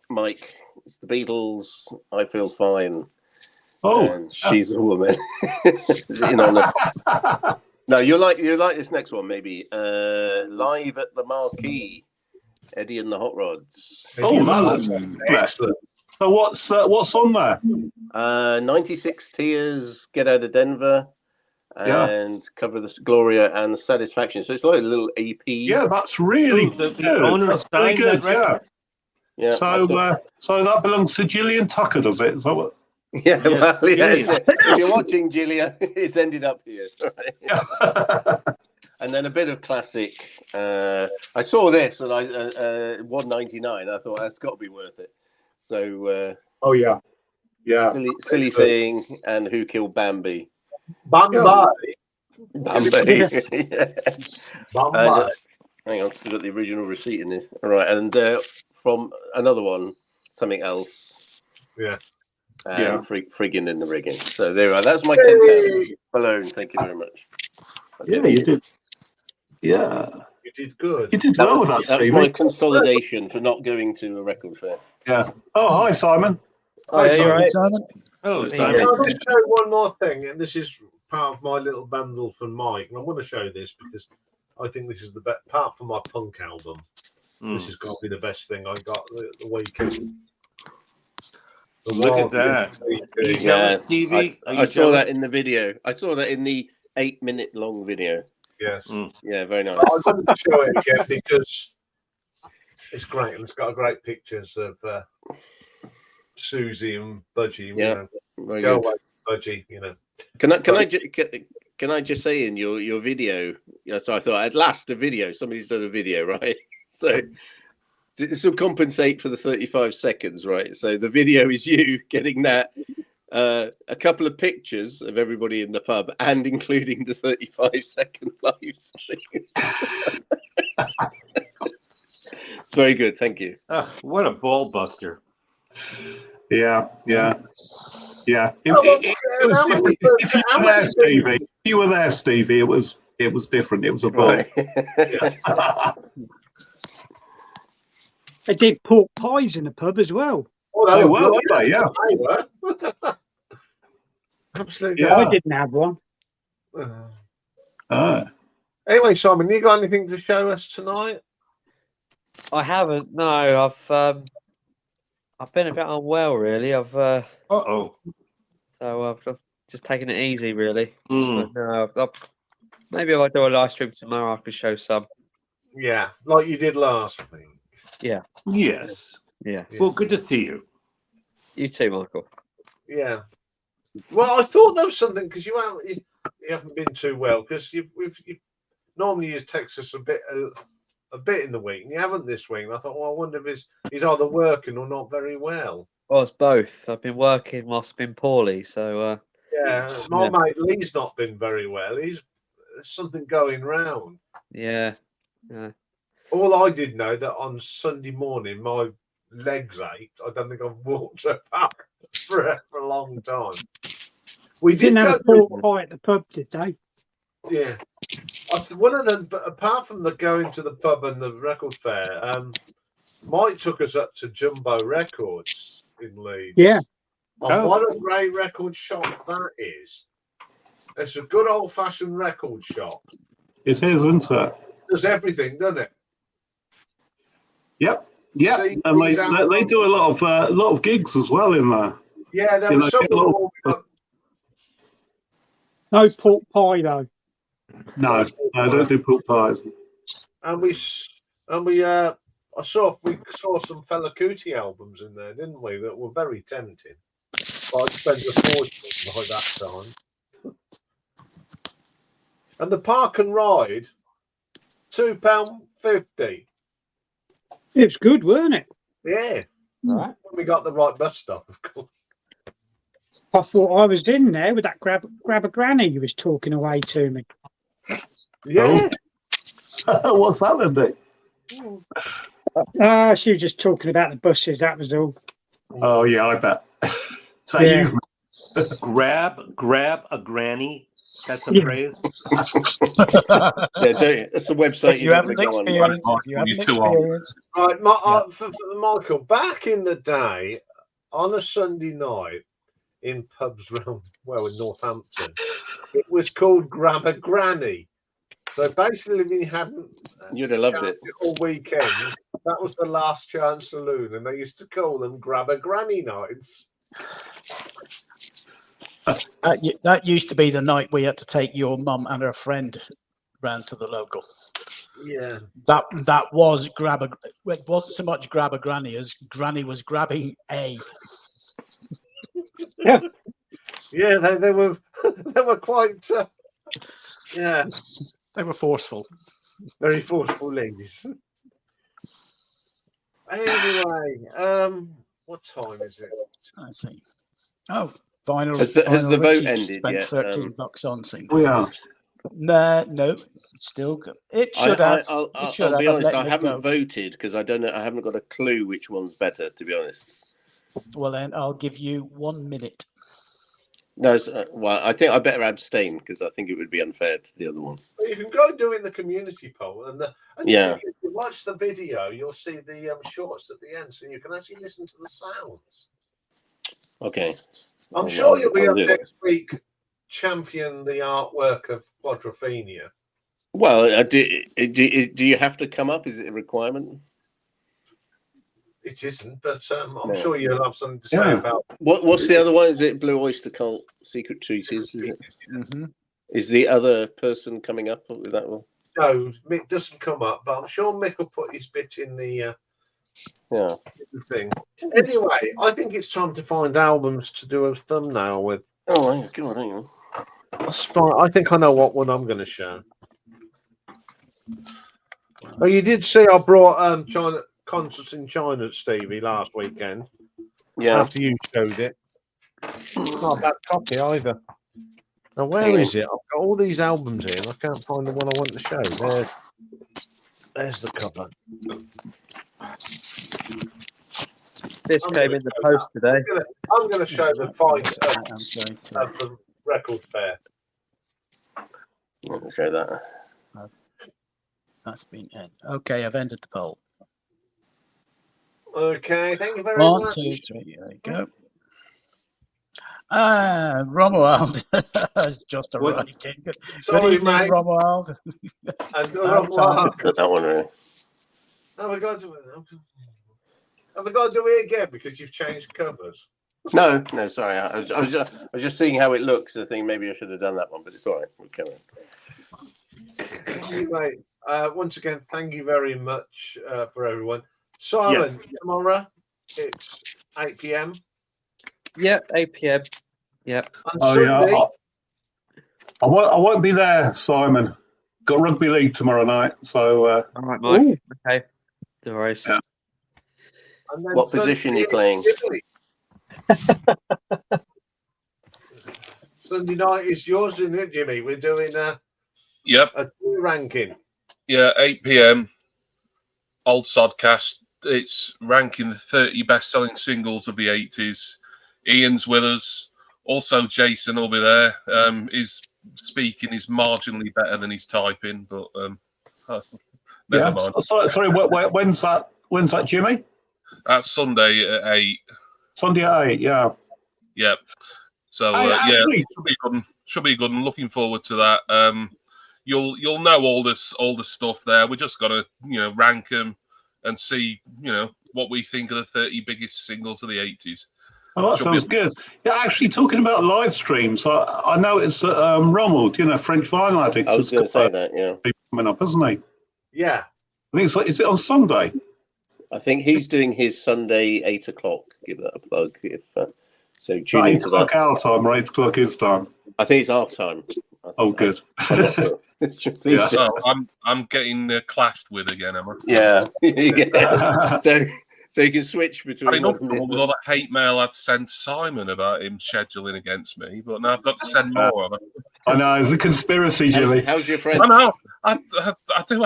Mike. It's the Beatles. I Feel Fine. Oh, and She's a Woman. No, you'll like this next one maybe. Live at the Marquee. Eddie and the Hot Rods. oh, that's Excellent. So what's on there? 96 Tears, Get Out of Denver, and Cover the Gloria and Satisfaction. So it's like a little EP. Yeah, that's really the good. owner That's signed really that good. Yeah. record. Yeah. So that belongs to Gillian Tucker, does it? Is that what? Yeah, well, yeah, Gillian. if you're watching Gillian, it's ended up here. Right? Yeah. And then a bit of classic. I saw this and I $1.99. I thought that's got to be worth it. So Oh yeah. silly thing and Who Killed Bambi? Bambi. Bambi. Bambi. Hang on, still got the original receipt in this. All right, and from another one, something else. Yeah. Friggin' in the rigging. So there we are. That's my £10 alone. Thank you very much. Yeah, you did. Yeah. You did good. You did well with that, That was Stevie. my consolidation for not going to a record fair. Yeah. Oh, hi, Simon. Oh, yeah, you're right, Simon. Oh, Yeah. Simon. I'll just show one more thing, and this is part of my little bundle for Mike. And I want to show this because I think this is the best part for my punk album. This has got to be the best thing I got the weekend. Look at that. Are you jealous, Stevie? I saw that in the video. I saw that in the 8-minute long video. Yes. Yeah, very nice. I wanted to show it again because it's great, and it's got great pictures of Susie and Budgie. Yeah, very Go good. away, budgie, you know. Can I just say in your video? So I thought at last a video. Somebody's done a video, right? So this will compensate for the 35 seconds, right? So the video is you getting that. A couple of pictures of everybody in the pub and including the 35-second live stream. Very good, thank you. What a ball buster. Yeah. It How was many- different. If how many you were there, Stevie, it was different. It was a ball. Right. They did pork pies in the pub as well. Oh, They were were, good. weren't they? Yeah. They were. Absolutely. Yeah. I didn't have one. Anyway, Simon, you got anything to show us tonight? I haven't. No, I've been a bit unwell, really. So I've just taken it easy, really. But no, maybe if I do a live stream tomorrow, I could show some. Yeah, like you did last week. Yeah. Yes. Yeah. Well, good to see you. You too, Michael. Yeah. Well, I thought there was something because you haven't been too well because you normally you text us a bit in the week and you haven't this week. And I thought, well, I wonder if he's either working or not very well. Well, it's both. I've been working whilst I've been poorly, so. My mate Lee's not been very well. There's something going round. Yeah. All I did know that on Sunday morning my legs ached. I don't think I've walked so far for a long time. We Didn't did have a go pork pie at the pub, did they? Yeah. One of them, but apart from the going to the pub and the record fair, Mike took us up to Jumbo Records in Leeds. Yeah. And what a great record shop that is. It's a good old-fashioned record shop. It is, isn't it? Does everything, doesn't it? Yep. Yeah, See, and they do a lot of gigs as well in there. Yeah, there was something. No pork pie though. No, I don't do pork pies. And we I saw some Fela Kuti albums in there, didn't we? That were very tempting. But I spent a fortune by that time. And the park and ride, £2.50. It was good, weren't it? Yeah. Right. When we got the right bus stop, of course. I thought I was in there with that grab a granny you was talking away to me. Yeah. What's that then, Dick? She was just talking about the buses, that was all. Oh yeah, I bet. So Yeah. Grab a granny. That's a Yeah. phrase. That's a website If you haven't go on. experienced, if you haven't You're too old. experienced, Right, for Michael, back in the day, on a Sunday night in pubs around, in Northampton, it was called Grab a Granny. So basically, if you hadn't You'd have loved it. all weekend, that was the last chance saloon, and they used to call them Grab a Granny nights. that used to be the night we had to take your mum and her friend round to the local. Yeah. That was it wasn't so much grab a granny as granny was grabbing a. Yeah, they were they were quite They were forceful. very forceful ladies. Anyway, what time is it? I see. Oh, final. Has the final vote Richie's ended spent yet? $13 on single. We are. No, still good. It should have. I'll should be have. honest. I Letting it haven't go. voted because I don't know. I haven't got a clue which one's better. To be honest. Well, then I'll give you 1 minute. No. Well, I think I better abstain because I think it would be unfair to the other one. You can go and do it in the community poll, and Yeah. if you watch the video, you'll see the shorts at the end, so you can actually listen to the sounds. Okay. I'm Well, sure you'll be I'll up do that. next week, champion the artwork of Quarter Finalist. Well, do you have to come up? Is it a requirement? It isn't, but I'm No. sure you'll have something to say Yeah. about. What's the other one? Is it Blue Oyster Cult Secret Treaties? Is it? Mm-hmm. Is the other person coming up with that one? No, Mick doesn't come up, but I'm sure Mick will put his bit in the Yeah. thing. Anyway, I think it's time to find albums to do a thumbnail with. Oh, hang on, come on, hang on. That's fine. I think I know what one I'm going to show. Oh, you did see I brought China concerts in China, Stevie, last weekend. Yeah. After you showed it. It's not a bad copy either. Now, where is it? I've got all these albums here and I can't find the one I want to show. There's the cover. This came in the post today. I'm going to show the fight I'm going to. of the record fair. Let me show that. That's been end. Okay, I've ended the poll. Okay, thank you very 1, much. 2, 3. There you go. Romuald has just arrived in. Good Sorry, evening, mate. Romuald. And Romuald. Got that one right. Have I got to do it again because you've changed covers? No, sorry. I was just seeing how it looks. I think maybe I should have done that one, but it's all right. We'll carry on. Anyway, once again, thank you very much for everyone. Simon, tomorrow it's 8 p.m. Yep, 8 p.m. Yep. On Oh Sunday, yeah, I won't be there, Simon. Got rugby league tomorrow night, so All right, Mike. Okay. No worries. Yeah. and then What position are you playing? Sunday night is yours, isn't it, Jimmy? We're doing Yep. a tier ranking. Yeah, 8 p.m. Old Sodcast. It's ranking the 30 best-selling singles of the 80s. Ian's with us. Also, Jason will be there. His speaking is marginally better than his typing, but never mind. Sorry, when's that? When's that, Jimmy? That's Sunday at 8. Sunday at 8. Yeah. Yep. So Actually, should be good. I'm looking forward to that. You'll know all the stuff there. We're just gonna rank them and see what we think of the 30 biggest singles of the 80s. Oh, that sounds good. Yeah, actually, talking about live streams, I know it's Ronald, French Vinyl Addict. I was going to say that, yeah. Coming up, isn't he? Yeah. I think is it on Sunday? I think he's doing his Sunday 8 o'clock. Give that a plug. So tune 8 into o'clock that. our time or 8 o'clock his time? I think it's our time. Oh, good. I'm not sure. Yeah. Oh, I'm getting clashed with again, am I? Yeah. Yeah. So you can switch between. Enough with all that hate mail I'd sent Simon about him scheduling against me, but now I've got to send more of it. I know, it's a conspiracy, Jimmy. How's your friend? I know. I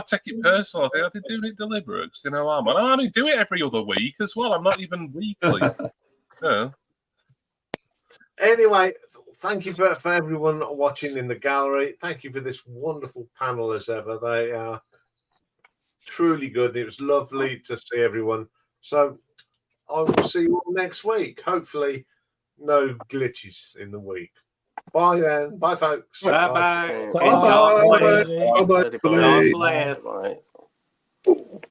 take it personal. I think I've been doing it deliberate. I only do it every other week as well. I'm not even weekly. Yeah. Anyway, thank you for everyone watching in the gallery. Thank you for this wonderful panel as ever. They are truly good. It was lovely to see everyone. So I will see you all next week. Hopefully, no glitches in the week. Bye then. Bye, folks. Bye-bye. Bye-bye. God bless. Bye.